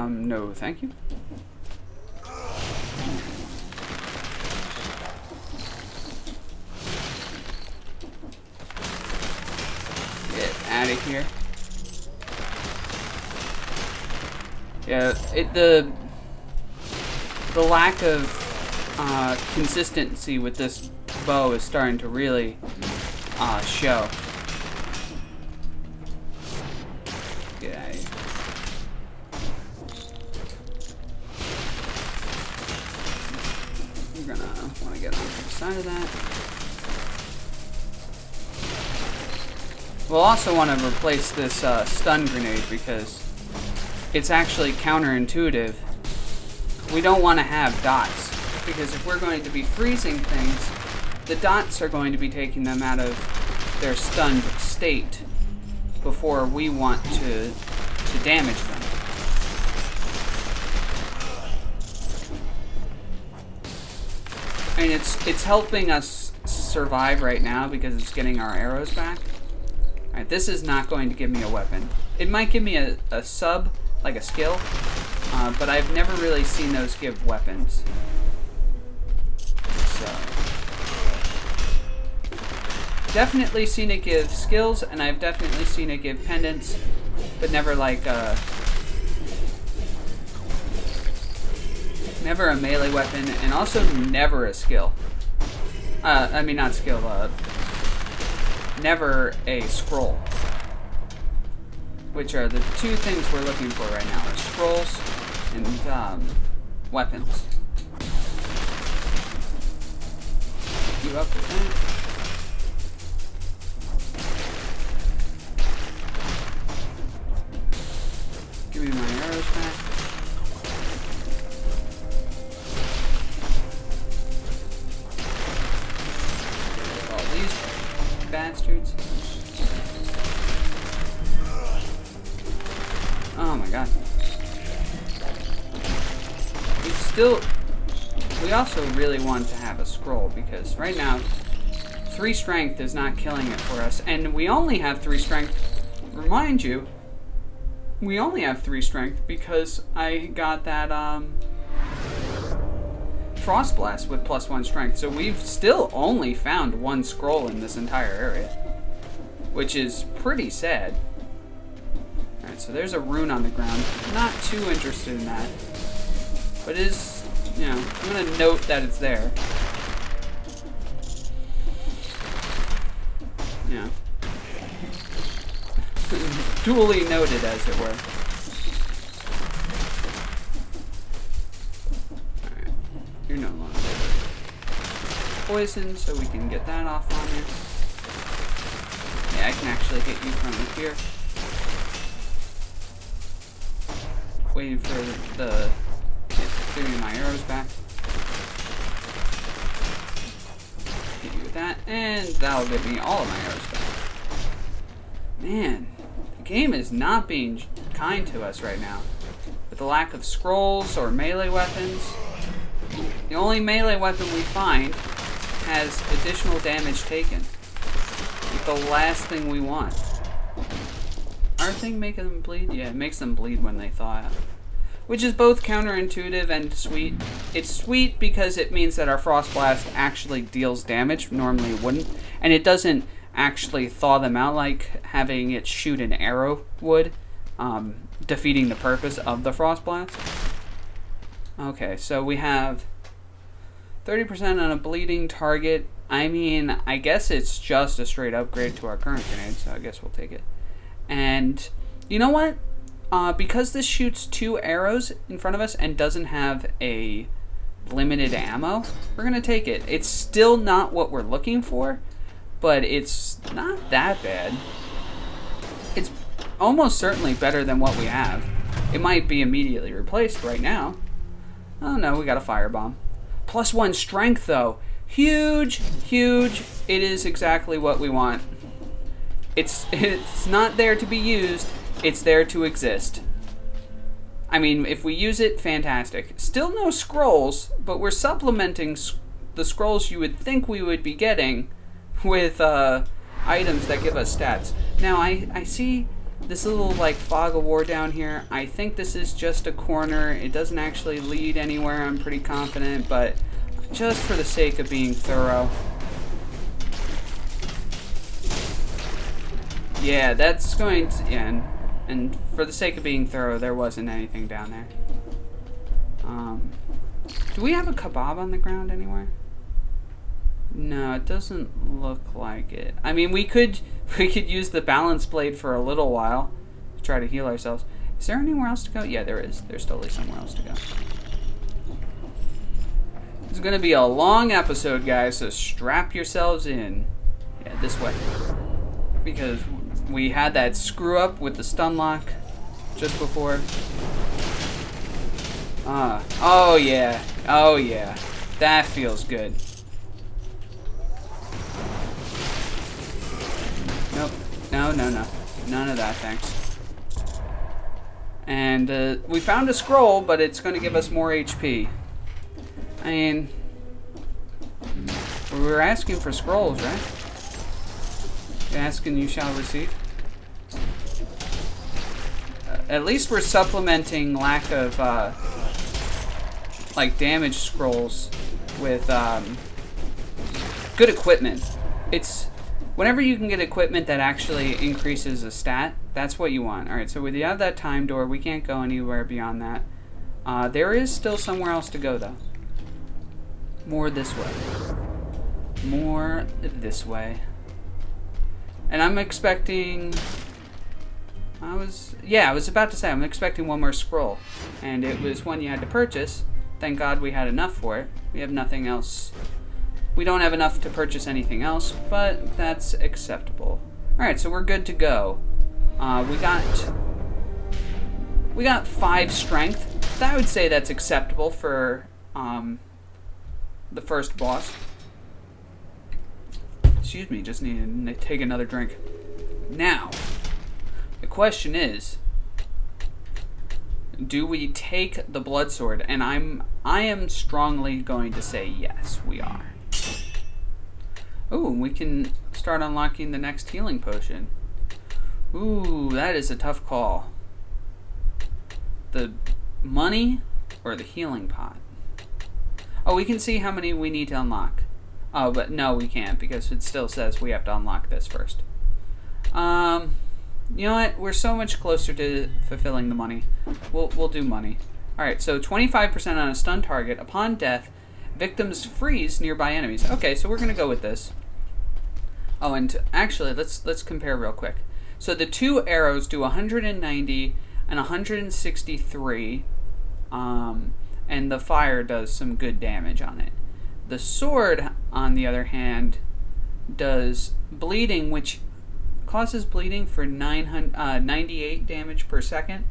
No, thank you. Get out of here. Yeah, the lack of consistency with this bow is starting to really show. Get out of here. You're gonna want to get onto the side of that. We'll also want to replace this stun grenade because it's actually counterintuitive. We don't want to have dots, because if we're going to be freezing things, the dots are going to be taking them out of their stunned state before we want to damage them. And it's helping us survive right now because it's getting our arrows back. Alright, this is not going to give me a weapon. It might give me a sub, like a skill, but I've never really seen those give weapons. So, definitely seen it give skills, and I've definitely seen it give pendants, but never like never a melee weapon, and also never a skill. I mean, not skill, never a scroll. Which are the 2 things we're looking for right now, are scrolls and weapons. You up with that? Give me my arrows back. All these bastards. Oh my god. We also really want to have a scroll, because right now 3 strength is not killing it for us, and we only have 3 strength. Remind you, we only have 3 strength because I got that Frost Blast with +1 strength, so we've still only found 1 scroll in this entire area, which is pretty sad. Alright, so there's a rune on the ground. Not too interested in that. But it is, you know, I'm going to note that it's there. Yeah. Duly noted, as it were. Alright. You're no longer poisoned, so we can get that off on you. Yeah, I can actually hit you from here. Waiting for the... Give me my arrows back. Hit you with that, and that'll give me all of my arrows back. Man, the game is not being kind to us right now. With the lack of scrolls or melee weapons, the only melee weapon we find has additional damage taken. It's the last thing we want. Our thing making them bleed? Yeah, it makes them bleed when they thaw out. Which is both counterintuitive and sweet. It's sweet because it means that our Frost Blast actually deals damage. Normally it wouldn't. And it doesn't actually thaw them out like having it shoot an arrow would, defeating the purpose of the Frost Blast. Okay, so we have 30% on a bleeding target. I mean, I guess it's just a straight upgrade to our current grenade, so I guess we'll take it. And you know what? Because this shoots 2 arrows in front of us and doesn't have a limited ammo, we're going to take it. It's still not what we're looking for, but it's not that bad. It's almost certainly better than what we have. It might be immediately replaced right now. Oh no, we got a firebomb. +1 strength though. Huge, huge. It is exactly what we want. It's not there to be used. It's there to exist. I mean, if we use it, fantastic. Still no scrolls, but we're supplementing the scrolls you would think we would be getting with items that give us stats. Now, I see this little, like, fog of war down here. I think this is just a corner. It doesn't actually lead anywhere, I'm pretty confident, but just for the sake of being thorough. Yeah, that's going to... Yeah, and for the sake of being thorough, there wasn't anything down there. Do we have a kebab on the ground anywhere? No, it doesn't look like it. I mean, we could use the balance blade for a little while to try to heal ourselves. Is there anywhere else to go? Yeah, there is. There's totally somewhere else to go. It's gonna be a long episode, guys, so strap yourselves in. Yeah, this way. Because we had that screw up with the stun lock just before. Oh yeah. Oh yeah. That feels good. Nope. No, no, no. None of that, thanks. And we found a scroll, but it's going to give us more HP. I mean, we were asking for scrolls, right? Ask and you shall receive. At least we're supplementing lack of like damage scrolls with good equipment. It's whenever you can get equipment that actually increases a stat, that's what you want. Alright, so we have that time door. We can't go anywhere beyond that. There is still somewhere else to go, though. More this way. More this way. And I'm expecting... I was about to say, I'm expecting one more scroll. And it was one you had to purchase. Thank God we had enough for it. We have nothing else. We don't have enough to purchase anything else, but that's acceptable. Alright, so we're good to go. We got 5 strength. I would say that's acceptable for the first boss. Excuse me, just need to take another drink. Now, the question is, do we take the blood sword? And I am strongly going to say yes, we are. Ooh, we can start unlocking the next healing potion. Ooh, that is a tough call. The money or the healing pot? Oh, we can see how many we need to unlock. Oh, but no, we can't because it still says we have to unlock this first. You know what? We're so much closer to fulfilling the money. We'll do money. Alright, so 25% on a stun target. Upon death, victims freeze nearby enemies. Okay, so we're going to go with this. Oh, and actually, let's compare real quick. So the two arrows do 190 and 163, and the fire does some good damage on it. The sword, on the other hand, does bleeding, which causes bleeding for 98 damage per second,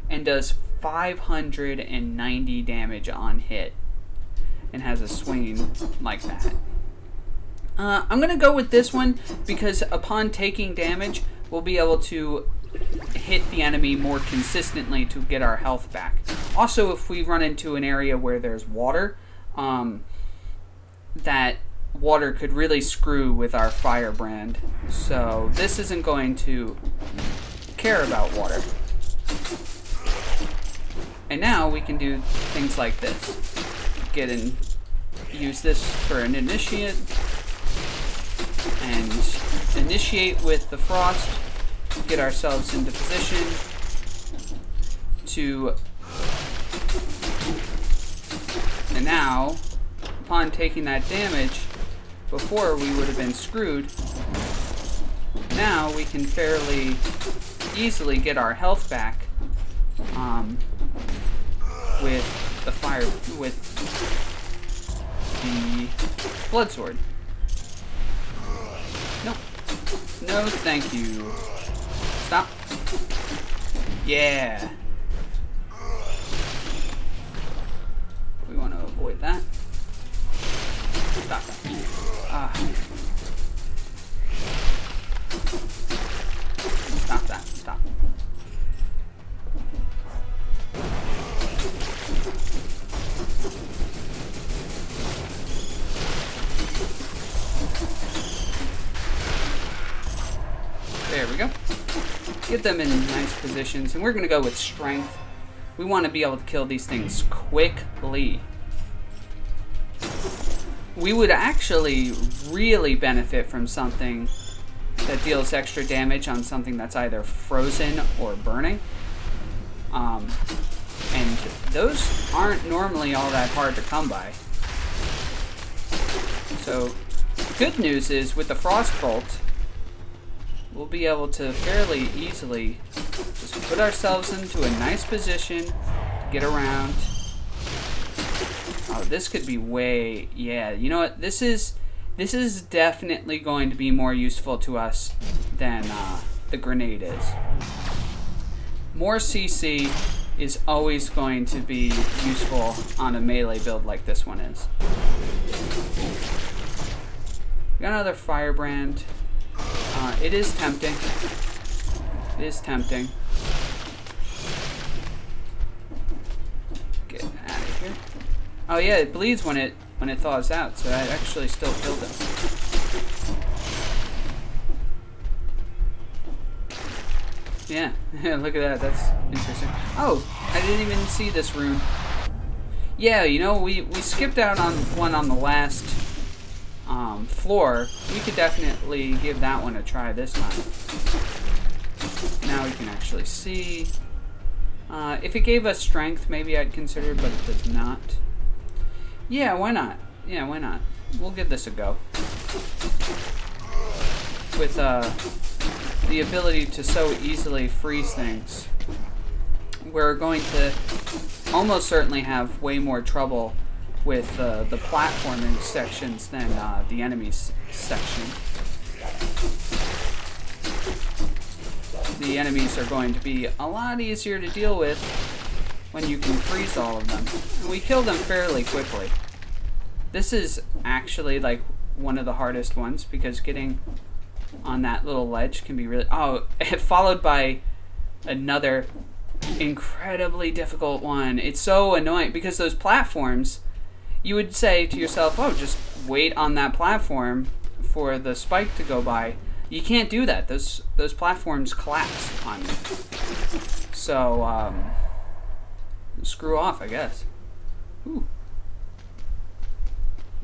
and does 590 damage on hit, and has a swing like that. I'm going to go with this one because upon taking damage, we'll be able to hit the enemy more consistently to get our health back. Also, if we run into an area where there's water, that water could really screw with our firebrand. So this isn't going to care about water. And now we can do things like this. Use this for an initiate. And initiate with the frost. Get ourselves into position to... And now, upon taking that damage, before we would have been screwed, now we can fairly easily get our health back with the fire, with the blood sword. Nope. No, thank you. Stop. Yeah. We want to avoid that. Stop. Stop that. Stop. There we go. Get them in nice positions, and we're going to go with strength. We want to be able to kill these things quickly. We would actually really benefit from something that deals extra damage on something that's either frozen or burning. And those aren't normally all that hard to come by. So, the good news is with the Frostbolt, we'll be able to fairly easily just put ourselves into a nice position to get around. Oh, this could be way... Yeah, you know what? This is definitely going to be more useful to us than the grenade is. More CC is always going to be useful on a melee build like this one is. We got another firebrand. It is tempting. It is tempting. Get out of here. Oh yeah, it bleeds when it thaws out, so I actually still killed him. Yeah, look at that. That's interesting. Oh, I didn't even see this rune. Yeah, you know, we skipped out on one on the last floor. We could definitely give that one a try this time. Now we can actually see. If it gave us strength, maybe I'd consider it, but it does not. Yeah, why not? Yeah, why not? We'll give this a go. With the ability to so easily freeze things, we're going to almost certainly have way more trouble with the platforming sections than the enemies section. The enemies are going to be a lot easier to deal with when you can freeze all of them. And we kill them fairly quickly. This is actually like one of the hardest ones because getting on that little ledge can be really... Oh, followed by another incredibly difficult one. It's so annoying because those platforms, you would say to yourself, oh, just wait on that platform for the spike to go by. You can't do that. Those platforms collapse on you. So, screw off, I guess. Ooh.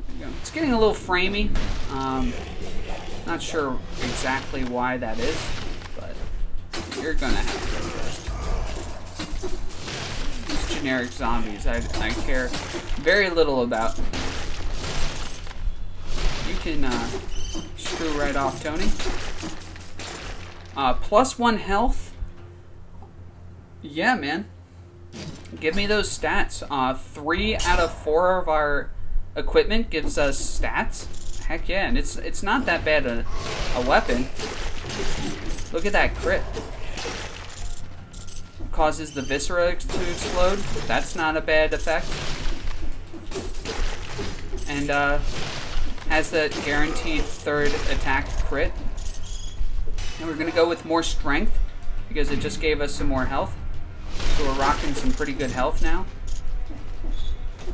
There you go. It's getting a little framey. Not sure exactly why that is, but You're gonna have to go first. These generic zombies, I care very little about. You can screw right off, Tony. +1 health. Yeah, man. Give me those stats. 3 out of 4 of our equipment gives us stats. Heck yeah, and it's not that bad a weapon. Look at that crit. Causes the viscera to explode. That's not a bad effect. And has the guaranteed 3rd attack crit. And we're gonna go with more strength because it just gave us some more health. So we're rocking some pretty good health now.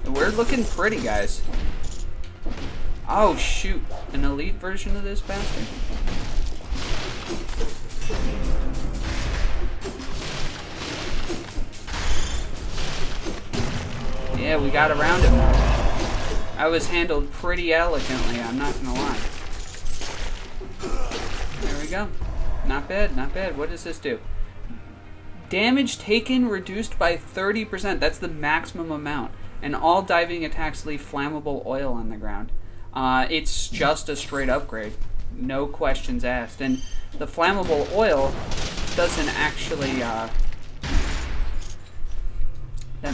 And we're looking pretty, guys. Oh shoot, an elite version of this bastard. Yeah, we got around him. I was handled pretty elegantly, I'm not gonna lie. There we go. Not bad, not bad. What does this do? Damage taken reduced by 30%. That's the maximum amount. And all diving attacks leave flammable oil on the ground. It's just a straight upgrade. No questions asked. And the flammable oil doesn't actually... that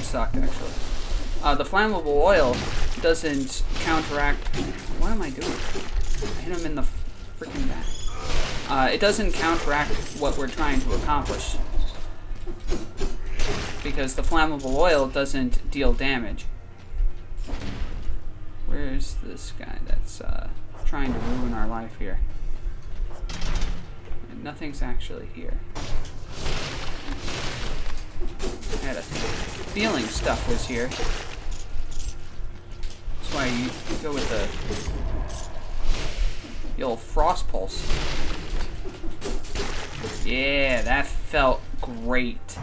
sucked, actually. The flammable oil doesn't counteract... What am I doing? I hit him in the freaking back. It doesn't counteract what we're trying to accomplish. Because the flammable oil doesn't deal damage. Where's this guy that's trying to ruin our life here? Nothing's actually here. I had a feeling stuff was here. That's why you go with the old frost pulse. Yeah, that felt great.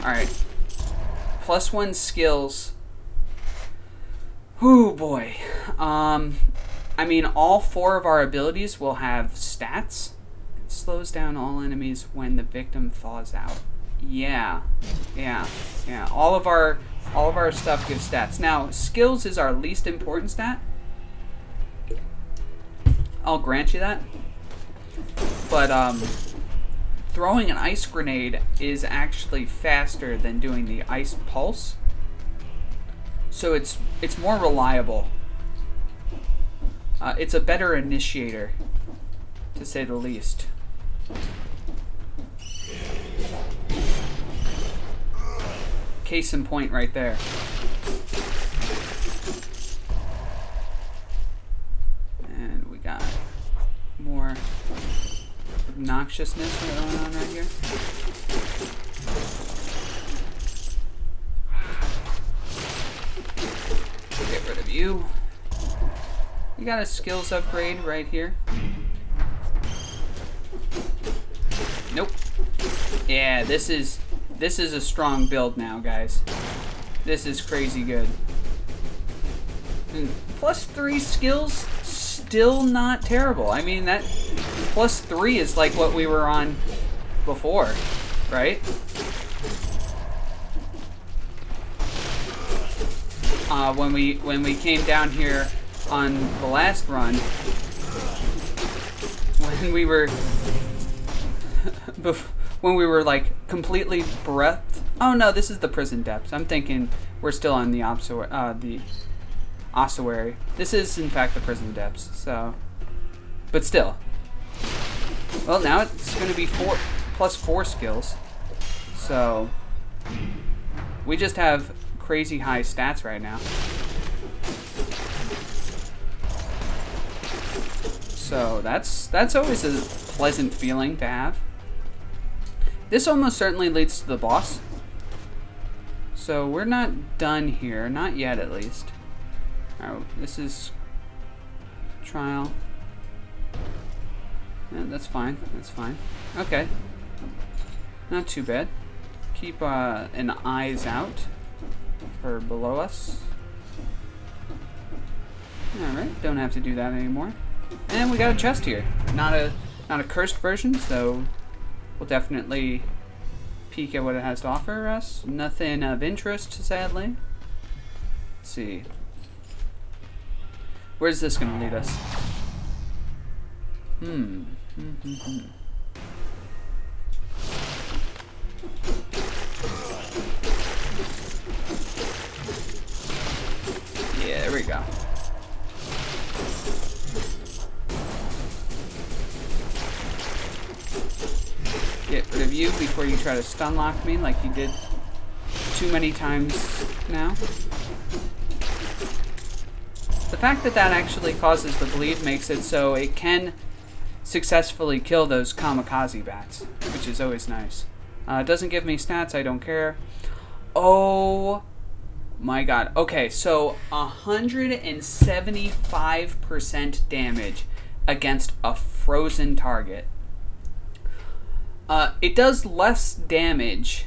Alright. +1 skills. Whoo boy. I mean, all 4 of our abilities will have stats. It slows down all enemies when the victim thaws out. Yeah. All of our stuff gives stats. Now, skills is our least important stat. I'll grant you that. But throwing an ice grenade is actually faster than doing the ice pulse. So it's more reliable. It's a better initiator, to say the least. Case in point right there. And we got more obnoxiousness going on right here. Get rid of you. We got a skills upgrade right here. Nope. Yeah, this is a strong build now, guys. This is crazy good. And +3 skills, still not terrible. I mean, that +3 is like what we were on before, right? When we came down here on the last run, when we were like completely breathed. Oh no, this is the prison depths. I'm thinking we're still on the ossuary. This is in fact the prison depths. So, but still. Well, now it's going to be +4 skills. So we just have crazy high stats right now. So that's always a pleasant feeling to have. This almost certainly leads to the boss. So we're not done here, not yet at least. Alright, this is trial. Yeah, that's fine. That's fine. Okay. Not too bad. Keep an eyes out for below us. Alright, don't have to do that anymore. And we got a chest here. Not Not a cursed version, so we'll definitely peek at what it has to offer us. Nothing of interest, sadly. Let's see. Where's this going to lead us? Yeah, there we go. Get rid of you before you try to stun lock me like you did too many times now. The fact that that actually causes the bleed makes it so it can successfully kill those kamikaze bats, which is always nice. It doesn't give me stats, I don't care. Oh my god. Okay, so 175% damage against a frozen target. It does less damage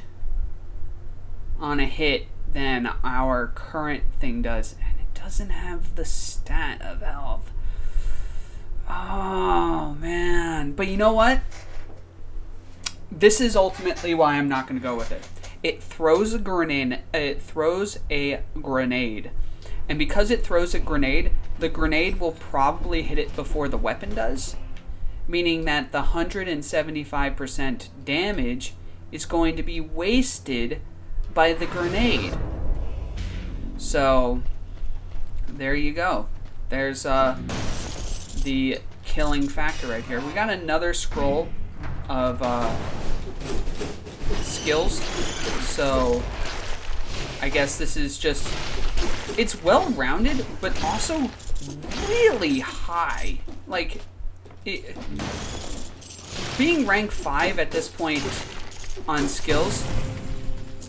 on a hit than our current thing does, and it doesn't have the stat of health. Oh man. But you know what? This is ultimately why I'm not going to go with it. It throws a grenade. And because it throws a grenade, the grenade will probably hit it before the weapon does. Meaning that the 175% damage is going to be wasted by the grenade. So, there you go. There's the killing factor right here. We got another scroll of skills. So, I guess this is just... It's well-rounded, but also really high. Like... being rank 5 at this point on skills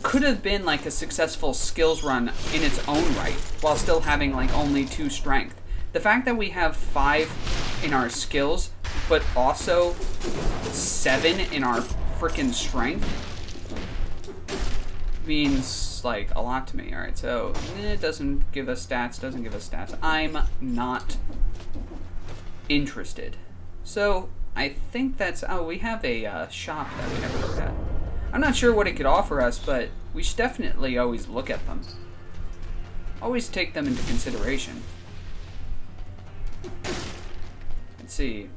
could have been like a successful skills run in its own right, while still having like only 2 strength. The fact that we have 5 in our skills, but also 7 in our freaking strength means like a lot to me. Alright, so it doesn't give us stats, I'm not interested. So, I think that's... Oh, we have a shop that we never looked at. I'm not sure what it could offer us, but we should definitely always look at them. Always take them into consideration. Let's see.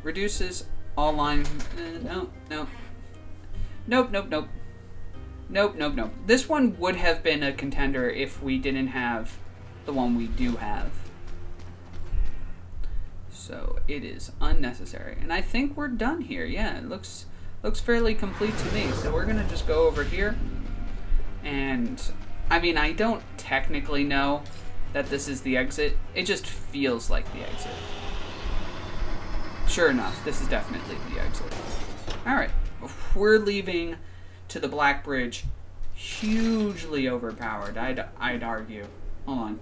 Reduces all line... No. Nope. This one would have been a contender if we didn't have the one we do have. So it is unnecessary. And I think we're done here. Yeah, it looks fairly complete to me. So we're going to just go over here. And, I mean, I don't technically know that this is the exit. It just feels like the exit. Sure enough, this is definitely the exit. Alright, we're leaving to the Black Bridge. Hugely overpowered, I'd argue. Hold on.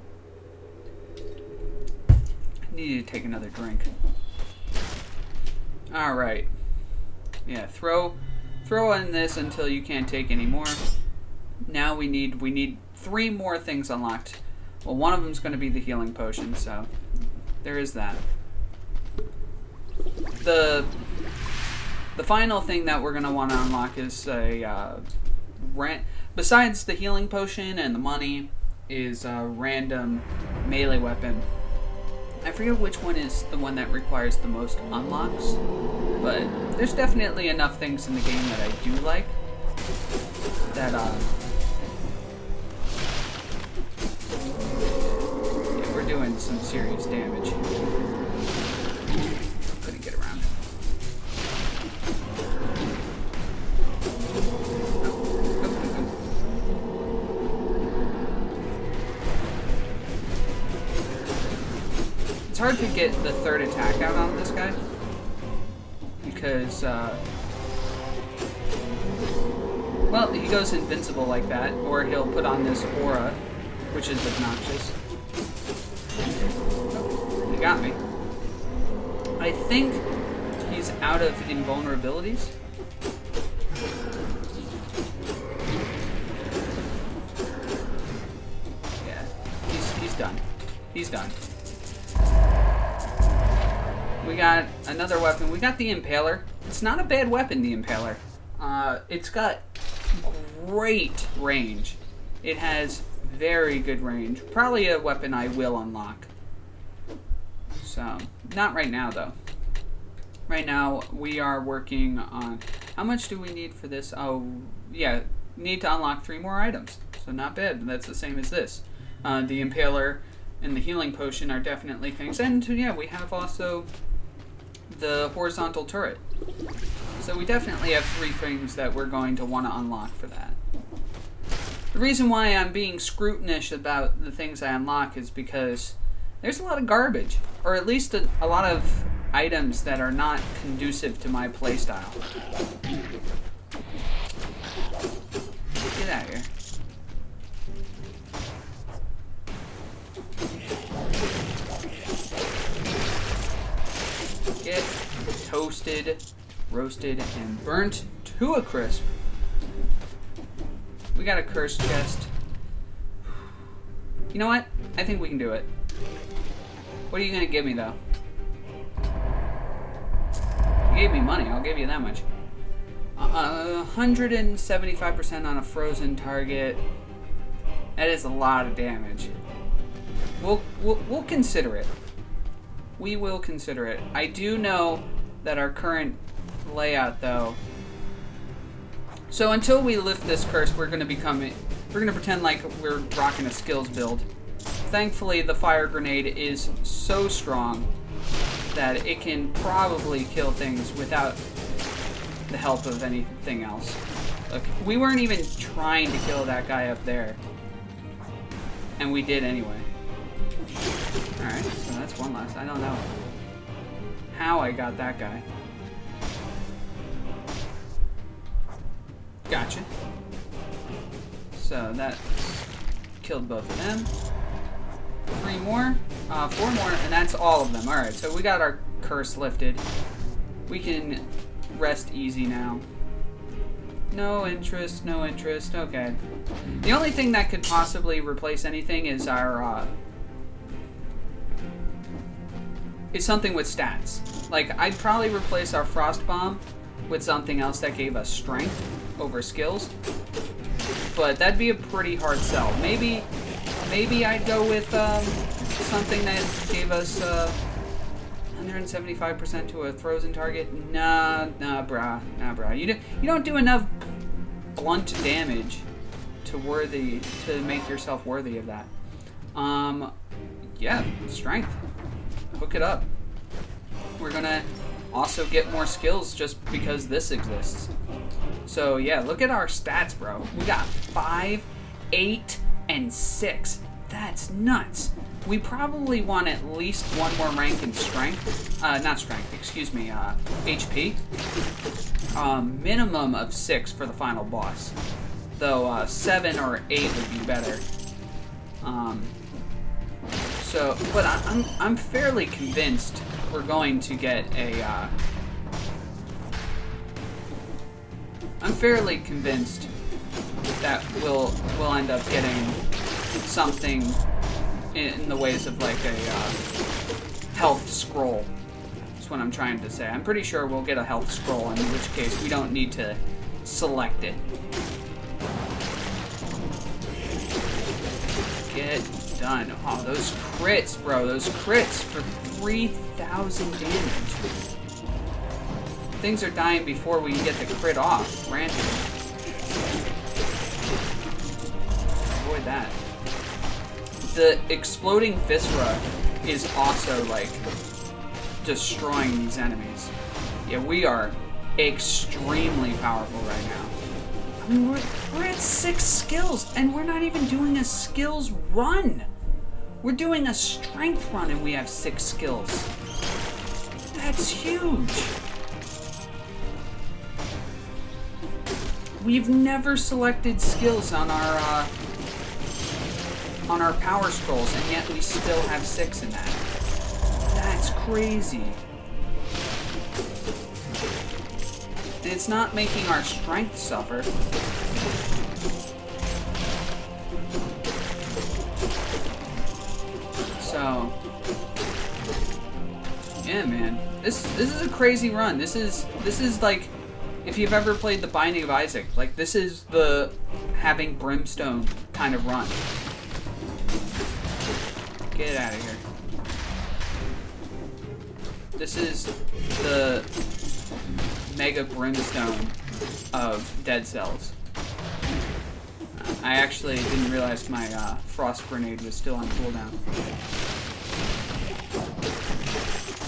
Need to take another drink. Alright. Yeah, throw in this until you can't take any more. Now we need 3 more things unlocked. Well, one of them's going to be the healing potion, so there is that. The final thing that we're going to want to unlock is a besides the healing potion and the money, is a random melee weapon. I forget which one is the one that requires the most unlocks, but there's definitely enough things in the game that I do like that yeah, we're doing some serious damage. Couldn't get around. It's hard to get the third attack out on this guy because, well, he goes invincible like that, or he'll put on this aura, which is obnoxious. Oh, he got me. I think he's out of invulnerabilities. Yeah, he's done. He's done. We got another weapon. We got the Impaler. It's not a bad weapon, the Impaler. It's got great range. It has very good range. Probably a weapon I will unlock. So, not right now, though. Right now, we are working on... How much do we need for this? Oh, yeah. Need to unlock 3 more items. So, not bad. That's the same as this. The Impaler and the Healing Potion are definitely things. And, yeah, we have also the Horizontal Turret. So, we definitely have 3 things that we're going to want to unlock for that. The reason why I'm being scrutinish about the things I unlock is because there's a lot of garbage. Or at least a lot of items that are not conducive to my playstyle. Get out of here. Get toasted, roasted, and burnt to a crisp. We got a curse chest. You know what? I think we can do it. What are you gonna give me, though? You gave me money. I'll give you that much. 175% on a frozen target. That is a lot of damage. We'll consider it. We will consider it. I do know that our current layout, though. So until we lift this curse, we're gonna pretend like we're rocking a skills build. Thankfully, the fire grenade is so strong that it can probably kill things without the help of anything else. Look, we weren't even trying to kill that guy up there. And we did anyway. Alright, so that's one less. I don't know how I got that guy. Gotcha. So that killed both of them. 3 more, 4 more, and that's all of them. Alright, so we got our curse lifted. We can rest easy now. No interest, no interest. Okay. The only thing that could possibly replace anything is our, is something with stats. Like, I'd probably replace our Frost Bomb with something else that gave us strength over skills. But that'd be a pretty hard sell. Maybe I'd go with something that gave us 175% to a frozen target. Nah, brah. You don't do enough blunt damage to make yourself worthy of that. Yeah, strength. Hook it up. We're gonna also get more skills just because this exists. So yeah, look at our stats, bro. We got 5, 8, and 6. That's nuts. We probably want at least 1 more rank in strength. Not strength, excuse me, HP. Minimum of 6 for the final boss. Though 7 or 8 would be better. But I'm fairly convinced we're going to get a, I'm fairly convinced that we'll end up getting something in the ways of like a health scroll. That's what I'm trying to say. I'm pretty sure we'll get a health scroll, in which case we don't need to select it. Get done. Oh, those crits, bro. Those crits for 3,000 damage. Things are dying before we get the crit off. Granted. Avoid that. The exploding viscera is also, like, destroying these enemies. Yeah, we are extremely powerful right now. I mean, we're at 6 skills, and we're not even doing a skills run. We're doing a strength run, and we have 6 skills. That's huge. We've never selected skills on our power scrolls, and yet we still have 6 in that. That's crazy. And it's not making our strength suffer. So, yeah, man. This is a crazy run. This is like, if you've ever played The Binding of Isaac, like this is the having brimstone kind of run. Get out of here. This is the mega brimstone of Dead Cells. I actually didn't realize my frost grenade was still on cooldown.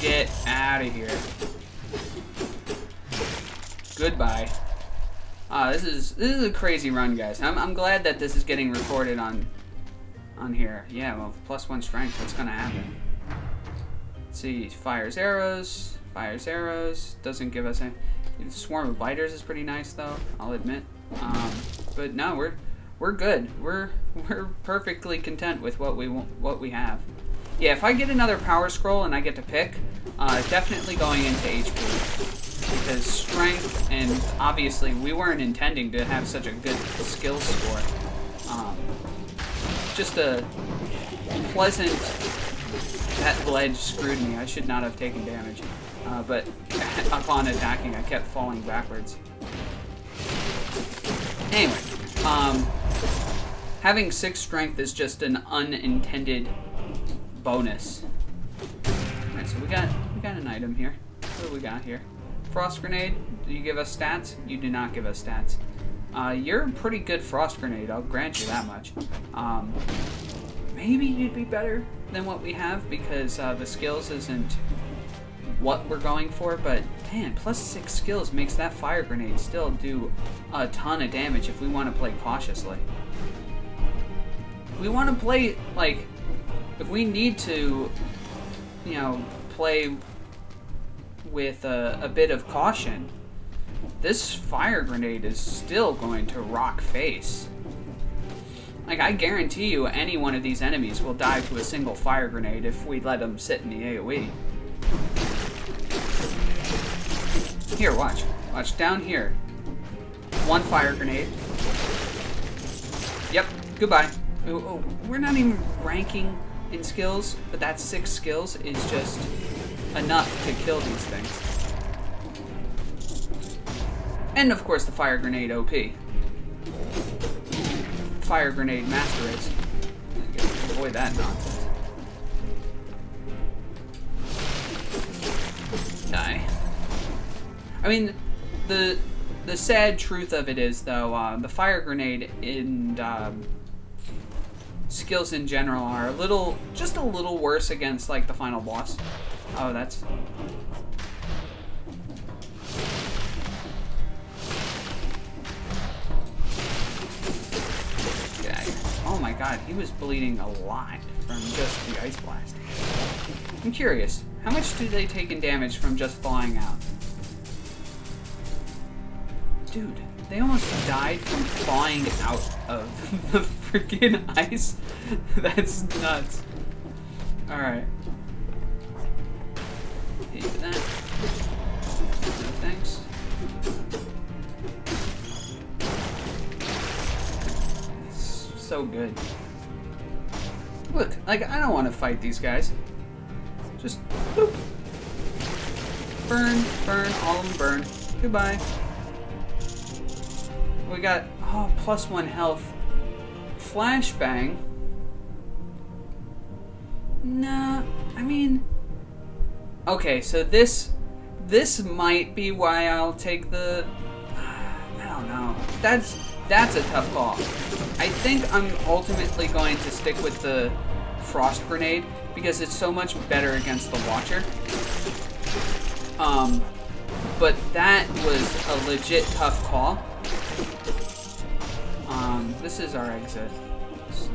Get out of here. Goodbye. This is a crazy run, guys. I'm glad that this is getting recorded on here. Yeah, well, +1 strength. What's gonna happen? Let's see. Fires arrows. Fires arrows. Doesn't give us any. Swarm of biters is pretty nice, though. I'll admit. But no, we're good. We're perfectly content with what we have. Yeah, if I get another power scroll and I get to pick, definitely going into HP. Because strength, and obviously we weren't intending to have such a good skill score. Just a pleasant, that ledge screwed me. I should not have taken damage. But upon attacking, I kept falling backwards. Anyway, having 6 strength is just an unintended bonus. Alright, so we got an item here. What do we got here? Frost grenade. Do you give us stats? You do not give us stats. You're a pretty good frost grenade, I'll grant you that much. Maybe you'd be better than what we have because the skills isn't what we're going for, but man, +6 skills makes that fire grenade still do a ton of damage if we want to play cautiously. If we want to play, like, if we need to, you know, play with a bit of caution, this fire grenade is still going to rock face. Like, I guarantee you any one of these enemies will die to a single fire grenade if we let them sit in the AoE. Here, watch. Watch, down here. 1 fire grenade. Yep, goodbye. Oh, we're not even ranking in skills, but that 6 skills is just enough to kill these things. And of course the fire grenade OP. Fire grenade master race. Avoid that nonsense. Die. I mean, the sad truth of it is, though, the fire grenade and skills in general are just a little worse against, like, the final boss. Oh, that's... Yeah, oh my god, he was bleeding a lot from just the ice blast. I'm curious, how much do they take in damage from just flying out? Dude, they almost died from falling out of the freaking ice. That's nuts. Alright. Take that. No thanks. It's so good. Look, like, I don't want to fight these guys. Just boop. Burn, burn, all of them burn. Goodbye. We got, oh, +1 health. Flashbang. Nah, I mean... Okay, so this might be why I'll take the... I don't know. That's a tough call. I think I'm ultimately going to stick with the Frost Grenade because it's so much better against the Watcher. But that was a legit tough call. This is our exit. So,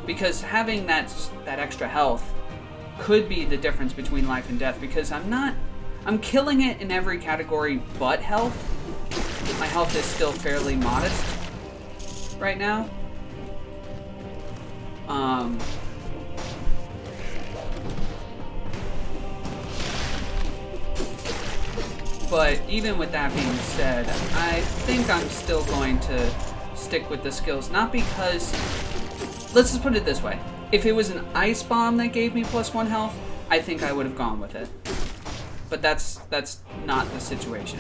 because having that extra health could be the difference between life and death, because I'm killing it in every category but health. My health is still fairly modest right now. But even with that being said, I think I'm still going to stick with the skills. Not because... Let's just put it this way. If it was an ice bomb that gave me +1 health, I think I would have gone with it. but that's not the situation.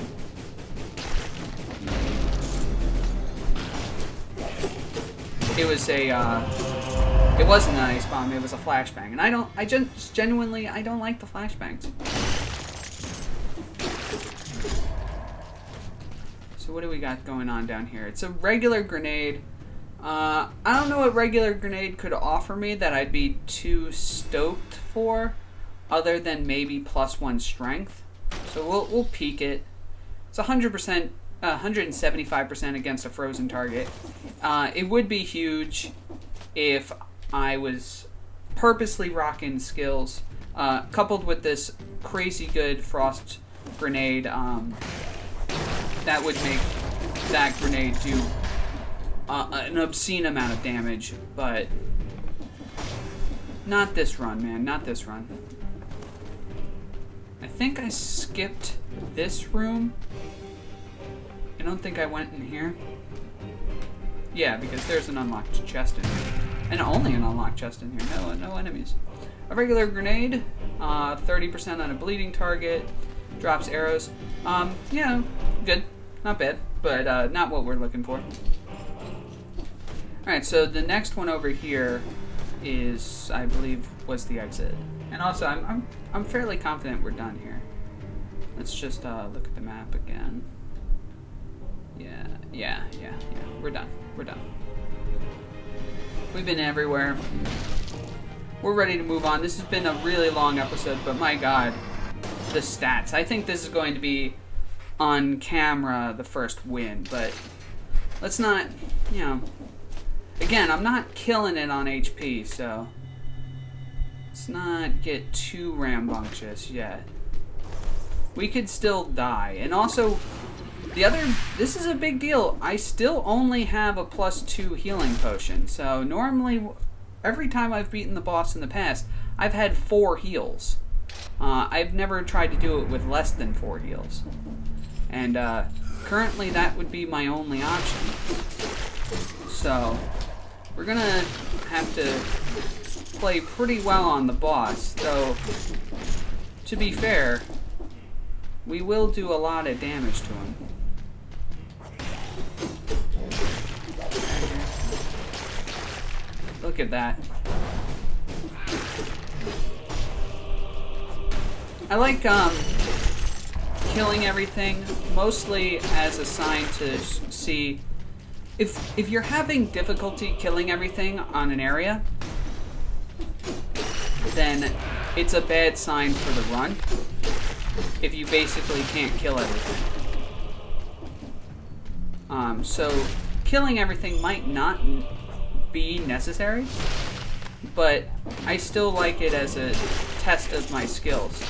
It was it wasn't an ice bomb, it was a flashbang. And I just genuinely, I don't like the flashbangs. So what do we got going on down here? It's a regular grenade. I don't know what regular grenade could offer me that I'd be too stoked for, other than maybe +1 strength. So we'll peek it. It's 100%, 175% against a frozen target. It would be huge if I was purposely rocking skills, coupled with this crazy good frost grenade. That would make that grenade do an obscene amount of damage, but not this run, man, not this run. I think I skipped this room. I don't think I went in here. Yeah, because there's an unlocked chest in here. And only an unlocked chest in here. No enemies. A regular grenade, 30% on a bleeding target, drops arrows. Yeah, good. Not bad, but not what we're looking for. Alright, so the next one over here is, I believe, was the exit. And also, I'm fairly confident we're done here. Let's just look at the map again. Yeah. We're done. We've been everywhere. We're ready to move on. This has been a really long episode, but my god, the stats. I think this is going to be, on camera, the first win, but let's not, again, I'm not killing it on HP, so let's not get too rambunctious yet. We could still die. And also, this is a big deal. I still only have a +2 healing potion. So normally, every time I've beaten the boss in the past, I've had 4 heals. I've never tried to do it with less than 4 heals. And currently that would be my only option. So we're gonna have to play pretty well on the boss, though to be fair, we will do a lot of damage to him. Look at that. I like killing everything mostly as a sign to see if you're having difficulty killing everything on an area, then it's a bad sign for the run if you basically can't kill everything. So killing everything might not be necessary, but I still like it as a test of my skills.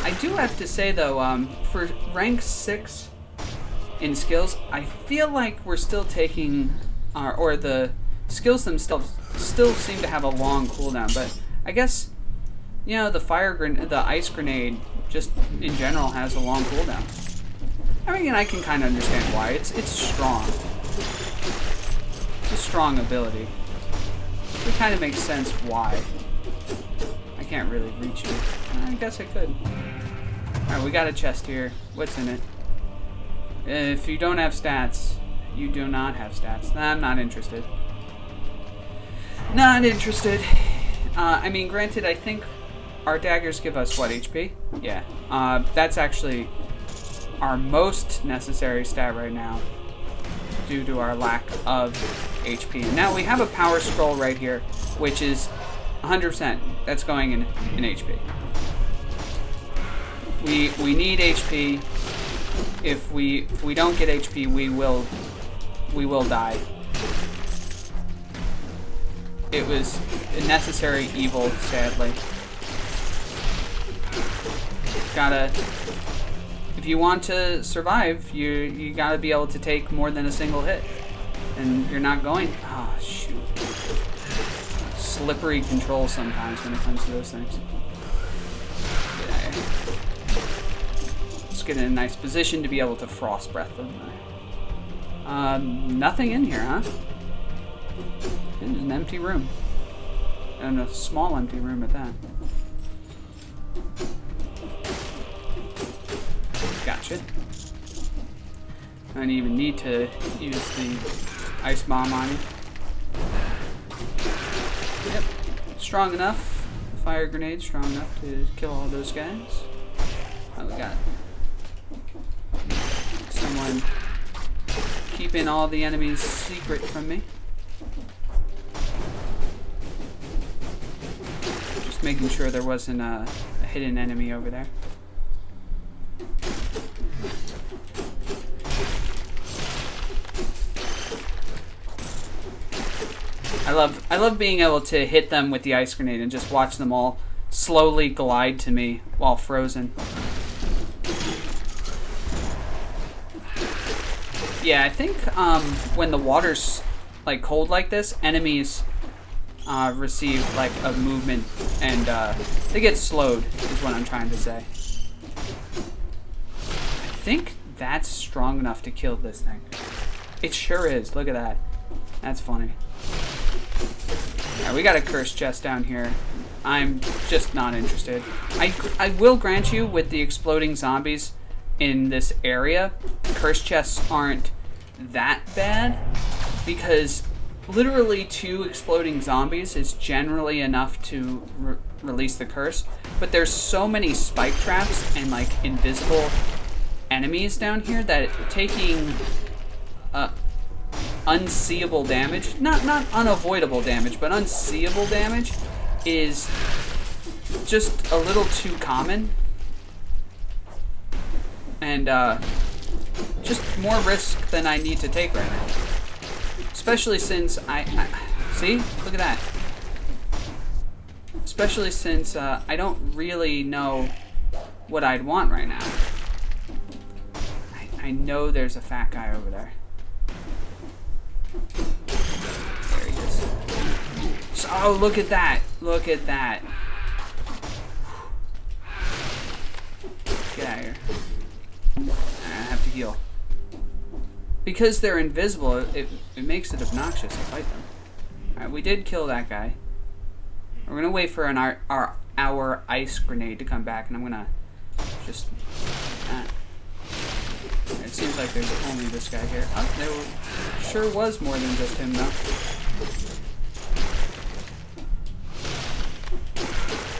I do have to say though, for rank 6 in skills, I feel like we're still taking, or the skills themselves still seem to have a long cooldown, but I guess, the ice grenade just in general has a long cooldown. I mean, I can kind of understand why. It's strong. It's a strong ability. It kind of makes sense why. I can't really reach you. I guess I could. Alright, we got a chest here. What's in it? If you don't have stats, you do not have stats. Nah, I'm not interested. Not interested. I mean, granted, I think our daggers give us, what, HP? Yeah. That's actually our most necessary stat right now due to our lack of HP. And now we have a power scroll right here, which is 100%. That's going in HP. We need HP. If we don't get HP, we will die. It was a necessary evil, sadly. If you want to survive, you gotta be able to take more than a single hit. And you're not going. Oh, shoot. Slippery control sometimes when it comes to those things. Yeah. Let's get in a nice position to be able to frost breath them. Nothing in here, huh? It's an empty room. And a small empty room at that. Gotcha. I don't even need to use the ice bomb on you. Yep. Strong enough. Fire grenade strong enough to kill all those guys. Oh, we got someone keeping all the enemies secret from me. Just making sure there wasn't a hidden enemy over there. I love being able to hit them with the ice grenade and just watch them all slowly glide to me while frozen. Yeah, I think when the water's like cold like this, enemies receive like a movement and they get slowed, is what I'm trying to say. I think that's strong enough to kill this thing. It sure is. Look at that. That's funny. Alright, we got a cursed chest down here. I'm just not interested. I will grant you, with the exploding zombies in this area, cursed chests aren't that bad, because literally 2 exploding zombies is generally enough to release the curse, but there's so many spike traps and like invisible enemies down here that taking unseeable damage, not unavoidable damage, but unseeable damage is just a little too common, and just more risk than I need to take right now. Especially since I see, look at that. Especially since I don't really know what I'd want right now. I know there's a fat guy over there. There he is. So, oh, look at that. Look at that. Get out of here. I have to heal. Because they're invisible, it makes it obnoxious to fight them. Alright, we did kill that guy. We're going to wait for our ice grenade to come back, and I'm going to just... it seems like there's only this guy here. Oh, there sure was more than just him, though.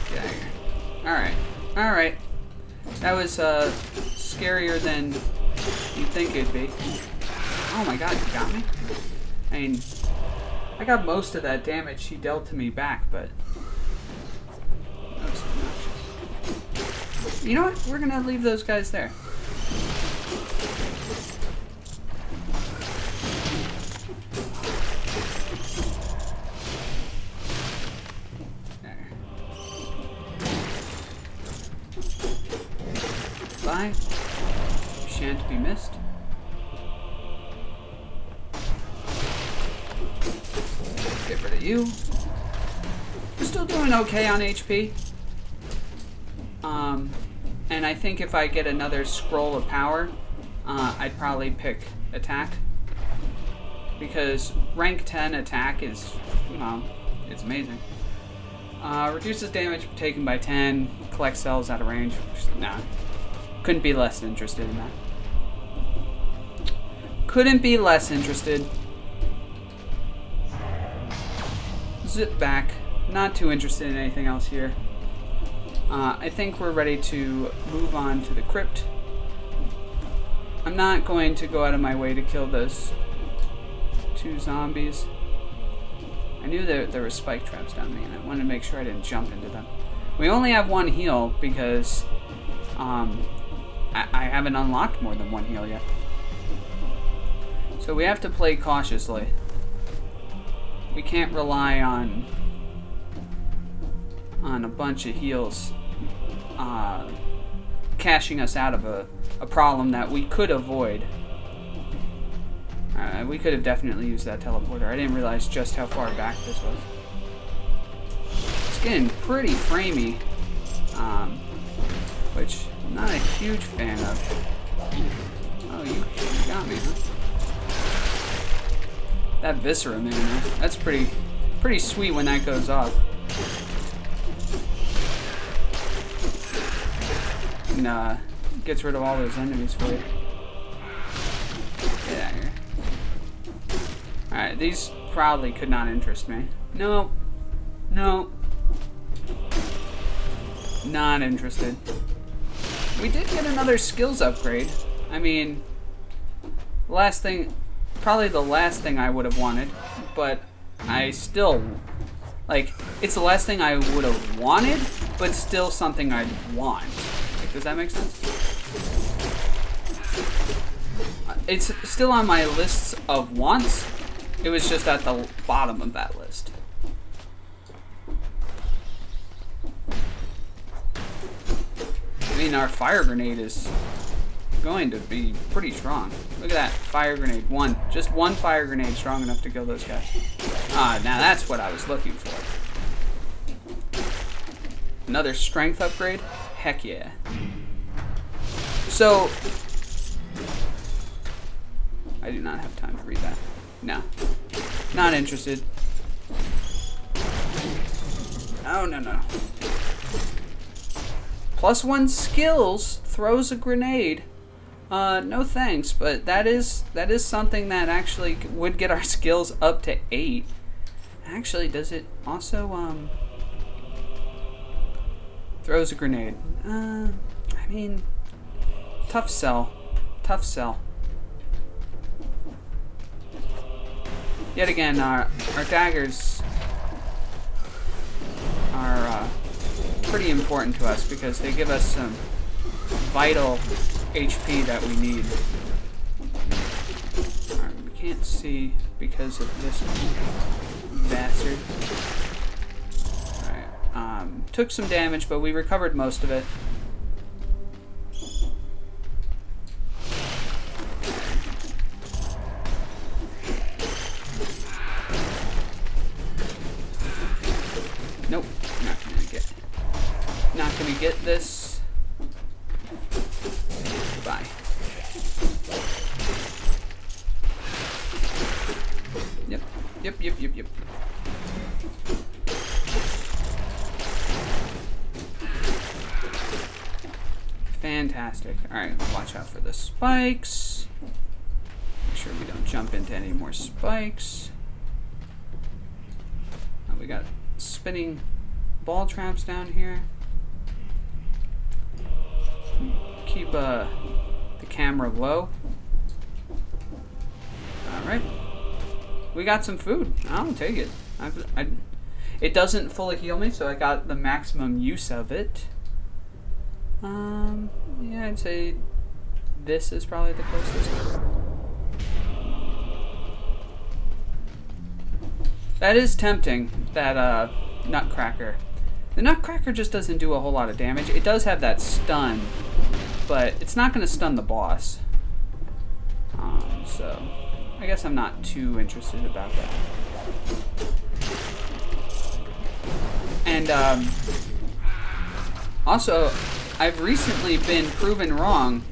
Get out of here. Alright. Alright. That was scarier than you'd think it'd be. Oh my god, you got me? I mean, I got most of that damage she dealt to me back, but... that was obnoxious. You know what? We're gonna leave those guys there. There. Bye. Shan't be missed. Get rid of you. We're still doing okay on HP. And I think if I get another scroll of power, I'd probably pick attack. Because rank 10 attack is, well, it's amazing. Reduces damage taken by 10, collects cells out of range. Nah. Couldn't be less interested in that. Couldn't be less interested. Zip back. Not too interested in anything else here. I think we're ready to move on to the crypt. I'm not going to go out of my way to kill those 2 zombies. I knew that there were spike traps down there, and I wanted to make sure I didn't jump into them. We only have 1 heal because I haven't unlocked more than 1 heal yet. So we have to play cautiously. We can't rely on a bunch of heals cashing us out of a problem that we could avoid. We could have definitely used that teleporter. I didn't realize just how far back this was. It's getting pretty framey, which I'm not a huge fan of. Oh, you got me, huh? That Viscera, man, that's pretty sweet when that goes off. and gets rid of all those enemies for you. Get out of here. Alright, these probably could not interest me. No. No. Not interested. We did get another skills upgrade. I mean, probably the last thing I would have wanted, but I still, like, it's the last thing I would have wanted, but still something I'd want. Like, does that make sense? It's still on my list of wants. It was just at the bottom of that list. I mean, our fire grenade is going to be pretty strong. Look at that, fire grenade. Just one fire grenade strong enough to kill those guys. Now that's what I was looking for. Another strength upgrade? Heck yeah. So, I do not have time to read that. No. Not interested. Oh, no. +1 skills, throws a grenade. No thanks, but that is something that actually would get our skills up to 8. Actually, does it also, throws a grenade? I mean, tough sell. Tough sell. Yet again, our daggers are pretty important to us because they give us some vital HP that we need. Alright, we can't see because of this bastard. Alright, took some damage, but we recovered most of it. Nope, not gonna get this. Goodbye. Yep. Fantastic. Alright, watch out for the spikes. Make sure we don't jump into any more spikes. Oh, we got spinning ball traps down here. Keep the camera low. Alright. We got some food. I'll take it. It doesn't fully heal me, so I got the maximum use of it. Yeah, I'd say this is probably the closest. That is tempting, that Nutcracker. The Nutcracker just doesn't do a whole lot of damage. It does have that stun, but it's not going to stun the boss. So, I guess I'm not too interested about that. And, also, I've recently been proven wrong.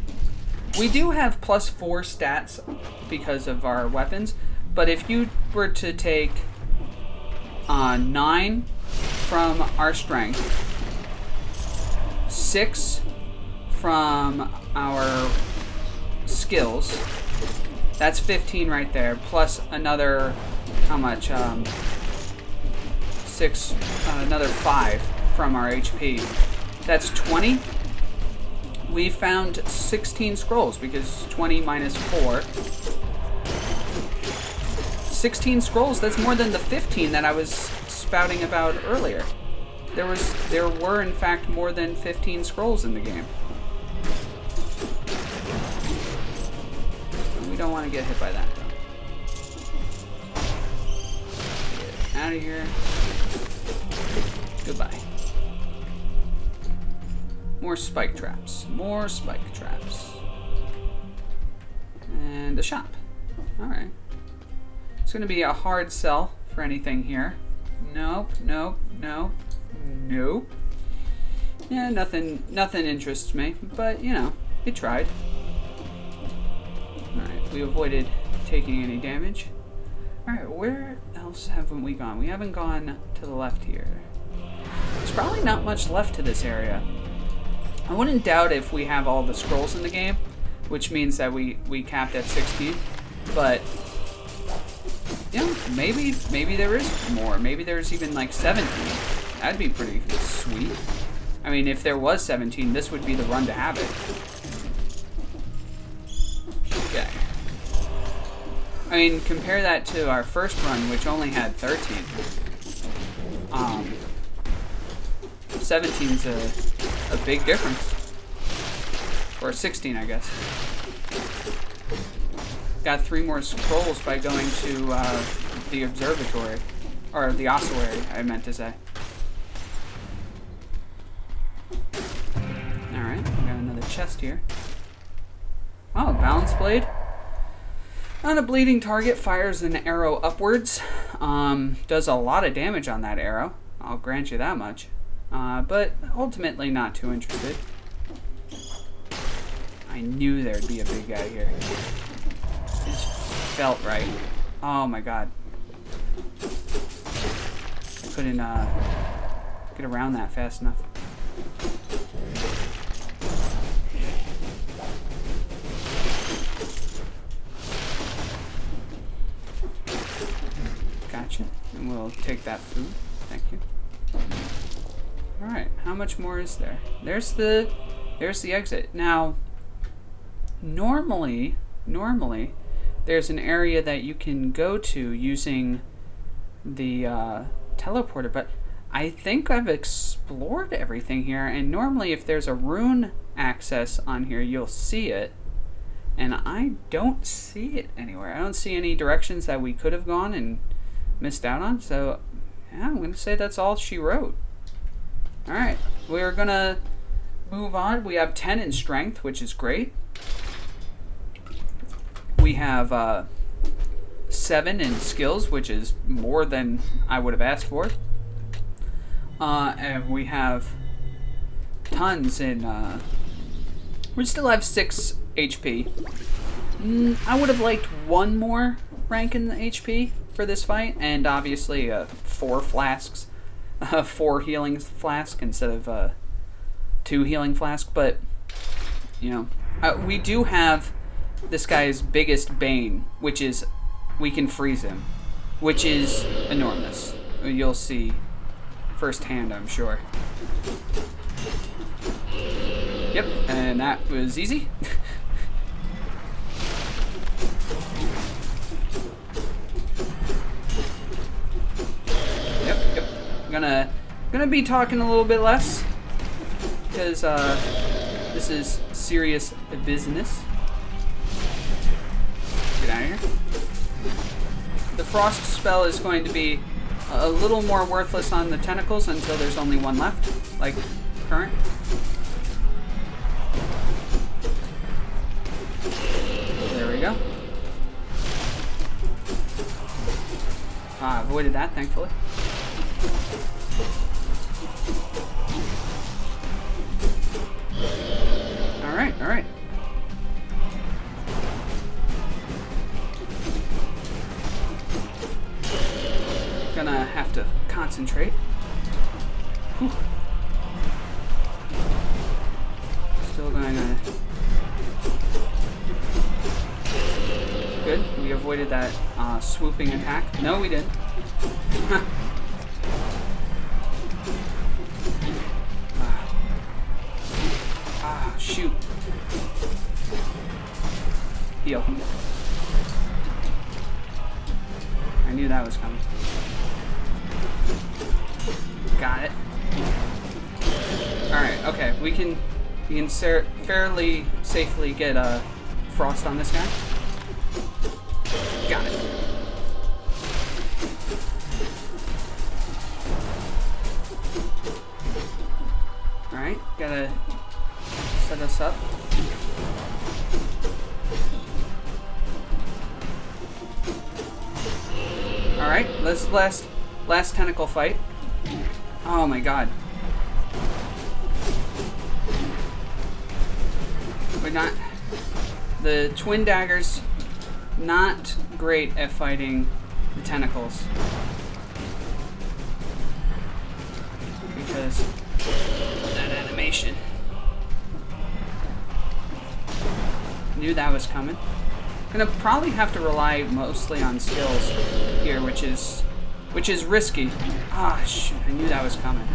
We do have +4 stats because of our weapons, but if you were to take 9 from our strength, 6 from our skills, that's 15 right there, plus another, how much, 6, another 5 from our HP. That's 20. We found 16 scrolls because 20 minus 4. 16 scrolls, that's more than the 15 that I was spouting about earlier. There were in fact more than 15 scrolls in the game. We don't want to get hit by that though. Get out of here. Goodbye. More spike traps. More spike traps. And a shop. Alright. It's going to be a hard sell for anything here. Nope. Yeah, nothing interests me, but, you know, it tried. Alright, we avoided taking any damage. Alright, where else haven't we gone? We haven't gone to the left here. There's probably not much left to this area. I wouldn't doubt if we have all the scrolls in the game, which means that we capped at 16. But you know, maybe there is more. Maybe there's even like 17. That'd be pretty sweet. I mean, if there was 17, this would be the run to have it. Okay. I mean, compare that to our first run, which only had 13. 17's a big difference. Or 16, I guess. Got 3 more scrolls by going to the observatory. Or the ossuary, I meant to say. Alright, we got another chest here. Oh, balance blade. On a bleeding target, fires an arrow upwards. Does a lot of damage on that arrow. I'll grant you that much. But ultimately not too interested. I knew there'd be a big guy here. Just felt right. Oh my god. I couldn't get around that fast enough. Gotcha. And we'll take that food. Thank you. Alright, how much more is there? There's the exit. Now, normally, there's an area that you can go to using the teleporter, but I think I've explored everything here, and normally if there's a rune access on here, you'll see it, and I don't see it anywhere. I don't see any directions that we could have gone and missed out on, so yeah, I'm going to say that's all she wrote. Alright, we're going to move on. We have 10 in strength, which is great. We have 7 in skills, which is more than I would have asked for. And we have tons in... we still have 6 HP. I would have liked 1 more rank in the HP for this fight, and obviously 4 flasks. 4 healing flask instead of 2 healing flask, but you know, we do have this guy's biggest bane, which is we can freeze him, which is enormous. You'll see firsthand, I'm sure. Yep, and that was easy. Yep. Gonna be talking a little bit less because this is serious business. Get out of here. The frost spell is going to be a little more worthless on the tentacles until there's only 1 left, like current. There we go. Avoided that, thankfully. Alright. Gonna have to concentrate. Whew. Still gonna... Good, we avoided that swooping attack. No, we didn't. Shoot. Heal. I knew that was coming. Got it. Alright, okay. We can fairly safely get a frost on this guy. Got it. Alright, gotta set us up. Alright, let's last tentacle fight. Oh my god. We're not... The twin daggers, not great at fighting the tentacles. Because of that animation. Knew that was coming. Gonna probably have to rely mostly on skills here, which is risky. Ah, shoot, I knew that was coming.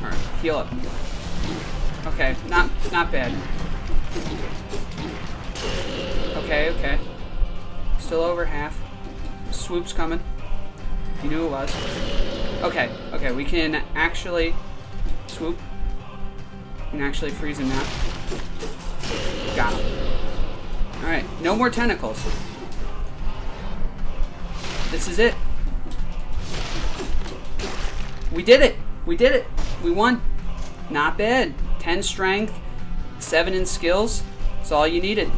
Alright, heal up. Okay, not bad. Okay. Still over half. Swoop's coming. You knew it was. Okay, we can actually swoop. We can actually freeze him now. Got him. Alright, no more tentacles. This is it. We did it. We won. Not bad. 10 strength, 7 in skills. That's all you needed.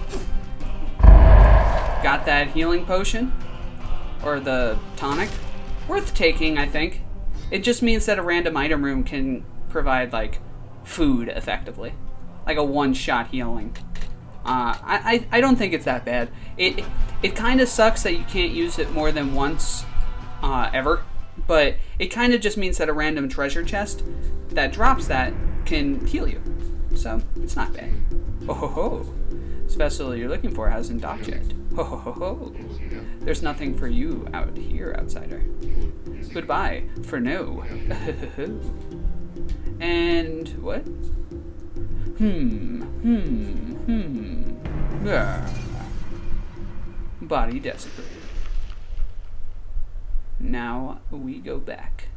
Got that healing potion. Or the tonic. Worth taking, I think. It just means that a random item room can provide, like, food, effectively. Like a one-shot healing. I don't think it's that bad. It kind of sucks that you can't use it more than once, ever. But it kind of just means that a random treasure chest that drops that can heal you. So, it's not bad. Ho ho ho. This vessel you're looking for hasn't docked yet. Ho ho ho ho. There's nothing for you out here, outsider. Goodbye for no. And what? Body desecrated. Now we go back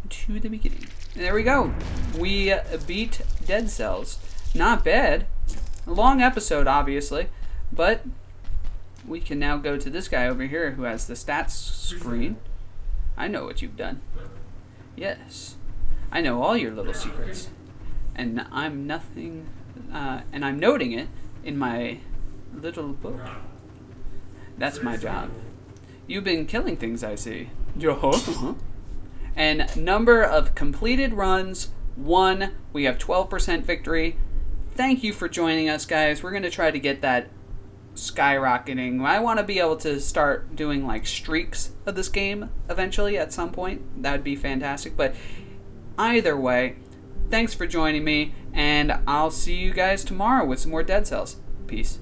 to the beginning. There we go. We beat Dead Cells. Not bad. A long episode, obviously, but we can now go to this guy over here who has the stats screen. I know what you've done. Yes, I know all your little secrets, and I'm nothing. And I'm noting it in my little book. That's my job. You've been killing things, I see. And number of completed runs, 1. We have 12% victory. Thank you for joining us, guys. We're going to try to get that skyrocketing. I want to be able to start doing like streaks of this game eventually at some point. That would be fantastic. But either way, thanks for joining me, and I'll see you guys tomorrow with some more Dead Cells. Peace.